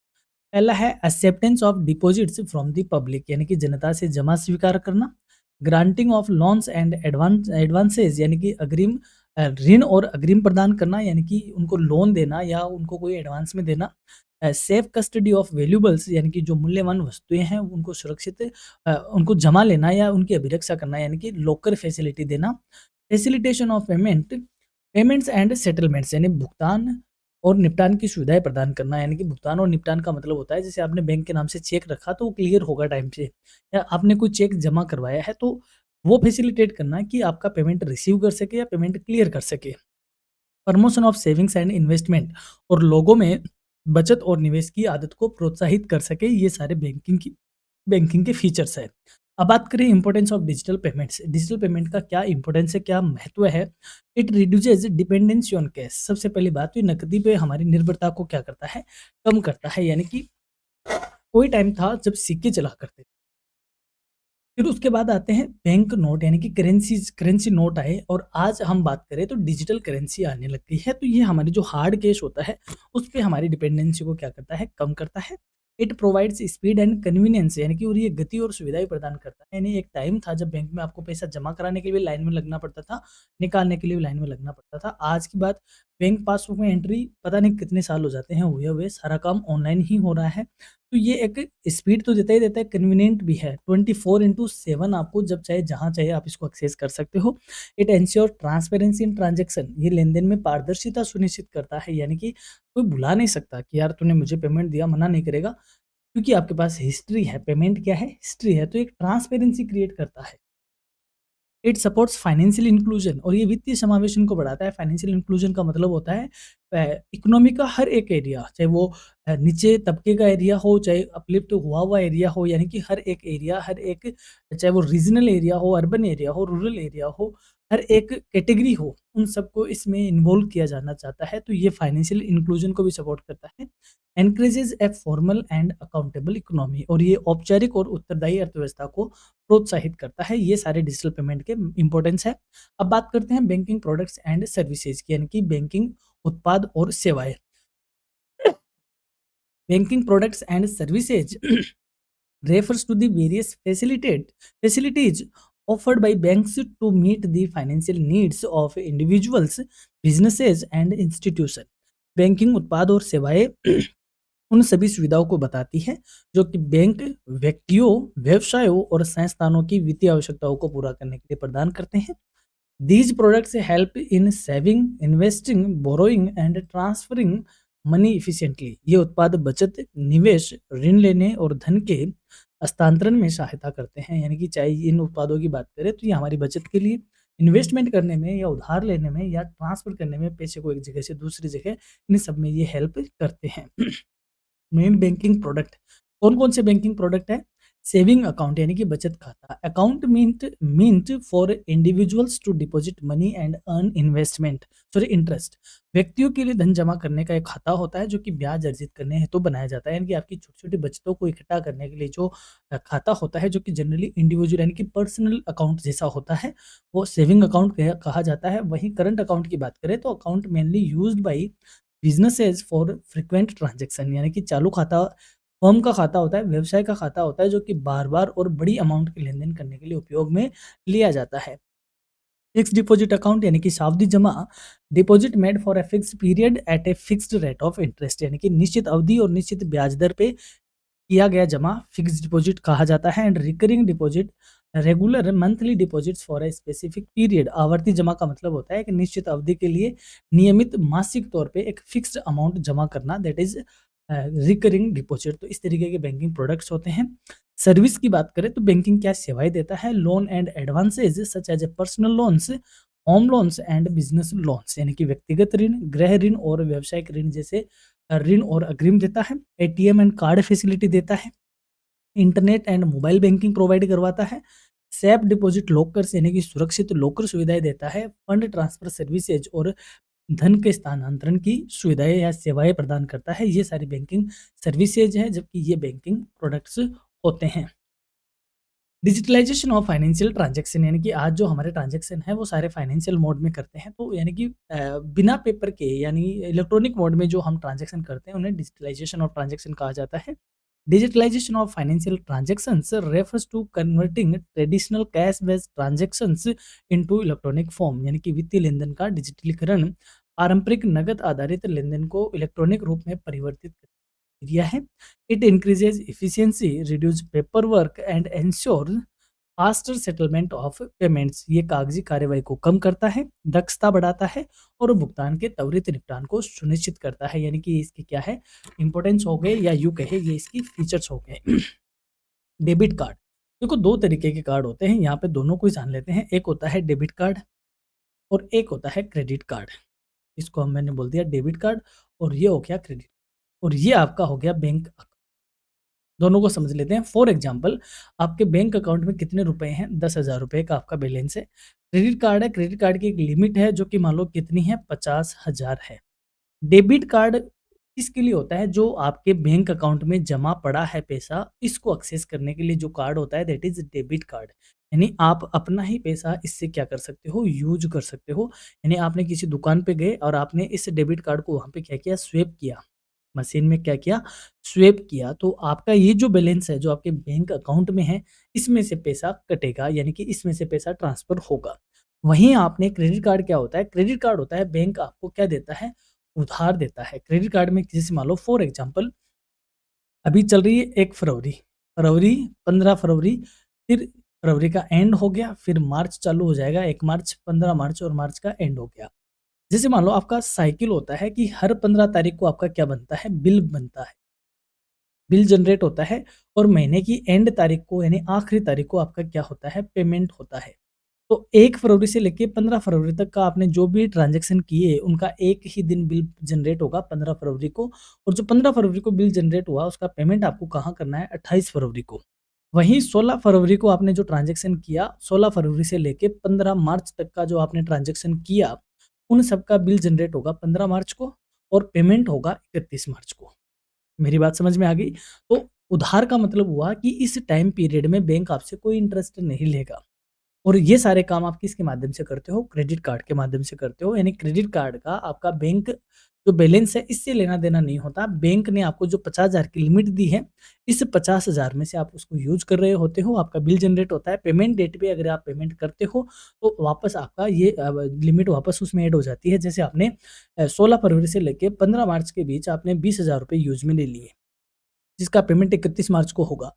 पहला है acceptance of deposits from the public, यानी कि जनता से जमा स्वीकार करना। Granting of loans and advances, यानी कि अग्रिम ऋण और अग्रिम प्रदान करना, यानी कि उनको लोन देना या उनको कोई एडवांस में देना। सेफ कस्टडी ऑफ वैल्यूएबल्स, यानी कि जो मूल्यवान वस्तुएं हैं उनको सुरक्षित उनको जमा लेना या उनकी अभिरक्षा करना, यानी कि लॉकर फैसिलिटी देना। Facilitation of payments and settlements, यानी भुगतान और निपटान की सुविधाएँ प्रदान करना। यानी कि भुगतान और निपटान का मतलब होता है जैसे आपने बैंक के नाम से चेक रखा तो वो क्लियर होगा टाइम से, या आपने कोई चेक जमा करवाया है तो वो फैसिलिटेट करना कि आपका पेमेंट रिसीव कर सके या पेमेंट क्लियर कर सके। Promotion of savings and investment, और लोगों में बचत और निवेश की आदत को प्रोत्साहित कर सके। ये सारे बैंकिंग के फीचर्स है। अब बात करें importance of digital payments. Digital payment का क्या इंपॉर्टेंस है, क्या महत्व है? It reduces dependency on cash. सबसे पहली बात तो ये नकदी पे हमारी निर्भरता को क्या करता है? कम करता है। यानी कि कोई टाइम था जब सिक्के चला करते थे। फिर उसके बाद आते हैं बैंक नोट, यानी कि करेंसी नोट आए, और आज हम बात करें तो डिजिटल करेंसी आने लग गई है। तो ये हमारी जो हार्ड कैश होता है उस पे हमारी डिपेंडेंसी को क्या करता है? कम करता है। It provides speed and convenience, यानी कि और ये गति और सुविधाएं प्रदान करता है। यानी एक टाइम था जब बैंक में आपको पैसा जमा कराने के लिए लाइन में लगना पड़ता था, निकालने के लिए भी लाइन में लगना पड़ता था। आज की बात, बैंक पासबुक में एंट्री पता नहीं कितने साल हो जाते हैं हुए हुए, सारा काम ऑनलाइन ही हो रहा है। तो ये एक स्पीड तो देता ही देता है, कन्वीनिएंट भी है। 24/7 आपको जब चाहे जहाँ चाहे आप इसको एक्सेस कर सकते हो। It ensure transparency in transaction, ये लेन-देन में पारदर्शिता सुनिश्चित करता है। यानी कि कोई भुला नहीं सकता कि यार तूने मुझे पेमेंट दिया, मना नहीं करेगा। क्योंकि आपके पास हिस्ट्री है, पेमेंट क्या है? हिस्ट्री है, तो एक ट्रांसपेरेंसी क्रिएट करता है। इट सपोर्ट्स फाइनेंशियल इंक्लूजन और ये वित्तीय समावेशन को बढ़ाता है। फाइनेंशियल इंक्लूजन का मतलब होता है इकोनॉमी का हर एक एरिया, चाहे वो नीचे तबके का एरिया हो, चाहे अपलिफ्ट हुआ हुआ एरिया हो, यानी कि हर एक एरिया, हर एक, चाहे वो रीजनल एरिया हो, अर्बन एरिया हो, रूरल एरिया हो, हर एक कैटेगरी हो, उन सबको इसमें इन्वॉल्व किया जाना चाहता है। तो ये फाइनेंशियल इंक्लूजन को भी सपोर्ट करता है। Encourages a formal and accountable economy और ये औपचारिक और उत्तरदायी अर्थव्यवस्था को प्रोत्साहित करता है। ये सारे डिजिटल पेमेंट के इंपॉर्टेंस है। अब बात करते हैं बैंकिंग प्रोडक्ट्स एंड सर्विसेज की, यानी कि बैंकिंग उत्पाद और सेवाएं। Banking products and services refers to the various facilities offered by banks to meet the financial needs of individuals, businesses and institutions। Banking उत्पाद और सेवाएं उन सभी सुविधाओं को बताती है जो कि बैंक व्यक्तियों, व्यवसायों और संस्थानों की वित्तीय आवश्यकताओं को पूरा करने के लिए प्रदान करते हैं। These products help in saving, investing, borrowing and transferring money efficiently। ये उत्पाद बचत, निवेश, ऋण लेने और धन के हस्तांतरण में सहायता करते हैं। यानी कि चाहे इन उत्पादों की बात करें तो ये हमारी बचत के लिए, इन्वेस्टमेंट करने में या उधार लेने में या ट्रांसफर करने में, पैसे को एक जगह से दूसरी जगह, इन सब में ये हेल्प करते हैं। मेन बैंकिंग प्रोडक्ट कौन-कौन से बैंकिंग प्रोडक्ट है? सेविंग अकाउंट यानी कि बचत खाता। Account meant for individuals to deposit money and earn interest. व्यक्तियों के लिए धन जमा करने का एक खाता होता है जो कि ब्याज अर्जित करने हेतु बनाया जाता है। यानी कि आपकी छोटी-छोटी बचतों को इकट्ठा करने के लिए जो खाता होता है, जो कि जनरली इंडिविजुअल यानी कि पर्सनल अकाउंट जैसा होता है, वो सेविंग अकाउंट कहा जाता है। वहीं करंट अकाउंट की बात करें तो account mainly used by businesses for frequent transaction, यानी कि चालू खाता फर्म का खाता होता है, व्यवसाय का खाता होता है जो कि बार-बार और बड़ी अमाउंट के लेन-देन करने के लिए उपयोग में लिया जाता है। फिक्स्ड डिपॉजिट अकाउंट यानी कि सावधि जमा, deposit made for a fixed period at a fixed rate of interest, यानी कि निश्चित अवधि और निश्चित ब्याज दर पे किया गया जमा फिक्स्ड डिपॉजिट कहा जाता है। And recurring deposit, regular monthly deposits for a specific period. आवर्ती जमा का मतलब होता है कि निश्चित अवधि के लिए नियमित मासिक तौर पे एक फिक्स्ड अमाउंट जमा करना, दैट इज रिकरिंग डिपॉजिट। तो इस तरीके के बैंकिंग प्रोडक्ट्स होते हैं। सर्विस की बात करें तो बैंकिंग क्या सेवाएं देता है? Loan and advances such as a personal loans, home loans and business loans, यानी कि व्यक्तिगत ऋण, गृह ऋण और व्यावसायिक ऋण जैसे ऋण और अग्रिम देता है। एटीएम एंड कार्ड फैसिलिटी देता है। Internet and mobile banking provide करवाता है। सेफ डिपॉजिट लॉकर्स यानी कि सुरक्षित लॉकर सुविधाएं देता है। फंड ट्रांसफर सर्विसेज और धन के स्थानांतरण की सुविधाएं या सेवाएं प्रदान करता है। ये सारी बैंकिंग सर्विसेज है, जबकि ये बैंकिंग प्रोडक्ट्स होते हैं। डिजिटलाइजेशन ऑफ फाइनेंशियल ट्रांजैक्शन, यानी कि आज जो हमारे ट्रांजैक्शन है वो सारे फाइनेंशियल मोड में करते हैं। तो यानी कि बिना पेपर के, यानी इलेक्ट्रॉनिक मोड में जो हम ट्रांजैक्शन करते हैं उन्हें डिजिटलाइजेशन ऑफ ट्रांजैक्शन कहा जाता है। Digitalisation of financial transactions refers to converting traditional cash based transactions into electronic form, यानी कि वित्तीय लेनदेन का डिजिटलीकरण पारंपरिक नकद आधारित लेनदेन को इलेक्ट्रॉनिक रूप में परिवर्तित दिया है। It increases efficiency, reduce paper work and ensure faster settlement of payments. ये कागजी कार्यवाही को कम करता है, दक्षता बढ़ाता है और भुगतान के त्वरित निपटान को सुनिश्चित करता है। यानी कि इसके क्या है इंपॉर्टेंस हो गए, या यूँ कहे ये इसकी फीचर्स हो गए। डेबिट कार्ड, देखो दो तरीके के कार्ड होते हैं, यहाँ पे दोनों को ही जान लेते हैं। एक होता है डेबिट कार्ड और एक होता है क्रेडिट कार्ड। इसको हम मैंने बोल दिया डेबिट कार्ड, और ये हो गया क्रेडिट, और ये आपका हो गया बैंक अकाउंट। दोनों को समझ लेते हैं। फॉर एग्जाम्पल, आपके बैंक अकाउंट में कितने रुपए हैं? 10,000 रुपए का आपका बैलेंस है। क्रेडिट कार्ड है, क्रेडिट कार्ड की एक लिमिट है जो कि मान लो कितनी है? 50,000 है। डेबिट कार्ड इसके लिए होता है जो आपके बैंक अकाउंट में जमा पड़ा है पैसा, इसको एक्सेस करने के लिए जो कार्ड होता है दैट इज डेबिट कार्ड। यानी आप अपना ही पैसा इससे क्या कर सकते हो? यूज कर सकते हो। यानी आपने किसी दुकान पे गए और आपने इस डेबिट कार्ड को वहाँ पे क्या किया? स्वैप किया, मशीन में क्या किया? स्वैप किया। तो आपका ये जो बैलेंस है जो आपके बैंक अकाउंट में है, इसमें से पैसा कटेगा, यानी कि इसमें से पैसा ट्रांसफर होगा। वहीं आपने क्रेडिट कार्ड क्या होता है? क्रेडिट कार्ड होता है बैंक आपको क्या देता है? उधार देता है। क्रेडिट कार्ड में जैसे मान लो फॉर एग्जांपल अभी चल रही है 1 फरवरी, 15 फरवरी, फिर फरवरी का एंड हो गया, फिर मार्च चालू हो जाएगा, 1 मार्च, 15 मार्च और मार्च का एंड हो गया। जैसे मान लो आपका साइकिल होता है कि हर 15 तारीख को आपका क्या बनता है? बिल बनता है। बिल जनरेट होता है और महीने की एंड तारीख को यानी आखिरी तारीख को आपका क्या होता है, पेमेंट होता है। तो 1 फरवरी से लेके 15 फरवरी तक का आपने जो भी ट्रांज़ैक्शन किए, उनका एक ही दिन बिल जनरेट होगा 15 फरवरी को, और जो 15 फरवरी को बिल जनरेट हुआ, उसका पेमेंट आपको कहाँ करना है, 28 फरवरी को। वहीं 16 फरवरी को आपने जो ट्रांज़ैक्शन किया, 16 फरवरी से लेके 15 मार्च तक का जो आपने ट्रांज़ैक्शन किया, उन सब का बिल जनरेट होगा 15 मार्च को और पेमेंट होगा 31 मार्च को। मेरी बात समझ में आ गई? तो उधार का मतलब हुआ कि इस टाइम पीरियड में बैंक आपसे कोई इंटरेस्ट नहीं लेगा। और ये सारे काम आप किसके माध्यम से करते हो? क्रेडिट कार्ड के माध्यम से करते हो। यानी क्रेडिट कार्ड का आपका बैंक जो बैलेंस है, इससे लेना-देना नहीं होता। बैंक ने आपको जो 50,000 की लिमिट दी है, इस 50,000 में से आप उसको यूज़ कर रहे होते हो, आपका बिल जनरेट होता है। पेमेंट डेट पे अगर आप पेमेंट करते हो, तो वापस आपका ये लिमिट वापस उसमें ऐड हो जाती है। जैसे आपने 16 फरवरी से लेके 15 मार्च के बीच आपने 20,000 रुपए यूज़ में ले लिए। जिसका पेमेंट 31 मार्च को होगा।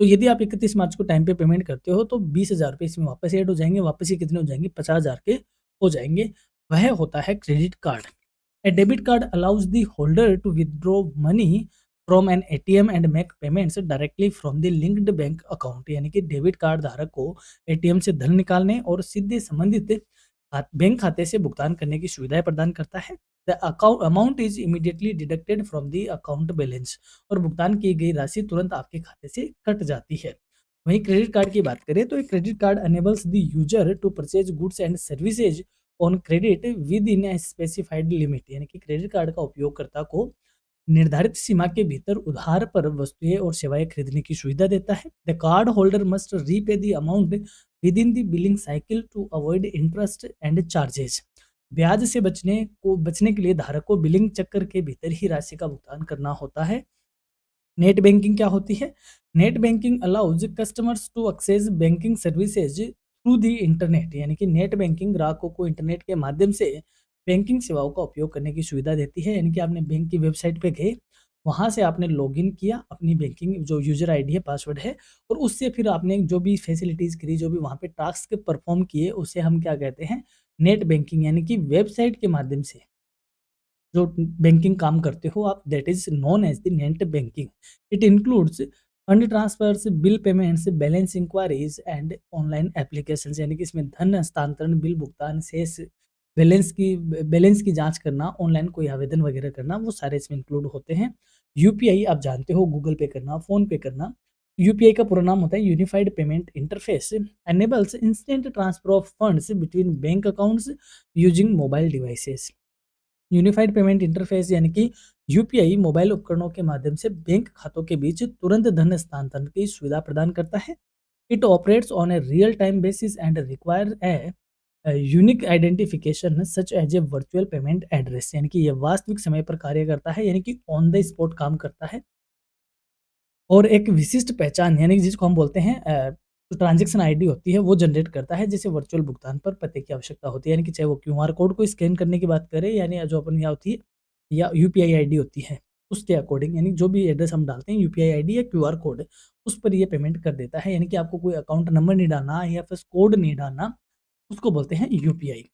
तो यदि आप 31 मार्च को टाइम पे पेमेंट करते हो, तो 20,000 रुपए इसमें वापस ऐड हो जाएँगे, वापस ये कितने हो जाएँगे, 50,000 के हो जाएँगे। वह होता है credit card. A debit card allows the holder to withdraw money from an ATM and make payments directly from the linked bank account। यानी कि डेबिट कार्ड धारक को एटीएम से धन निकालने और सीधे संबंधित बैंक खाते से भुगतान करने की सुविधाएं प्रदान करता है। The account amount is immediately deducted from the account balance, और भुगतान की गई राशि तुरंत आपके खाते से कट जाती है। वहीं क्रेडिट कार्ड की बात करें तो एक credit card enables the user to purchase goods and services on credit within a specified limit. यानी कि क्रेडिट कार्ड का उपयोगकर्ता को निर्धारित सीमा के भीतर उधार पर वस्तुएं और सेवाएं खरीदने की सुविधा देता है। The card holder must repay the amount within the billing cycle to avoid interest and charges. ब्याज से बचने के लिए धारक को बिलिंग चक्र के भीतर ही राशि का भुगतान करना होता है। नेट बैंकिंग क्या होती है? Net banking allows customers to access banking services through the internet. यानी कि नेट बैंकिंग ग्राहकों को इंटरनेट के माध्यम से बैंकिंग सेवाओं का उपयोग करने की सुविधा देती है। यानी कि आपने बैंक की वेबसाइट पे गए, वहाँ से आपने लॉगिन किया, अपनी बैंकिंग जो यूज़र आईडी है, पासवर्ड है, और उससे फिर आपने जो भी फैसिलिटीज़ करी, जो भी वहाँ पे टास्क परफॉर्म किए, उसे हम क्या कहते हैं? Net banking. यानी कि वेबसाइट के माध्यम से जो बैंकिंग काम करते हो आप, that is known as the net banking. It includes fund transfers, bill payments, balance inquiries and online applications. यानी कि इसमें धन हस्तांतरण, बिल भुगतान, शेष बैलेंस की जांच करना, ऑनलाइन कोई आवेदन वगैरह करना, वो सारे इसमें इंक्लूड होते हैं। यूपीआई आप जानते हो, गूगल पे करना, फोन पे करना। यूपीआई का पूरा नाम होता है unified payment interface, enables instant transfer of funds between bank accounts using mobile devices. Unified payment interface यानी कि यूपीआई मोबाइल उपकरणों के माध्यम से बैंक खातों के बीच तुरंत धन हस्तांतरण की सुविधा प्रदान करता है। It operates on a real time basis and require a unique identification such as a virtual payment address. यानी कि यह वास्तविक समय पर कार्य करता है, यानी कि ऑन द स्पॉट काम करता है, और एक विशिष्ट पहचान यानी कि जिसको हम बोलते हैं जो ट्रांजैक्शन आईडी होती है, वो जनरेट करता है, जैसे वर्चुअल भुगतान पर पते की आवश्यकता होती है। यानी कि चाहे वो क्यूआर कोड को स्कैन करने की बात करें, यानी जो अपन यहाँ होती है, या यूपीआई आईडी होती है, उसके अकॉर्डिंग, यानी जो भी एड्रेस हम डालते हैं, यूपीआई आईडी या क्यूआर कोड, उस पर ये पेमेंट कर देता है। यानी कि आपको कोई अकाउंट नंबर नहीं डालना या फिर कोड नहीं डालना, उसको बोलते हैं यूपीआई।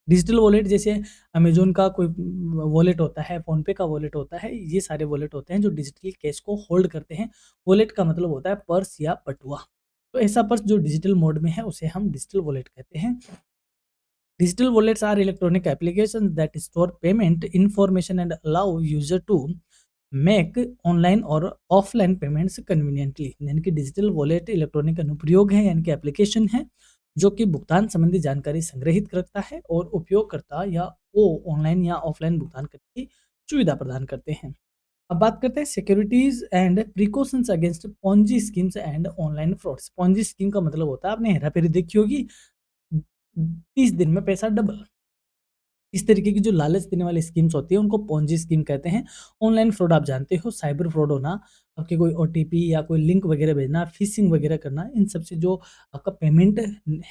डिजिटल वॉलेट जैसे अमेज़न का कोई वॉलेट होता है, फ़ोनपे का वॉलेट होता है, ये सारे वॉलेट होते हैं जो डिजिटल कैश को होल्ड करते हैं। वॉलेट का मतलब होता है पर्स या बटुआ। तो ऐसा पर्स जो डिजिटल मोड में है, उसे हम डिजिटल वॉलेट कहते हैं। Digital wallets are electronic applications that store payment information and allow user to make online और ऑफलाइन पेमेंट्स कन्वीनियंटली। यानी कि डिजिटल वॉलेट इलेक्ट्रॉनिक अनुप्रयोग है, यानी कि एप्लीकेशन है, जो कि भुगतान संबंधी जानकारी संग्रहित रखता है और उपयोगकर्ता या वो ऑनलाइन या ऑफलाइन भुगतान करने की सुविधा प्रदान करते हैं। अब बात करते हैं securities and precautions against Ponzi schemes and online frauds. Ponzi scheme का मतलब होता है, आपने हेरा फेरी देखी होगी, 30 दिन में पैसा डबल, इस तरीके की जो लालच देने वाली स्कीम्स होती है, उनको पॉन्जी स्कीम कहते हैं। ऑनलाइन फ्रॉड आप जानते हो, साइबर फ्रॉड होना, आपके कोई ओटीपी या कोई लिंक वगैरह भेजना, फिशिंग वगैरह करना, इन सब से जो आपका पेमेंट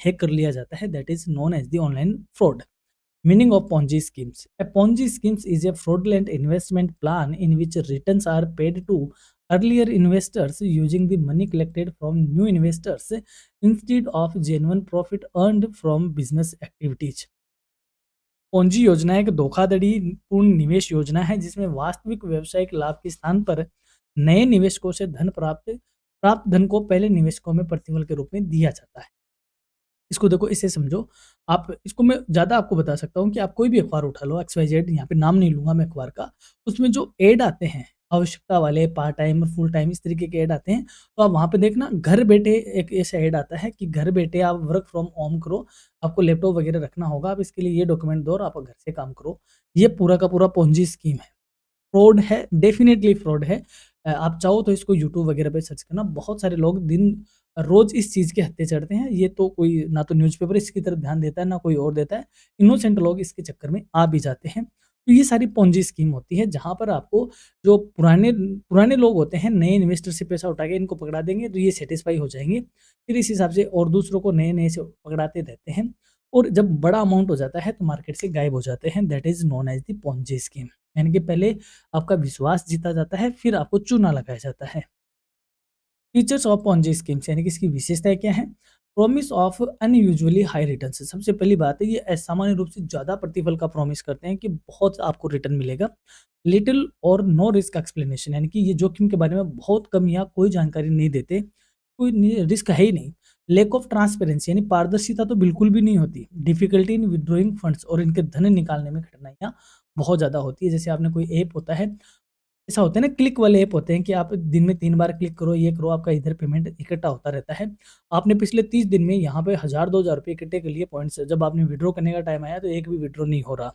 हैक कर लिया जाता है, that is known as the online fraud. Meaning of Ponzi schemes. A Ponzi schemes is a fraudulent investment plan in which returns are paid to earlier investors using the money collected from new investors instead of genuine profit earned from business activities. Ponzi योजना एक धोखाधड़ी पूर्ण निवेश योजना है, जिसमें वास्तविक व्यावसायिक लाभ के स्थान पर नए निवेशकों से धन प्राप्त प्राप्त धन को पहले निवेशकों में प्रतिफल के रूप में दिया जाता है। इसको देखो, इसे समझो। आप इसको मैं ज़्यादा आपको बता सकता हूँ कि आप कोई भी अखबार उठा लो, XYZ, यहाँ पे नाम नहीं लूँगा मैं अखबार का, उसमें जो ऐड आते हैं, आवश्यकता वाले, पार्ट टाइम और फुल टाइम, इस तरीके के ऐड आते हैं, तो आप वहाँ पे देखना, घर बैठे एक ऐसा ऐड आता है कि घर बैठे आप वर्क फ्रॉम होम करो, आपको लैपटॉप वगैरह रखना होगा, आप इसके लिए ये डॉक्यूमेंट दो और आप घर से काम करो। ये पूरा का पूरा पोंजी स्कीम है। फ्रॉड है, डेफ़िनिटली फ्रॉड है। आप चाहो तो इसको यूट्यूब वगैरह पे सर्च करना, बहुत सारे लोग रोज़ इस चीज़ के हत्थे चढ़ते हैं। ये तो कोई ना तो न्यूज़पेपर इसकी तरफ ध्यान देता है, ना कोई और देता है। इनोसेंट लोग इसके चक्कर में आ भी जाते हैं। तो ये सारी पोंजी स्कीम होती है, जहाँ पर आपको जो पुराने पुराने लोग होते हैं, नए इन्वेस्टर से पैसा उठा के इनको पकड़ा देंगे, तो ये सैटिस्फाई हो जाएँगे। फिर इस हिसाब से और दूसरों को नए-नए से पकड़ाते रहते हैं, और जब बड़ा अमाउंट हो जाता है, तो मार्केट से गायब हो जाते हैं। That is known as the Ponzi scheme. यानी कि पहले आपका विश्वास जीता जाता है, फिर आपको चूना लगाया जाता है। फीचर्स ऑफ पोंजी स्कीम्स, यानी कि इसकी विशेषताएँ क्या हैं? Promise of unusually high returns. सबसे पहली बात है, ये असामान्य रूप से ज़्यादा प्रतिफल का प्रॉमिस करते हैं कि बहुत आपको रिटर्न मिलेगा। लिटिल और नो रिस्क एक्सप्लेनेशन, यानी कि ये जोखिम के बारे में बहुत कम या कोई जानकारी नहीं देते, कोई रिस्क है ही नहीं। लैक ऑफ ट्रांसपेरेंसी, यानी पारदर्शिता तो बिल्कुल भी नहीं होती। डिफिकल्टी इन विथड्रॉइंग फंड्स, और इनके धन निकालने में कठिनाइयाँ बहुत ज़्यादा होती है। जैसे आपने कोई ऐप होता है, ऐसा होता है ना, क्लिक वाले ऐप होते हैं कि आप दिन में 3 बार क्लिक करो, ये करो, आपका इधर पेमेंट इकट्ठा होता रहता है। आपने पिछले 30 दिन में यहाँ पे 1000-2000 रुपए इकट्ठे कर लिए पॉइंट्स, जब आपने विथड्रॉ करने का टाइम आया तो एक भी विथड्रॉ नहीं हो रहा।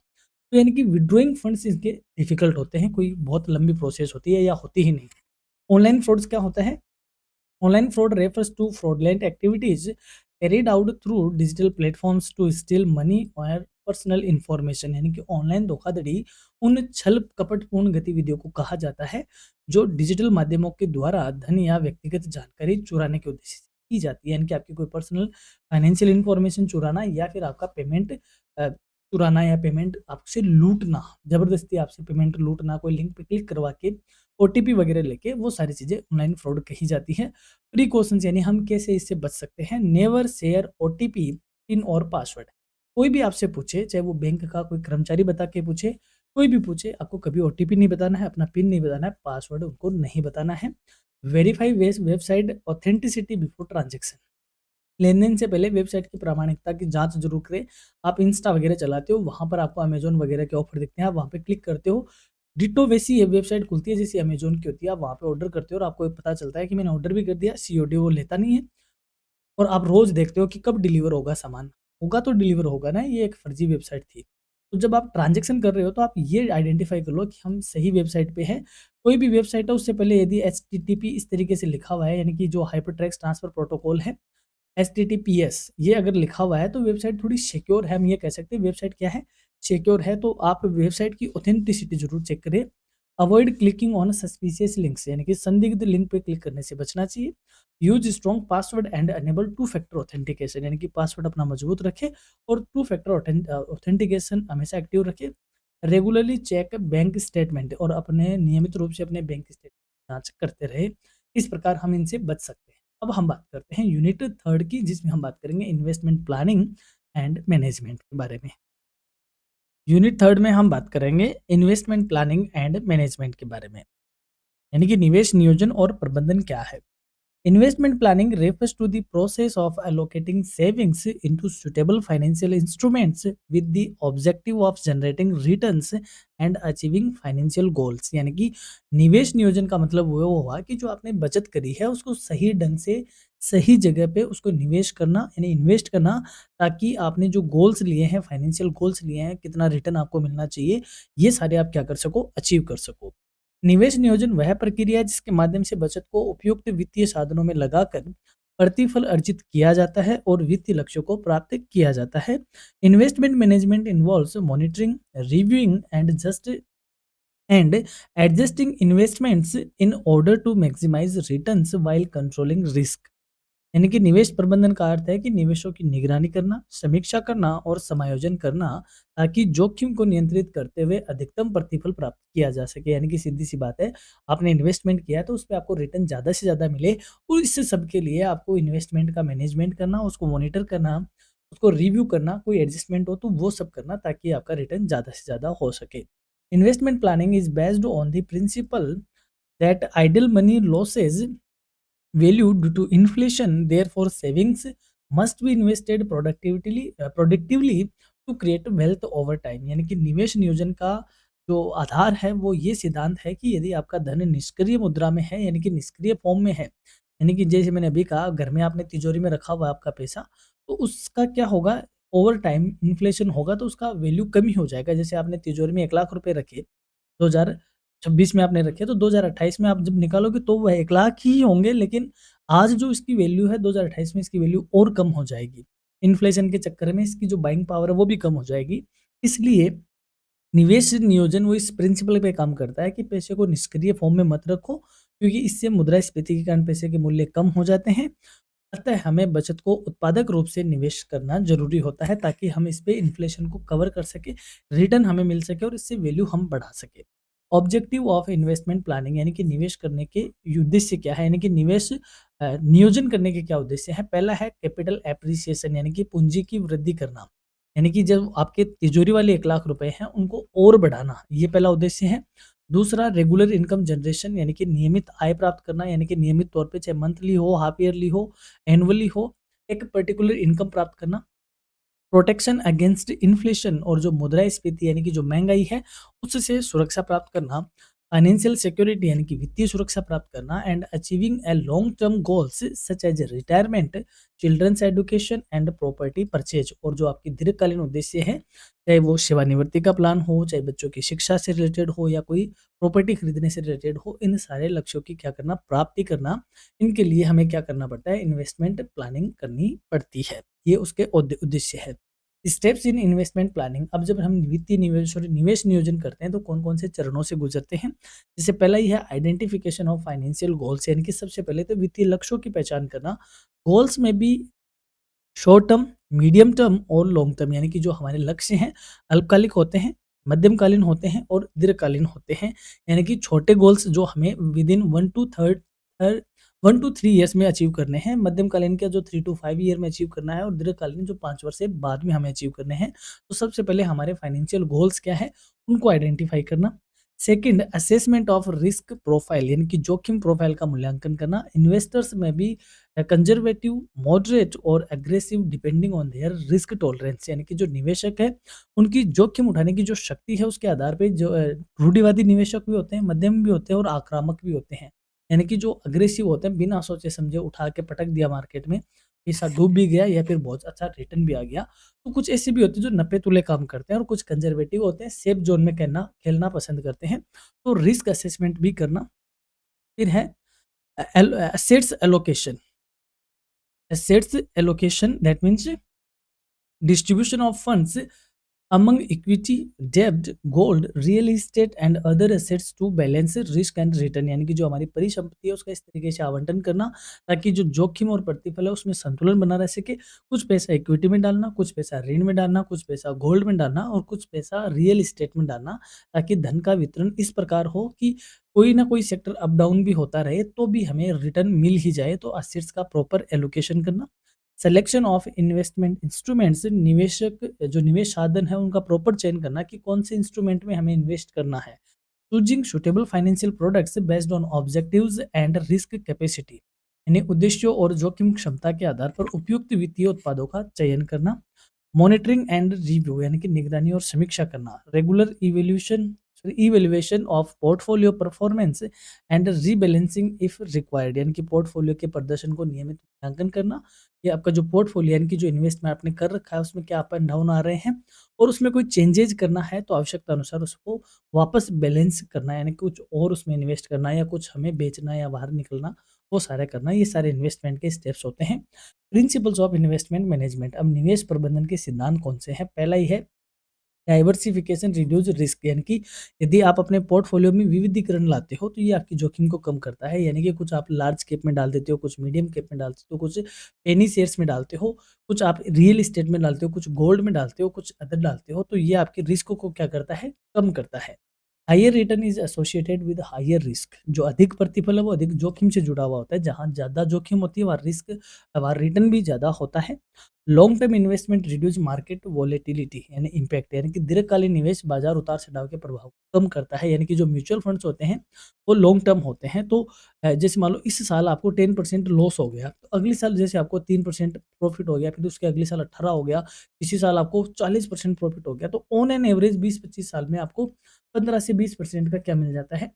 तो यानी कि विथड्रॉइंग फंड्स इनके डिफिकल्ट होते हैं, कोई बहुत लंबी प्रोसेस होती है या होती ही नहीं। ऑनलाइन फ्रॉड्स क्या होता है? Online fraud refers to fraudulent activities carried out through digital platforms to steal money or personal information, यानी कि ऑनलाइन धोखाधड़ी उन छल कपटपूर्ण गतिविधियों को कहा जाता है जो डिजिटल माध्यमों के द्वारा धन या व्यक्तिगत जानकारी चुराने के उद्देश्य से की जाती है। यानी कि आपकी कोई पर्सनल फाइनेंशियल इन्फॉर्मेशन चुराना, या फिर आपका पेमेंट चुराना, या पेमेंट आपसे लूटना, जबरदस्ती आपसे पेमेंट लूटना, कोई लिंक पे क्लिक करवा के ओटीपी वगैरह लेके, वो सारी चीज़ें ऑनलाइन फ्रॉड कही जाती हैं। प्रिकॉशंस, यानी हम कैसे इससे बच सकते हैं? नेवर शेयर ओटीपी, पिन और पासवर्ड। कोई भी आपसे पूछे, चाहे वो बैंक का कोई कर्मचारी बता के पूछे, कोई भी पूछे, आपको कभी ओटीपी नहीं बताना है, अपना पिन नहीं बताना है, पासवर्ड उनको नहीं बताना है। Verify website authenticity before transaction. लेन-देन से पहले वेबसाइट की प्रामाणिकता की जाँच ज़रूर करें। आप इंस्टा वगैरह चलाते हो, वहाँ पर आपको अमेज़न वगैरह के ऑफ़र दिखते हैं, आप वहाँ पे क्लिक करते हो, डिट्टो वैसी ये वेबसाइट खुलती है जैसी अमेज़न की होती है, आप वहाँ पे ऑर्डर करते हो और आपको ये पता चलता है कि मैंने ऑर्डर भी कर दिया, सीओडी वो लेता नहीं है, और आप रोज़ देखते हो कि कब डिलीवर होगा सामान। होगा तो डिलीवर होगा ना, ये एक फर्जी वेबसाइट थी। तो जब आप ट्रांज़ैक्शन कर रहे हो, तो आप ये आइडेंटिफ़ाई कर लो कि हम सही वेबसाइट पे हैं। कोई भी वेबसाइट है, उससे पहले यदि एचटीटीपी इस तरीके से लिखा हुआ है, यानी कि जो हाइपरटेक्स्ट ट्रांसफर प्रोटोकॉल है, एचटीटीपीएस, ये अगर लिखा हुआ है, तो वेबसाइट थोड़ी सिक्योर है। हम ये कह सकते हैं वेबसाइट क्या है, सिक्योर है। तो आप वेबसाइट की ऑथेंटिसिटी ज़रूर चेक करें। Avoid clicking on suspicious links, यानी कि संदिग्ध लिंक पे क्लिक करने से बचना चाहिए। Use strong password and enable two factor authentication, यानी कि पासवर्ड अपना मजबूत रखें और टू फैक्टर ऑथेंटिकेशन हमेशा एक्टिव रखें। रेगुलरली चेक बैंक स्टेटमेंट, और अपने नियमित रूप से अपने बैंक स्टेटमेंट जांच करते रहे। इस प्रकार हम इनसे बच सकते हैं। अब हम बात करते हैं यूनिट थर्ड की, जिसमें हम बात करेंगे इन्वेस्टमेंट प्लानिंग एंड मैनेजमेंट के बारे में। यूनिट थर्ड में हम बात करेंगे इन्वेस्टमेंट प्लानिंग एंड मैनेजमेंट के बारे में, यानी कि निवेश नियोजन और प्रबंधन क्या है। Investment planning refers to the process of allocating savings into suitable financial instruments with the objective of generating returns and achieving financial goals। यानी कि निवेश नियोजन का मतलब वो हुआ कि जो आपने बचत करी है, उसको सही ढंग से सही जगह पे उसको निवेश करना, यानी इन्वेस्ट करना, ताकि आपने जो गोल्स लिए हैं, फाइनेंशियल गोल्स लिए हैं, कितना रिटर्न आपको मिलना चाहिए, ये सारे आप क्या कर सको, अचीव कर सको। निवेश नियोजन वह प्रक्रिया है जिसके माध्यम से बचत को उपयुक्त वित्तीय साधनों में लगाकर प्रतिफल अर्जित किया जाता है और वित्तीय लक्ष्यों को प्राप्त किया जाता है। Investment management involves monitoring, reviewing and adjusting investments in order to maximise returns while controlling risk. यानी कि निवेश प्रबंधन का अर्थ है कि निवेशों की निगरानी करना, समीक्षा करना और समायोजन करना, ताकि जोखिम को नियंत्रित करते हुए अधिकतम प्रतिफल प्राप्त किया जा सके। यानी कि सीधी सी बात है, आपने इन्वेस्टमेंट किया है तो उस पे आपको रिटर्न ज़्यादा से ज़्यादा मिले, और इससे सबके लिए आपको इन्वेस्टमेंट का मैनेजमेंट करना, उसको मॉनिटर करना, उसको रिव्यू करना, कोई एडजस्टमेंट हो तो वो सब करना, ताकि आपका रिटर्न ज़्यादा से ज़्यादा हो सके। Investment planning is based on the principle that idle money losses value due to inflation, therefore savings must be invested productively to create wealth over time। यानी कि निवेश नियोजन का जो आधार है वो ये सिद्धांत है कि यदि आपका धन निष्क्रिय मुद्रा में है, यानी कि निष्क्रिय फॉर्म में है, यानी कि जैसे मैंने अभी कहा घर में आपने तिजोरी में रखा हुआ है आपका पैसा, तो उसका क्या होगा, ओवर टाइम इन्फ्लेशन होगा तो उसका वैल्यू कम ही हो जाएगा। जैसे आपने तिजोरी में 1,00,000 रुपए रखे 2026 में आपने रखे, तो 2028 में आप जब निकालोगे तो वह 1,00,000 ही होंगे, लेकिन आज जो इसकी वैल्यू है 2028 में इसकी वैल्यू और कम हो जाएगी। इन्फ्लेशन के चक्कर में इसकी जो बाइंग पावर है वो भी कम हो जाएगी। इसलिए निवेश नियोजन वो इस प्रिंसिपल पे काम करता है कि पैसे को निष्क्रिय फॉर्म में मत रखो, क्योंकि इससे मुद्रास्फीति के कारण पैसे के मूल्य कम हो जाते हैं। अतः हमें बचत को उत्पादक रूप से निवेश करना ज़रूरी होता है, ताकि हम इस पे इन्फ्लेशन को कवर कर सकें, रिटर्न हमें मिल सके और इससे वैल्यू हम बढ़ा सकें। ऑब्जेक्टिव ऑफ इन्वेस्टमेंट प्लानिंग, यानी कि निवेश करने के उद्देश्य क्या है, यानी कि निवेश नियोजन करने के क्या उद्देश्य है। पहला है कैपिटल एप्रिसिएशन, यानी कि पूंजी की वृद्धि करना, यानी कि जब आपके तिजोरी वाले 1,00,000 रुपए हैं उनको और बढ़ाना, ये पहला उद्देश्य है। दूसरा रेगुलर इनकम जनरेशन, यानी कि नियमित आय प्राप्त करना, यानी कि नियमित तौर पे चाहे मंथली हो, हाफ ईयरली हो, एनुअली हो, एक पर्टिकुलर इनकम प्राप्त करना। प्रोटेक्शन अगेंस्ट इन्फ्लेशन, और जो मुद्रास्फीति यानी कि जो महंगाई है उससे सुरक्षा प्राप्त करना। फाइनेंशियल सिक्योरिटी, यानी कि वित्तीय सुरक्षा प्राप्त करना। And achieving a long term goals such as retirement, children's education and property purchase, और जो आपकी दीर्घकालीन उद्देश्य है, चाहे वो सेवानिवृत्ति का प्लान हो, चाहे बच्चों की शिक्षा से रिलेटेड हो, या कोई प्रॉपर्टी खरीदने से रिलेटेड हो, इन सारे लक्ष्यों की क्या करना, प्राप्ति करना। इनके लिए हमें क्या करना पड़ता है, इन्वेस्टमेंट प्लानिंग करनी पड़ती है। ये उसके उद्देश्य है। स्टेप्स इन इन्वेस्टमेंट प्लानिंग, अब जब हम वित्तीय निवेश और निवेश नियोजन करते हैं तो कौन कौन से चरणों से गुजरते हैं। जैसे पहला ही है आइडेंटिफिकेशन ऑफ फाइनेंशियल गोल्स, यानी कि सबसे पहले तो वित्तीय लक्ष्यों की पहचान करना। गोल्स में भी शॉर्ट टर्म, मीडियम टर्म और लॉन्ग टर्म, यानी कि जो हमारे लक्ष्य हैं अल्पकालिक होते हैं, मध्यमकालीन होते हैं और दीर्घकालीन होते हैं। यानी कि छोटे गोल्स जो हमें विद इन 1 to 3 ईयर्स में अचीव करने हैं, मध्यमकालीन का जो 3 to 5 ईयर में अचीव करना है, और दीर्घकालीन जो 5 वर्ष से बाद में हमें अचीव करने हैं। तो सबसे पहले हमारे फाइनेंशियल गोल्स क्या है, उनको आइडेंटिफाई करना। Second, assessment of risk profile, यानी कि जोखिम प्रोफाइल का मूल्यांकन करना। इन्वेस्टर्स में भी कंजर्वेटिव, मॉडरेट और aggressive depending on their risk tolerance, यानी कि जो निवेशक है उनकी जोखिम उठाने की जो शक्ति है उसके आधार पे जो रूढ़िवादी निवेशक भी होते हैं, मध्यम भी होते हैं और आक्रामक भी होते हैं। यानी कि जो अग्रेसिव होते हैं, बिना सोचे समझे उठा के पटक दिया मार्केट में, पैसा डूब भी गया या फिर बहुत अच्छा रिटर्न भी आ गया। तो कुछ ऐसे भी होते हैं जो नपे तुले काम करते हैं, और कुछ कंजर्वेटिव होते हैं, सेफ जोन में कहना खेलना पसंद करते हैं। तो रिस्क असेसमेंट भी करना। फिर है assets allocation. Assets allocation that means distribution of funds among equity, debt, gold, real estate and other assets to balance risk and return, यानी कि जो हमारी परिसंपत्ति है उसका इस तरीके से आवंटन करना ताकि जो जोखिम और प्रतिफल है उसमें संतुलन बना रह सके। कुछ पैसा इक्विटी में डालना, कुछ पैसा ऋण में डालना, कुछ पैसा गोल्ड में डालना और कुछ पैसा रियल एस्टेट में डालना, ताकि धन का वितरण इस प्रकार हो कि कोई ना कोई सेक्टर अप डाउन भी होता रहे तो भी हमें रिटर्न मिल ही जाए। तो असेट्स का प्रॉपर एलोकेशन करना। सिलेक्शन ऑफ इन्वेस्टमेंट इंस्ट्रूमेंट्स, निवेशक जो निवेश साधन है उनका प्रॉपर चयन करना कि कौन से इंस्ट्रूमेंट में हमें इन्वेस्ट करना है। Choosing suitable financial products based on objectives and risk capacity, यानी उद्देश्यों और जोखिम क्षमता के आधार पर उपयुक्त वित्तीय उत्पादों का चयन करना। मॉनिटरिंग एंड रिव्यू, यानी कि निगरानी और समीक्षा करना। Regular evaluation of portfolio performance and rebalancing if required, यानी कि पोर्टफोलियो के प्रदर्शन को नियमित मूल्यांकन करना कि आपका जो पोर्टफोलियो यानी कि जो इन्वेस्टमेंट आपने कर रखा है उसमें क्या अप एंड डाउन आ रहे हैं, और उसमें कोई चेंजेज करना है तो आवश्यकता अनुसार उसको वापस बैलेंस करना है, यानी कुछ और उसमें इन्वेस्ट करना है या कुछ हमें बेचना है या बाहर निकलना, वो सारा करना। ये सारे इन्वेस्टमेंट के स्टेप्स होते हैं। प्रिंसिपल्स ऑफ इन्वेस्टमेंट मैनेजमेंट, अब निवेश प्रबंधन के सिद्धांत कौन से हैं। पहला ही है डाइवर्सिफिकेशन रिड्यूस रिस्क, यानी कि यदि आप अपने पोर्टफोलियो में विविधीकरण लाते हो तो ये आपकी जोखिम को कम करता है। यानी कि कुछ आप लार्ज कैप में डाल देते हो, कुछ मीडियम कैप में डालते हो, कुछ पेनी शेयर्स में डालते हो, कुछ आप रियल एस्टेट में डालते हो, कुछ गोल्ड में डालते हो, कुछ अदर डालते हो, तो ये आपके रिस्क को क्या करता है, कम करता है। Higher return is associated with higher risk, जो अधिक प्रतिफल है वो अधिक जोखिम से जुड़ा हुआ होता है। जहाँ ज़्यादा जोखिम होती है वहाँ रिस्क, वहाँ रिटर्न भी ज़्यादा होता है। Long term investment reduce market volatility यानी इम्पैक्ट, यानी कि दीर्घकालीन निवेश बाजार उतार चढ़ाव के प्रभाव को कम करता है। यानी कि जो म्यूचुअल फंड्स होते हैं वो लॉन्ग टर्म होते हैं, तो जैसे मान लो इस साल आपको 10% लॉस हो गया, तो अगले साल जैसे आपको 3% प्रॉफिट हो गया, फिर उसके अगले साल 18 हो गया, इसी साल आपको 40% प्रॉफिट हो गया, तो ऑन एन एवरेज 20-25 साल में आपको 15 से 20% का क्या मिल जाता है,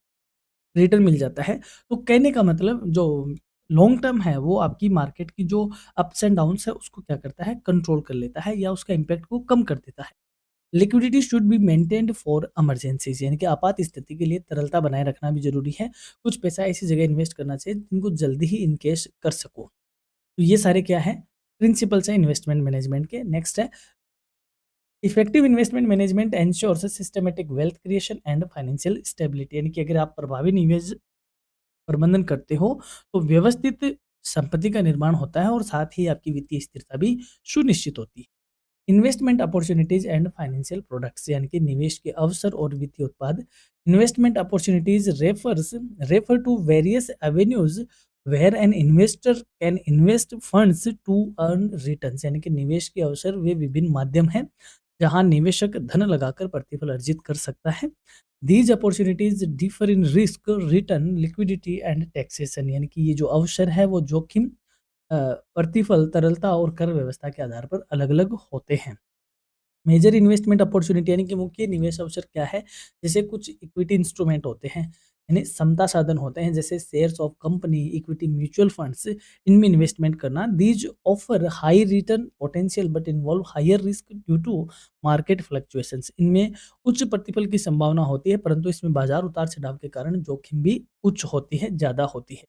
रिटर्न मिल जाता है। तो कहने का मतलब जो लॉन्ग टर्म है वो आपकी मार्केट की जो अप्स एंड डाउन्स है उसको क्या करता है, कंट्रोल कर लेता है या उसका इम्पैक्ट को कम कर देता है। Liquidity should be maintained for emergencies, यानी कि आपात स्थिति के लिए तरलता बनाए रखना भी जरूरी है। कुछ पैसा ऐसी जगह इन्वेस्ट करना चाहिए जिनको जल्दी ही इनकेश कर सको। तो ये सारे क्या है, प्रिंसिपल्स हैं इन्वेस्टमेंट मैनेजमेंट के। नेक्स्ट है effective investment management ensures systematic wealth creation and financial stability, यानी कि अगर आप प्रभावी निवेश प्रबंधन करते हो तो व्यवस्थित संपत्ति का निर्माण होता है और साथ ही आपकी वित्तीय स्थिरता भी सुनिश्चित होती है। Investment opportunities and financial products, यानी कि निवेश के अवसर और वित्तीय उत्पाद। Investment opportunities refer to various avenues where an investor can invest funds to earn returns, यानी कि निवेश के अवसर वे विभिन्न माध्यम हैं जहां निवेशक धन लगाकर प्रतिफल अर्जित कर सकता है। These opportunities differ in risk, return, liquidity and taxation, यानी कि ये जो अवसर है वो जोखिम, प्रतिफल, तरलता और कर व्यवस्था के आधार पर अलग-अलग होते हैं। मेजर इन्वेस्टमेंट अपॉर्चुनिटी, यानी कि मुख्य निवेश अवसर क्या है, जैसे कुछ इक्विटी इंस्ट्रूमेंट होते हैं, यानी समता साधन होते हैं, जैसे shares of company, equity mutual funds, इनमें इन्वेस्टमेंट करना। These offer high return potential but involve higher risk due to market fluctuations, इनमें उच्च प्रतिफल की संभावना होती है परंतु इसमें बाजार उतार चढ़ाव के कारण जोखिम भी उच्च होती है, ज़्यादा होती है।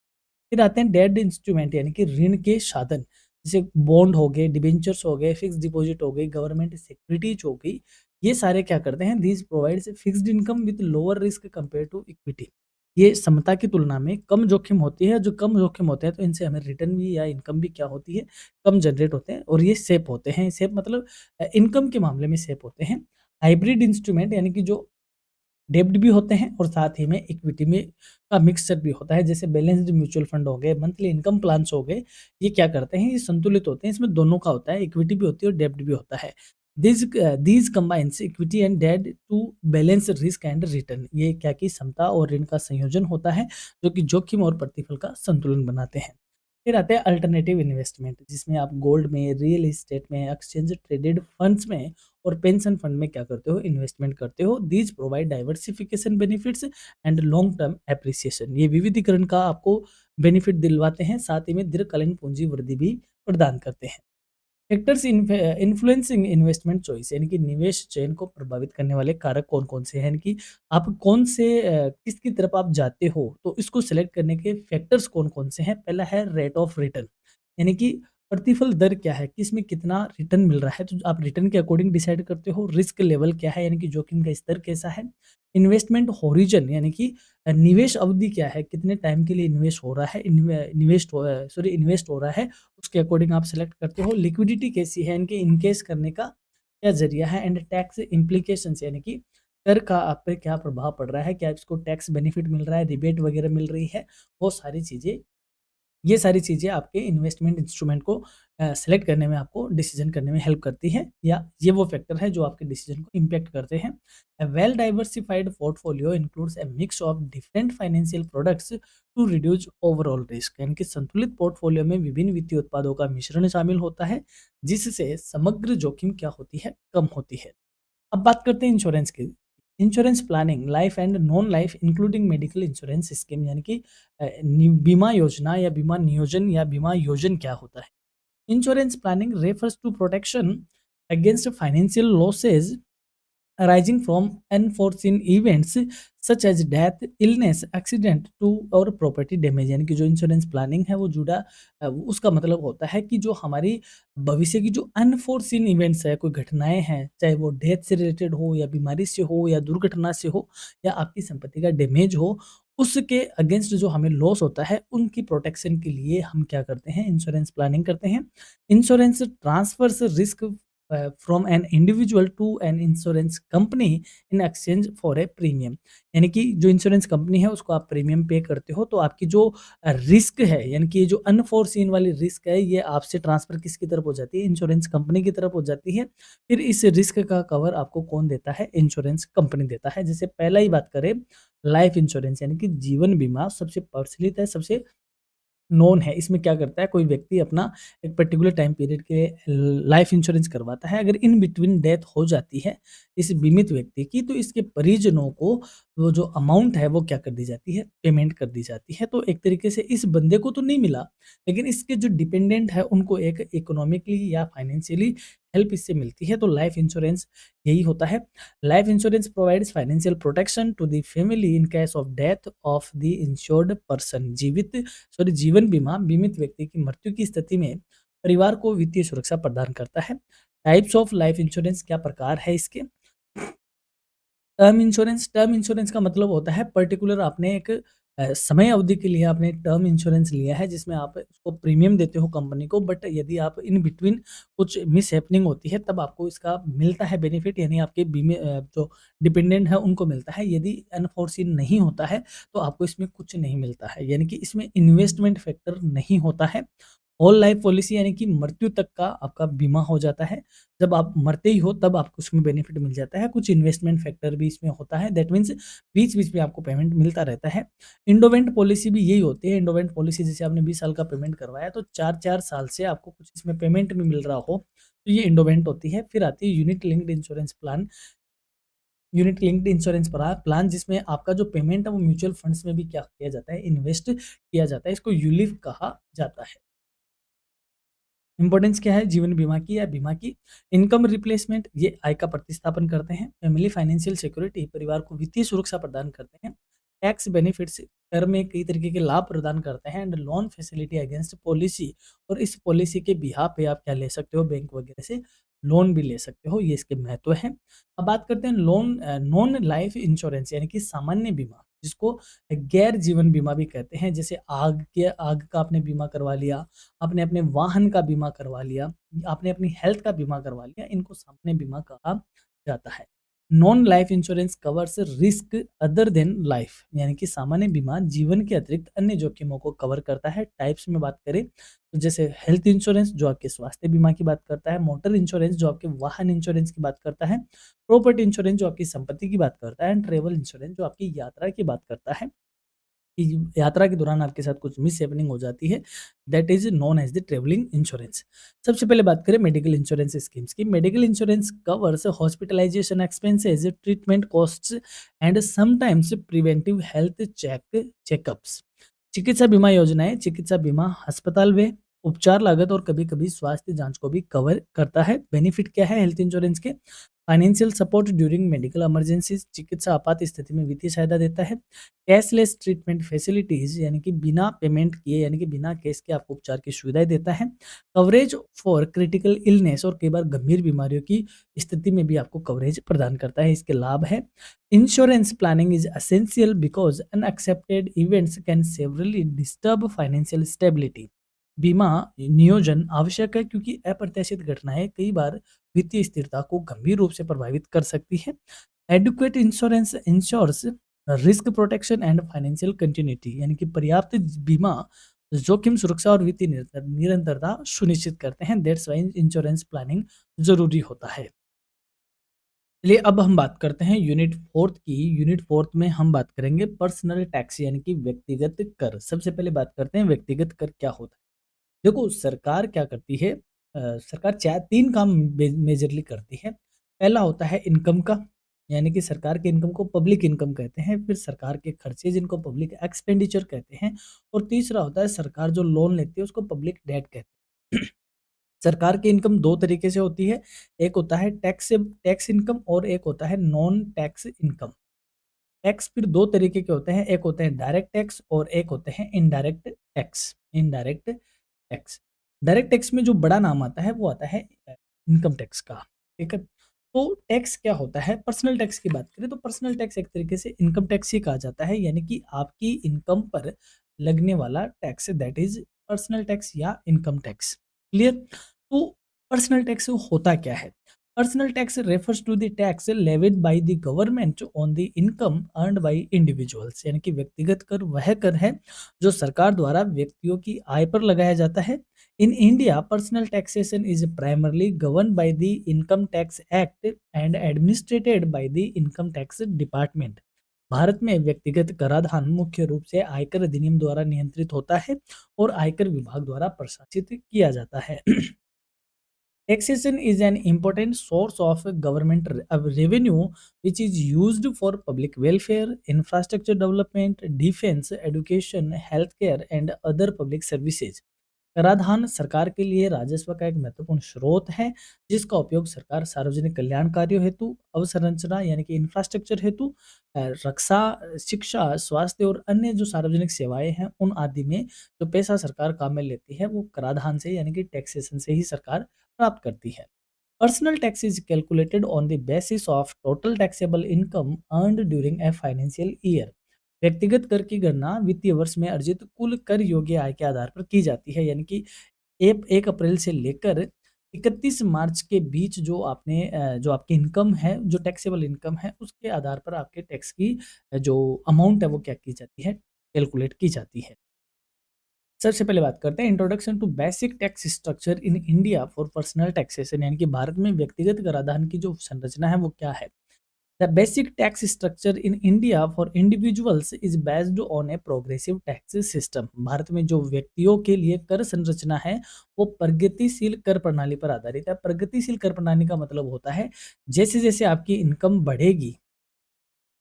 फिर आते हैं डेट इंस्ट्रूमेंट, यानी कि ऋण के साधन, जैसे बॉन्ड हो गए, डिबेंचर्स हो गए, फिक्स्ड डिपॉजिट हो गई, गवर्नमेंट सिक्योरिटीज हो गई। ये सारे क्या करते हैं, these provides fixed income with lower risk compare to equity. ये समता की तुलना में कम जोखिम होती है, जो कम जोखिम होते हैं तो इनसे हमें रिटर्न भी या इनकम भी क्या होती है, कम जनरेट होते हैं और ये सेफ होते हैं। सेफ मतलब इनकम के मामले में सेफ होते हैं। हाइब्रिड इंस्ट्रूमेंट, यानी कि जो डेब्ट भी होते हैं और साथ ही में इक्विटी में का मिक्सचर भी होता है, जैसे बैलेंस्ड म्यूचुअल फंड हो गए, मंथली इनकम प्लान्स हो गए। ये क्या करते हैं, ये संतुलित होते हैं, इसमें दोनों का होता है, इक्विटी भी होती है और डेब्ट भी होता है। These combines equity and debt to balance risk and return, ये क्या की समता और ऋण का संयोजन होता है जो कि जोखिम और प्रतिफल का संतुलन बनाते हैं। फिर आते हैं अल्टरनेटिव इन्वेस्टमेंट, जिसमें आप गोल्ड में, रियल एस्टेट में, एक्सचेंज ट्रेडेड फंड्स में और पेंशन फंड में क्या करते हो, इन्वेस्टमेंट करते हो। These provide diversification benefits and long term appreciation, ये विविधीकरण का आपको बेनिफिट दिलवाते हैं, साथ ही में दीर्घकालीन पूंजी वृद्धि भी प्रदान करते हैं। फैक्टर्स इन्फ्लुएंसिंग इन्वेस्टमेंट चॉइस, यानी कि निवेश चयन को प्रभावित करने वाले कारक कौन-कौन से हैं, यानी कि आप कौन से किसकी तरफ आप जाते हो, तो इसको सेलेक्ट करने के फैक्टर्स कौन-कौन से हैं। पहला है रेट ऑफ रिटर्न, यानी कि प्रतिफल दर क्या है, किसमें कितना रिटर्न मिल रहा है, तो आप रिटर्न के अकॉर्डिंग डिसाइड करते हो। रिस्क लेवल क्या है, यानी कि जोखिम का स्तर कैसा है। इन्वेस्टमेंट होरिज़न, यानी कि निवेश अवधि क्या है, कितने टाइम के लिए इन्वेस्ट हो रहा है, इन्वेस्ट हो रहा है, उसके अकॉर्डिंग आप सेलेक्ट करते हो। लिक्विडिटी कैसी है, इनके इनकेस करने का क्या ज़रिया है। एंड टैक्स इम्प्लीकेशंस, यानी कि कर का आप पे क्या प्रभाव पड़ रहा है, क्या इसको टैक्स बेनिफिट मिल रहा है, रिबेट वगैरह मिल रही है, वो सारी चीज़ें, ये सारी चीज़ें आपके इन्वेस्टमेंट इंस्ट्रूमेंट को सेलेक्ट करने में, आपको डिसीजन करने में हेल्प करती है, या ये वो फैक्टर है जो आपके डिसीजन को इम्पैक्ट करते हैं। A well diversified portfolio includes a mix of different financial products to reduce overall risk, यानी कि संतुलित पोर्टफोलियो में विभिन्न वित्तीय उत्पादों का मिश्रण शामिल होता है, जिससे समग्र जोखिम क्या होती है, कम होती है। अब बात करते हैं इंश्योरेंस की। Insurance planning, life and non life including medical insurance scheme, यानी कि बीमा योजना या बीमा नियोजन या बीमा योजन क्या होता है। Insurance planning refers to protection against financial losses arising from unforeseen events such as death, illness, accident to और प्रॉपर्टी डैमेज, यानी कि जो इंश्योरेंस प्लानिंग है वो जुड़ा उसका मतलब होता है कि जो हमारी भविष्य की जो अनफोर्सीन इवेंट्स है, कोई घटनाएं हैं, चाहे वो डेथ से रिलेटेड हो या बीमारी से हो या दुर्घटना से हो या आपकी संपत्ति का डैमेज हो, उसके अगेंस्ट जो हमें लॉस होता है उनकी प्रोटेक्शन के लिए हम क्या करते हैं, इंश्योरेंस प्लानिंग करते हैं। Insurance transfers risk from an individual to an insurance company in exchange for a premium. यानी कि जो इंश्योरेंस कंपनी है उसको आप प्रीमियम पे करते हो, तो आपकी जो रिस्क है, यानी कि ये जो अनफोर्सीन वाली रिस्क है, ये आपसे ट्रांसफर किसकी तरफ हो जाती है? इंश्योरेंस कंपनी की तरफ हो जाती है। फिर इस रिस्क का कवर आपको कौन देता है? इंश्योरेंस कंपनी देता है। जैसे पहला ही बात करें, लाइफ इंश्योरेंस यानी कि जीवन बीमा सबसे प्रचलित है, सबसे नोन है। इसमें क्या करता है, कोई व्यक्ति अपना एक पर्टिकुलर टाइम पीरियड के लाइफ इंश्योरेंस करवाता है। अगर इन बिटवीन डेथ हो जाती है इस बीमित व्यक्ति की, तो इसके परिजनों को वो जो अमाउंट है वो क्या कर दी जाती है? पेमेंट कर दी जाती है। तो एक तरीके से इस बंदे को तो नहीं मिला, लेकिन इसके जो डिपेंडेंट है उनको एक इकोनॉमिकली या फाइनेंशियली हेल्प इससे मिलती है। तो लाइफ इंश्योरेंस यही होता है। Life insurance provides financial protection to the family in case of death of the insured person. जीवन बीमा बीमित व्यक्ति की मृत्यु की स्थिति में परिवार को वित्तीय सुरक्षा प्रदान करता है। टाइप्स ऑफ लाइफ इंश्योरेंस, क्या प्रकार है इसके? टर्म इंश्योरेंस का मतलब होता है पर्टिकुलर आपने एक समय अवधि के लिए आपने टर्म इंश्योरेंस लिया है, जिसमें आप उसको प्रीमियम देते हो कंपनी को, बट यदि आप इन बिटवीन कुछ मिस हैपनिंग होती है तब आपको इसका मिलता है बेनिफिट, यानी आपके बीमे जो डिपेंडेंट है उनको मिलता है। यदि अनफोर्सीन नहीं होता है तो आपको इसमें कुछ नहीं मिलता है, यानी कि इसमें इन्वेस्टमेंट फैक्टर नहीं होता है। होल लाइफ पॉलिसी यानी कि मृत्यु तक का आपका बीमा हो जाता है। जब आप मरते ही हो तब आपको उसमें बेनिफिट मिल जाता है। कुछ इन्वेस्टमेंट फैक्टर भी इसमें होता है, दैट मीन्स बीच-बीच में आपको पेमेंट मिलता रहता है। एंडोवेंट पॉलिसी भी यही होती है। एंडोवेंट पॉलिसी जैसे आपने 20 साल का पेमेंट करवाया तो 4-4 साल से आपको कुछ इसमें पेमेंट भी मिल रहा हो, तो ये एंडोवेंट होती है। फिर आती है unit linked insurance plan. Unit linked insurance plan जिसमें आपका जो पेमेंट है वो म्यूचुअल फंड्स में भी क्या किया जाता है? इन्वेस्ट किया जाता है। इसको यूलिप कहा जाता है। इंपॉर्टेंस क्या है जीवन बीमा की या बीमा की? इनकम रिप्लेसमेंट, ये आय का प्रतिस्थापन करते हैं। फैमिली फाइनेंशियल सिक्योरिटी, परिवार को वित्तीय सुरक्षा प्रदान करते हैं। टैक्स बेनिफिट्स, कर में कई तरीके के लाभ प्रदान करते हैं। And loan facility against policy, और इस पॉलिसी के बिहाफ पे आप क्या ले सकते हो? बैंक वगैरह से लोन भी ले सकते हो। ये इसके महत्व है। अब बात करते हैं नॉन लाइफ इंश्योरेंस यानी कि सामान्य बीमा, जिसको गैर जीवन बीमा भी कहते हैं। जैसे आग का आपने बीमा करवा लिया, आपने अपने वाहन का बीमा करवा लिया, आपने अपनी हेल्थ का बीमा करवा लिया, इनको सामान्य बीमा कहा जाता है। Non life insurance covers risk other than life, यानी कि सामान्य बीमा जीवन के अतिरिक्त अन्य जोखिमों को कवर करता है। टाइप्स में बात करें तो जैसे हेल्थ इंश्योरेंस जो आपके स्वास्थ्य बीमा की बात करता है, मोटर इंश्योरेंस जो आपके वाहन इंश्योरेंस की बात करता है, प्रॉपर्टी इंश्योरेंस जो आपकी संपत्ति की बात करता है, एंड ट्रेवल इंश्योरेंस जो आपकी यात्रा की बात करता है कि यात्रा के दौरान आपके साथ कुछ मिस हैपनिंग हो जाती है, that is known as the travelling insurance. सबसे पहले बात करें मेडिकल इंश्योरेंस स्कीम्स की। Medical insurance covers hospitalisation expenses, treatment costs and sometimes preventive health checkups. चिकित्सा बीमा योजनाएं, चिकित्सा बीमा अस्पताल व उपचार लागत और कभी-कभी स्वास्थ्य जांच को भी कवर करता है। बेनिफिट क्या है हेल्थ इंश्योरेंस के? Financial support during medical emergencies, चिकित्सा आपात स्थिति में वित्तीय सहायता देता है। कैशलेस ट्रीटमेंट फैसिलिटीज, यानी कि बिना पेमेंट किए, यानी कि बिना कैश के आपको उपचार की सुविधाएं देता है। कवरेज फॉर क्रिटिकल इलनेस, और कई बार गंभीर बीमारियों की स्थिति में भी आपको कवरेज प्रदान करता है। इसके लाभ है insurance planning is essential because unaccepted events can severally disturb financial stability. बीमा नियोजन आवश्यक है क्योंकि अप्रत्याशित घटनाएं कई बार वित्तीय स्थिरता को गंभीर रूप से प्रभावित कर सकती है। Adequate insurance ensures risk protection and financial continuity, यानी कि पर्याप्त बीमा जोखिम सुरक्षा और वित्तीय निरंतरता सुनिश्चित करते हैं। दैट्स व्हाई इंश्योरेंस प्लानिंग जरूरी होता है। चलिए अब हम बात करते हैं यूनिट फोर्थ की। यूनिट फोर्थ में हम बात करेंगे पर्सनल टैक्स यानी कि व्यक्तिगत कर। सबसे पहले बात करते हैं व्यक्तिगत कर क्या होता है। देखो सरकार क्या करती है, सरकार चार तीन काम मेजरली करती है। पहला होता है इनकम का, यानी कि सरकार के इनकम को पब्लिक इनकम कहते हैं। फिर सरकार के खर्चे जिनको पब्लिक एक्सपेंडिचर कहते हैं। और तीसरा होता है सरकार जो लोन लेती है उसको पब्लिक डेट कहते हैं। सरकार की इनकम दो तरीके से होती है, एक होता है टैक्स इनकम और एक होता है नॉन टैक्स इनकम। टैक्स फिर दो तरीके के होते हैं, एक होते हैं डायरेक्ट टैक्स और एक होते हैं indirect tax. Indirect tax, direct tax में जो बड़ा नाम आता है वो आता है इनकम टैक्स का। ठीक है, तो टैक्स क्या होता है? पर्सनल टैक्स की बात करें तो पर्सनल टैक्स एक तरीके से इनकम टैक्स ही कहा जाता है, यानी कि आपकी इनकम पर लगने वाला tax, that is personal tax या इनकम टैक्स। क्लियर? तो पर्सनल टैक्स होता क्या है? Personal tax refers to the tax levied by the government on the income earned by individuals, यानी कि व्यक्तिगत कर वह कर है जो सरकार द्वारा व्यक्तियों की आय पर लगाया जाता है। In India personal taxation is primarily govern by the income tax act and administrated by the income tax department. Bharat में व्यक्तिगत कराधान मुख्य रूप से आयकर अधिनियम द्वारा नियंत्रित होता है और आयकर विभाग द्वारा प्रशासित किया जाता है। Taxation is an important source of government revenue which is used for public welfare, infrastructure development, defense, education, healthcare, and other public services. कराधान सरकार के लिए राजस्व का एक महत्वपूर्ण स्रोत है जिसका उपयोग सरकार सार्वजनिक कल्याण कार्यों हेतु, अवसंरचना यानी कि इंफ्रास्ट्रक्चर हेतु, रक्षा, शिक्षा, स्वास्थ्य और अन्य जो सार्वजनिक सेवाएं हैं उन आदि में जो पैसा सरकार काम में लेती है वो कराधान से यानी कि टैक्सेशन से ही सरकार प्राप्त करती है। Personal tax is calculated on the basis of total taxable income earned during a financial year. व्यक्तिगत कर की गणना वित्तीय वर्ष में अर्जित कुल कर योग्य आय के आधार पर की जाती है, यानी कि 1 अप्रैल से लेकर 31 मार्च के बीच जो आपने जो आपकी इनकम है, जो टैक्सेबल इनकम है, उसके आधार पर आपके टैक्स की जो अमाउंट है वो क्या की जाती है, कैलकुलेट की जाती है। सबसे पहले बात करते हैं introduction to basic tax structure in India for personal taxation, यानी कि भारत में व्यक्तिगत कराधान की जो संरचना है वो क्या है। The basic tax structure in India for individuals is based on a progressive tax system. Bharat में जो व्यक्तियों के लिए कर संरचना है वो प्रगतिशील कर प्रणाली पर आधारित है। प्रगतिशील कर प्रणाली का मतलब होता है जैसे जैसे आपकी इनकम बढ़ेगी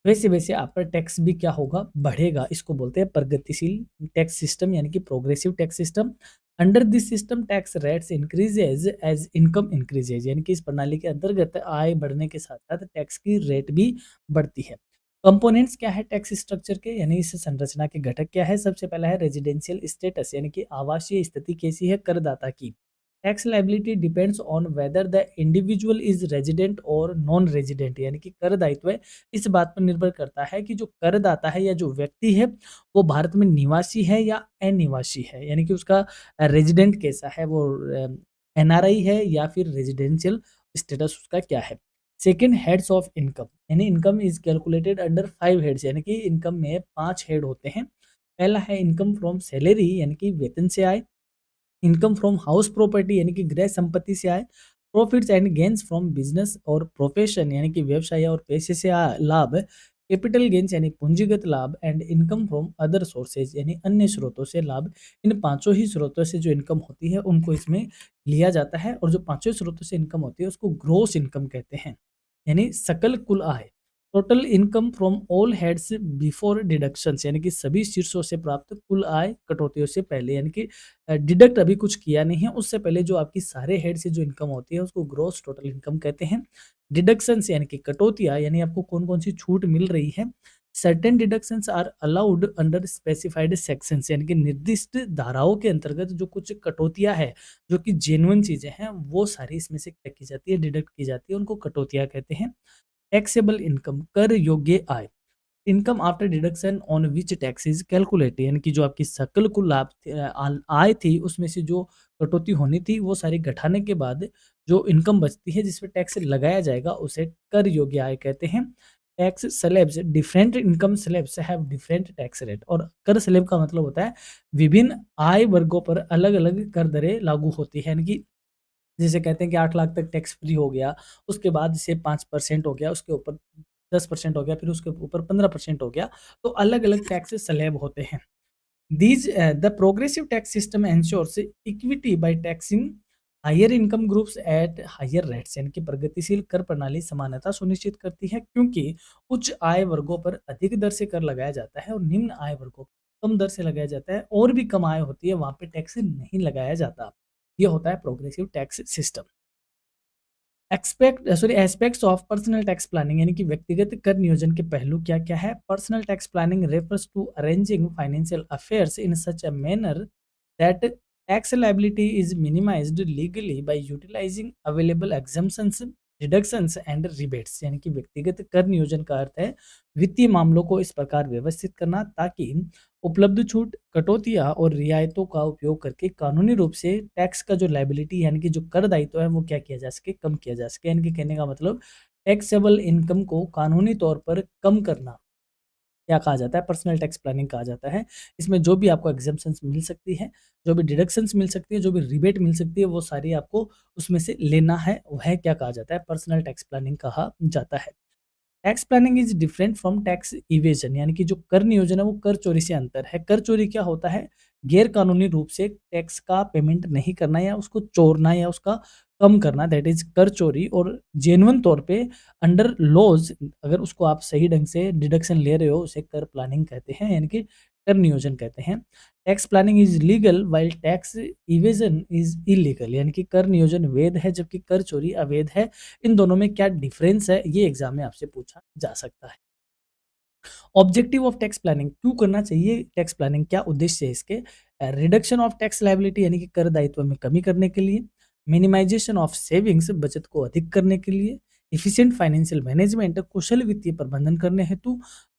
वैसे वैसे आपका टैक्स भी क्या होगा, बढ़ेगा। इसको बोलते हैं प्रगतिशील टैक्स सिस्टम यानी कि progressive tax system. Under this system tax rates increases as income increases, यानी कि इस प्रणाली के अंतर्गत आय बढ़ने के साथ साथ टैक्स की रेट भी बढ़ती है। कंपोनेंट्स क्या है टैक्स स्ट्रक्चर के, यानी इस संरचना के घटक क्या है। सबसे पहला है रेजिडेंशियल स्टेटस, यानी कि आवासीय स्थिति कैसी है करदाता की। Tax liability depends on whether the individual is resident और नॉन रेजिडेंट, यानी कि कर दायित्व इस बात पर निर्भर करता है कि जो करदाता है या जो व्यक्ति है वो भारत में निवासी है या अनिवासी है, यानी कि उसका रेजिडेंट कैसा है, वो एनआरआई है या फिर रेजिडेंशियल स्टेटस उसका क्या है। सेकंड, हेड्स ऑफ इनकम, यानी income is calculated under 5 heads, यानी कि इनकम में 5 हेड होते हैं। पहला है इनकम फ्रॉम सैलरी, यानी कि वेतन से आय। इनकम फ्रॉम हाउस प्रॉपर्टी, यानी कि गृह संपत्ति से आय। Profits and gains from business और प्रोफेशन, यानी कि व्यवसाय और पेशे से लाभ। कैपिटल गेन्स यानी पूंजीगत लाभ। And income from other sources, यानी अन्य स्रोतों से लाभ। इन पांचों ही स्रोतों से जो इनकम होती है उनको इसमें लिया जाता है और जो पांचों स्रोतों से इनकम होती है उसको ग्रोस इनकम कहते हैं, यानी सकल कुल आय। Total income from all heads before deductions, यानी कि सभी शीर्षों से प्राप्त कुल आय कटौतियों से पहले, यानी कि डिडक्ट अभी कुछ किया नहीं है उससे पहले जो आपकी सारे हेड से जो इनकम होती है उसको ग्रॉस टोटल इनकम कहते हैं। डिडक्शंस यानी कि कटौतियां, यानी आपको कौन कौन सी छूट मिल रही है। Certain deductions are allowed under specified sections, यानी कि निर्दिष्ट धाराओं के अंतर्गत जो कुछ कटौतियां है जो कि जेन्युइन चीजें हैं वो सारी इसमें से क्या की जाती है, डिडक्ट की जाती है, उनको कटौतियां कहते हैं। टैक्सेबल इनकम, कर योग्य आय। Income after deduction on which tax is calculated, यानी कि जो आपकी सकल कुल लाभ आय थी उसमें से जो कटौती होनी थी वो सारी घटाने के बाद जो इनकम बचती है जिस पे टैक्स लगाया जाएगा उसे कर योग्य आय कहते हैं। Tax slabs, different income slabs have different tax rate, और कर स्लैब का मतलब होता है विभिन्न आय वर्गों पर अलग अलग कर दरें लागू होती है, यानी कि जैसे कहते हैं कि 8 लाख तक टैक्स फ्री हो गया, उसके बाद से 5% हो गया, उसके ऊपर 10% हो गया, फिर उसके ऊपर 15% हो गया, तो अलग-अलग टैक्स स्लैब होते हैं। These the progressive tax system ensures equity by taxing higher income groups at higher rates, यानी कि प्रगतिशील कर प्रणाली समानता सुनिश्चित करती है क्योंकि उच्च आय वर्गों पर अधिक दर से कर लगाया जाता है और निम्न आय वर्गों पर कम दर से लगाया जाता है, और भी कम आय होती है वहां पे टैक्स नहीं लगाया जाता। ये होता है progressive tax system. Aspects of personal tax planning, यानी कि व्यक्तिगत कर नियोजन के पहलू क्या क्या है। Personal tax planning refers to arranging financial affairs in such a manner that tax liability is minimised legally by utilising available exemptions, deductions and rebates यानी कि व्यक्तिगत कर नियोजन का अर्थ है वित्तीय मामलों को इस प्रकार व्यवस्थित करना ताकि उपलब्ध छूट, कटौतियाँ और रियायतों का उपयोग करके कानूनी रूप से टैक्स का जो लायबिलिटी यानी कि जो कर दायित्व है वो क्या किया जा सके, कम किया जा सके। यानी कि कहने का मतलब टैक्सेबल इनकम को कानूनी तौर पर कम करना क्या कहा जाता है, पर्सनल टैक्स प्लानिंग कहा जाता है। इसमें जो भी आपको एग्ज़म्पशन्स मिल सकती है, जो भी डिडक्शंस मिल सकती है, जो भी रिबेट मिल सकती है, वो सारी आपको उसमें से लेना है, वह क्या कहा जाता है, पर्सनल टैक्स प्लानिंग कहा जाता है। Tax planning is different from tax evasion यानी कि जो कर नियोजन है वो कर चोरी से अंतर है। कर चोरी क्या होता है? गैर कानूनी रूप से टैक्स का पेमेंट नहीं करना या उसको चोरना या उसका कम करना, दैट इज कर चोरी। और जेन्युइन तौर पे अंडर लॉज अगर उसको आप सही ढंग से डिडक्शन ले रहे हो उसे कर प्लानिंग कहते हैं यानी कि कर नियोजन कहते हैं। Tax planning is legal while tax evasion is illegal यानी कि कर नियोजन वैध है जबकि कर चोरी अवैध है। इन दोनों में क्या डिफरेंस है ये एग्जाम में आपसे पूछा जा सकता है। ऑब्जेक्टिव ऑफ टैक्स प्लानिंग, क्यों करना चाहिए टैक्स प्लानिंग, क्या उद्देश्य है इसके? रिडक्शन ऑफ टैक्स लायबिलिटी यानी कि कर दायित्व में कमी करने के लिए, मिनिमाइजेशन ऑफ सेविंग्स बचत को अधिक करने के लिए, इफिशिएंट फाइनेंशियल मैनेजमेंट कुशल वित्तीय प्रबंधन करने हेतु,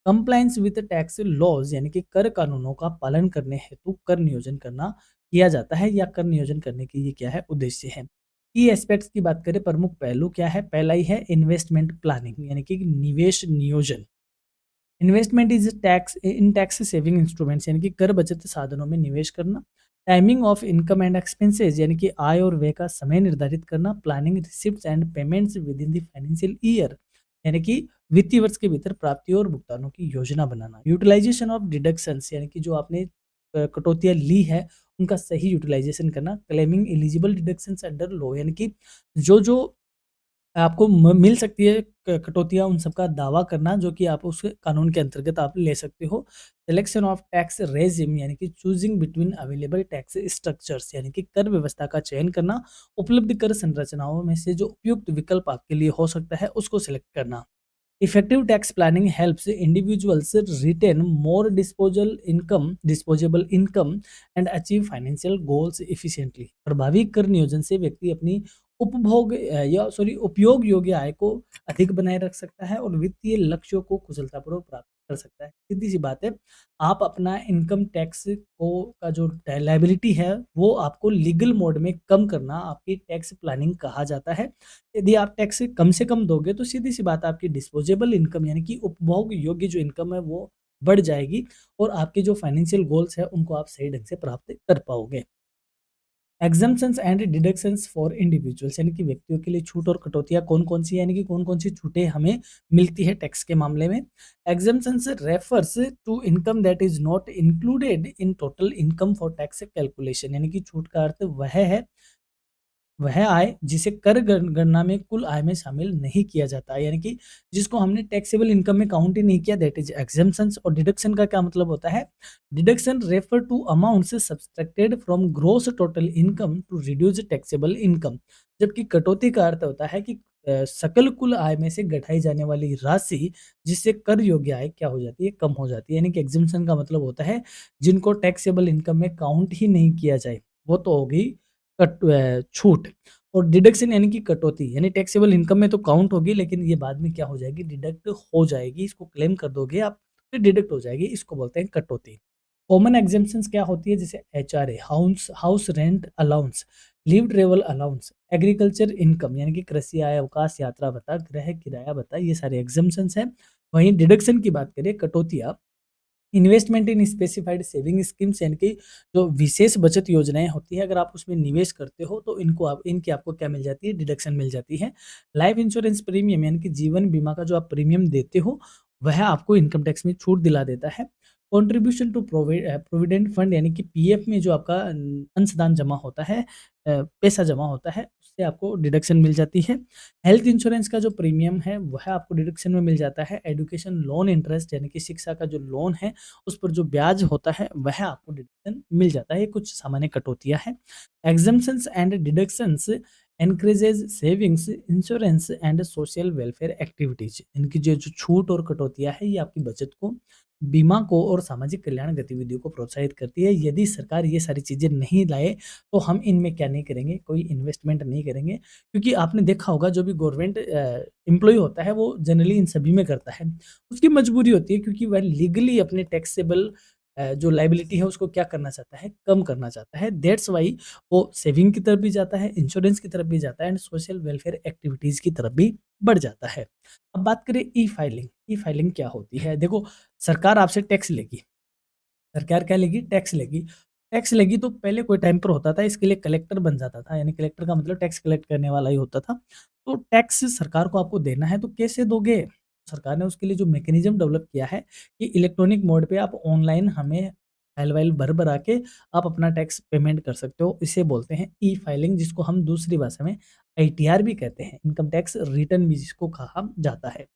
कंप्लायंस विद टैक्स लॉज यानी कि कर कानूनों का पालन करने हेतु कर नियोजन करना किया जाता है या कर नियोजन करने की ये क्या है, उद्देश्य है। की एस्पेक्ट्स की बात करें, प्रमुख पहलू क्या है? पहला ही है इन्वेस्टमेंट प्लानिंग यानी कि निवेश नियोजन। Investment is tax in tax saving instruments यानी कि कर बचत साधनों में निवेश करना। Timing of income and expenses यानी कि आय और व्यय का समय निर्धारित करना। Planning receipts and payments with in the financial year यानी कि वित्तीय वर्ष के भीतर प्राप्तियों और भुगतानों की योजना बनाना। यूटिलाइजेशन ऑफ डिडक्शंस यानी कि जो आपने कटौतियां ली है उनका सही यूटिलाइजेशन करना। Claiming eligible deductions under law यानी कि जो आपको मिल सकती है कटौतियाँ, उन सब का दावा करना जो कि आप उस कानून के अंतर्गत आप ले सकते हो। सिलेक्शन ऑफ टैक्स रेजिम यानी कि choosing between available tax structures यानी कि कर व्यवस्था का चयन करना। उपलब्ध कर संरचनाओं में से जो उपयुक्त विकल्प आपके लिए हो सकता है उसको सिलेक्ट करना। Effective tax planning helps individuals retain more disposable income and achieve financial goals efficiently। प्रभावी कर नियोजन से व्यक्ति अपनी उपयोग योग्य आय को अधिक बनाए रख सकता है और वित्तीय लक्ष्यों को कुशलतापूर्वक प्राप्त कर सकता है। सीधी सी बात है, आप अपना इनकम टैक्स को का जो लायबिलिटी है वो आपको लीगल मोड में कम करना आपकी टैक्स प्लानिंग कहा जाता है। यदि आप टैक्स कम से कम दोगे तो सीधी-सी बात है आपकी डिस्पोजेबल इनकम यानी कि उपभोग योग्य जो इनकम है वो बढ़ जाएगी और आपके जो फाइनेंशियल गोल्स हैं उनको आप सही ढंग से प्राप्त कर पाओगे। Exemptions and deductions for individuals यानी कि व्यक्तियों के लिए छूट और कटौतियाँ कौन-कौन सी यानी कि कौन-कौन सी छूटें हमें मिलती है टैक्स के मामले में। Exemptions refers to income that is not included in total income for tax calculation यानी कि छूट का अर्थ वह आय जिसे कर गणना में कुल आय में शामिल नहीं किया जाता है यानी कि जिसको हमने टैक्सेबल इनकम में काउंट ही नहीं किया, दैट इज एग्जम्पशंस। और डिडक्शन का क्या मतलब होता है? Deduction refer to amounts subtracted from gross total income to reduce taxable income. जबकि कटौती का अर्थ होता है कि सकल कुल आय में से घटाई जाने वाली राशि जिससे कर योग्य आय क्या हो जाती है, कम हो जाती है। यानी कि एग्जम्पशन का मतलब होता है जिनको टैक्सेबल इनकम में काउंट ही नहीं किया जाए, वो तो हो गई छूट। और डिडक्शन यानी कि कटौती यानी टैक्सेबल इनकम में तो काउंट होगी लेकिन ये बाद में क्या हो जाएगी, डिडक्ट हो जाएगी। इसको क्लेम कर दोगे आप फिर डिडक्ट हो जाएगी, इसको बोलते हैं कटौती। कॉमन एग्जेम्पशंस क्या होती है? जैसे HRA, house house rent allowance, leave travel allowance, agriculture income यानी कि कृषि आय, अवकाश, यात्रा भत्ता, गृह किराया भत्ता, ये सारे एग्जेम्पशंस हैं। वहीं डिडक्शन की बात करें, कटौतियाँ, investment in specified saving schemes यानी कि जो विशेष बचत योजनाएं होती है, अगर आप उसमें निवेश करते हो तो इनकी आपको क्या मिल जाती है, डिडक्शन मिल जाती है। लाइफ इंश्योरेंस प्रीमियम यानी कि जीवन बीमा का जो आप प्रीमियम देते हो वह आपको इनकम टैक्स में छूट दिला देता है। कंट्रीब्यूशन टू प्रोविडेंट फंड यानी कि पीएफ में जो आपका अंशदान जमा होता है, पैसा जमा होता है, उससे आपको डिडक्शन मिल जाती है। हेल्थ इंश्योरेंस का जो प्रीमियम है वह आपको डिडक्शन में मिल जाता है। एजुकेशन लोन इंटरेस्ट यानी कि शिक्षा का जो लोन है उस पर जो ब्याज होता है वह आपको डिडक्शन मिल जाता है। ये कुछ सामान्य कटौतियाँ हैं। Exemptions and deductions encourages savings, insurance and social welfare activities. इनकी जो जो छूट और कटौतियाँ है ये आपकी बचत को बीमा को और सामाजिक कल्याण गतिविधियों को प्रोत्साहित करती है। यदि सरकार ये सारी चीज़ें नहीं लाए, तो हम इनमें क्या नहीं करेंगे, कोई इन्वेस्टमेंट नहीं करेंगे। क्योंकि आपने देखा होगा जो भी गवर्नमेंट एम्प्लॉयी होता है वो जनरली इन सभी में करता है। उसकी मजबूरी होती है क्योंकि वह लीगली अपने टैक्सेबल जो लायबिलिटी है उसको क्या करना चाहता है, कम करना चाहता है। दैट्स व्हाई वो सेविंग की तरफ भी जाता है, इंश्योरेंस की तरफ भी जाता है एंड सोशल वेलफेयर एक्टिविटीज़ की तरफ भी बढ़ जाता है। अब बात करें ई-फाइलिंग, ई-फाइलिंग क्या होती है? देखो, सरकार आपसे टैक्स लेगी। सरकार क्या लेगी? टैक्स लेगी। टैक्स लेगी तो पहले कोई टाइम पर होता था, इसके लिए कलेक्टर बन जाता था, यानी कलेक्टर का मतलब टैक्स कलेक्ट करने वाला ही होता था। तो टैक्स सरकार को आपको देना है तो कैसे दोगे? सरकार ने उसके लिए जो मैकेनिज़्म डेवलप किया है कि इलेक्ट्रॉनिक मोड पे आप ऑनलाइन हमें फाइल-वाइल भर-भरा के आप अपना टैक्स पेमेंट कर सकते हो। इसे बोलते हैं ई-फाइलिंग, जिसको हम दूसरी भाषा में आईटीआर भी कहते हैं, इनकम टैक्स रिटर्न भी जिसको कहा जाता है।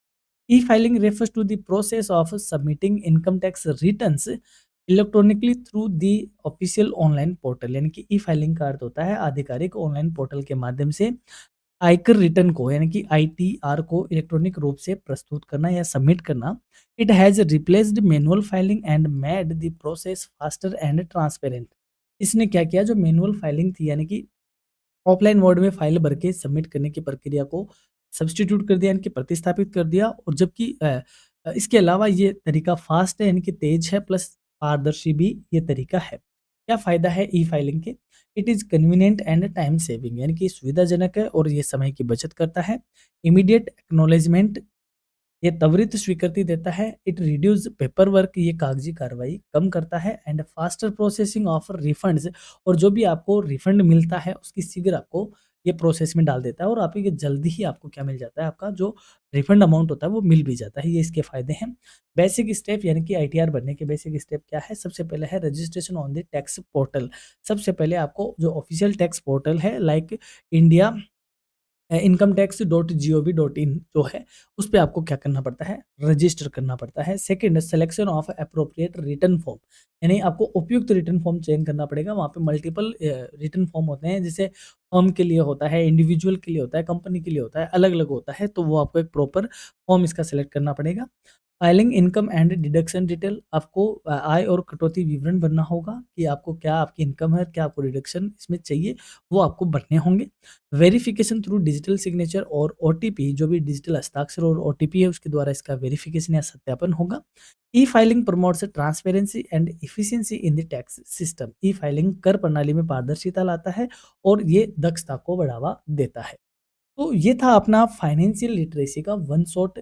E-filing refers to the process of submitting income tax returns electronically through the official online portal, यानी कि ई फाइलिंग का अर्थ होता है आधिकारिक ऑनलाइन पोर्टल के माध्यम से आयकर रिटर्न को, यानी कि आईटीआर को इलेक्ट्रॉनिक रूप से प्रस्तुत करना या सबमिट करना। It has replaced manual filing and made the process faster and transparent. इसने क्या किया, जो मैनुअल फाइलिंग थी यानी कि ऑफलाइन मोड में फाइल भर के सबमिट करने की प्रक्रिया को सब्स्टिट्यूट कर दिया, यानी कि प्रतिस्थापित कर दिया। और जबकि इसके अलावा ये तरीका फास्ट है, यानी कि तेज है, प्लस पारदर्शी भी ये तरीका है। क्या फ़ायदा है ई फाइलिंग के? It is convenient and time saving, यानी कि सुविधाजनक है और ये समय की बचत करता है। इमीडिएट एक्नॉलेजमेंट, ये त्वरित स्वीकृति देता है। इट रिड्यूस पेपर वर्क, ये कागजी कार्रवाई कम करता है। And faster processing of refunds, और जो भी आपको रिफंड मिलता है उसकी शीघ्र आपको ये प्रोसेस में डाल देता है और आप ये जल्दी ही आपको क्या मिल जाता है, आपका जो रिफंड अमाउंट होता है वो मिल भी जाता है। ये इसके फायदे हैं। बेसिक स्टेप, यानी कि आईटीआर बनने के बेसिक स्टेप क्या है? सबसे पहले है registration on the tax portal. सबसे पहले आपको जो ऑफिशियल टैक्स पोर्टल है like India income tax dot GOV.in जो है, उस पे आपको क्या करना पड़ता है? रजिस्टर करना पड़ता है। Second, selection of appropriate return form, यानी आपको उपयुक्त रिटर्न फॉर्म चयन करना पड़ेगा। वहाँ पे मल्टीपल रिटर्न फॉर्म होते हैं, जैसे फर्म के लिए होता है, इंडिविजुअल के लिए होता है, कंपनी के लिए होता है, अलग-अलग होता है, तो वो आपको एक प्रॉपर फॉर्म इसका सेलेक्ट करना पड़ेगा। Filing income and deduction detail, आपको आय और कटौती विवरण भरना होगा कि आपको क्या आपकी इनकम है, क्या आपको डिडक्शन इसमें चाहिए, वो आपको भरने होंगे। वेरिफिकेशन थ्रू डिजिटल सिग्नेचर और ओटीपी, जो भी डिजिटल हस्ताक्षर और ओटीपी है उसके द्वारा इसका वेरिफिकेशन या सत्यापन होगा। ई filing promotes transparency and efficiency in the tax system, E filing कर प्रणाली में पारदर्शिता लाता है और ये दक्षता को बढ़ावा देता है। तो ये था अपना फाइनेंशियल लिटरेसी का वन शॉट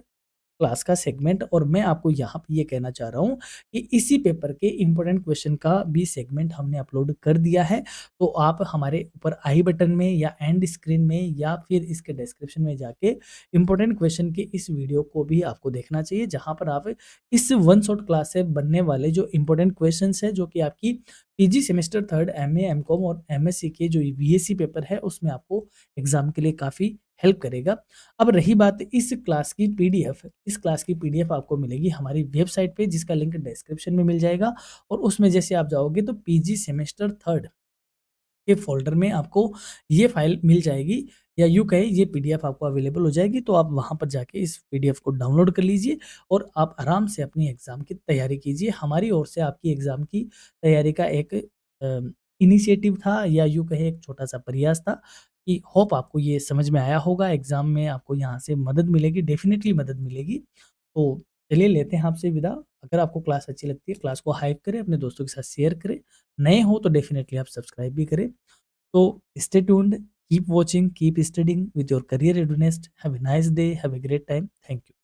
क्लास का सेगमेंट, और मैं आपको यहाँ पे ये कहना चाह रहा हूँ कि इसी पेपर के इम्पोर्टेंट क्वेश्चन का भी सेगमेंट हमने अपलोड कर दिया है। तो आप हमारे ऊपर आई बटन में या एंड स्क्रीन में या फिर इसके डिस्क्रिप्शन में जाके इम्पोर्टेंट क्वेश्चन के इस वीडियो को भी आपको देखना चाहिए, जहाँ पर आप इस वन शॉट क्लास से बनने वाले जो इम्पोर्टेंट क्वेश्चन है, जो कि आपकी PG semester third MA MCOM और MSc के जो बीएससी पेपर है उसमें आपको एग्जाम के लिए काफ़ी हेल्प करेगा। अब रही बात इस क्लास की पीडीएफ, इस क्लास की पीडीएफ आपको मिलेगी हमारी वेबसाइट पे, जिसका लिंक डिस्क्रिप्शन में मिल जाएगा। और उसमें जैसे आप जाओगे तो पीजी सेमेस्टर थर्ड के फ़ोल्डर में आपको ये फ़ाइल मिल जाएगी, या यूँ कहें ये पीडीएफ आपको अवेलेबल हो जाएगी। तो आप वहाँ पर जाके इस पीडीएफ को डाउनलोड कर लीजिए और आप आराम से अपनी एग्ज़ाम की तैयारी कीजिए। हमारी ओर से आपकी एग्ज़ाम की तैयारी का एक इनिशिएटिव था, या यूँ कहें एक छोटा-सा प्रयास था, कि होप आपको ये समझ में आया होगा। एग्ज़ाम में आपको यहाँ से मदद मिलेगी, डेफ़िनिटली मदद मिलेगी। तो चलिए लेते हैं आपसे विदा। अगर आपको क्लास अच्छी लगती है, क्लास को हाइप करें, अपने दोस्तों के साथ शेयर करें। नए हो तो डेफ़िनेटली आप सब्सक्राइब भी करें। So stay tuned, keep watching, keep studying with your career readiness. Have a nice day, have a great time. Thank you.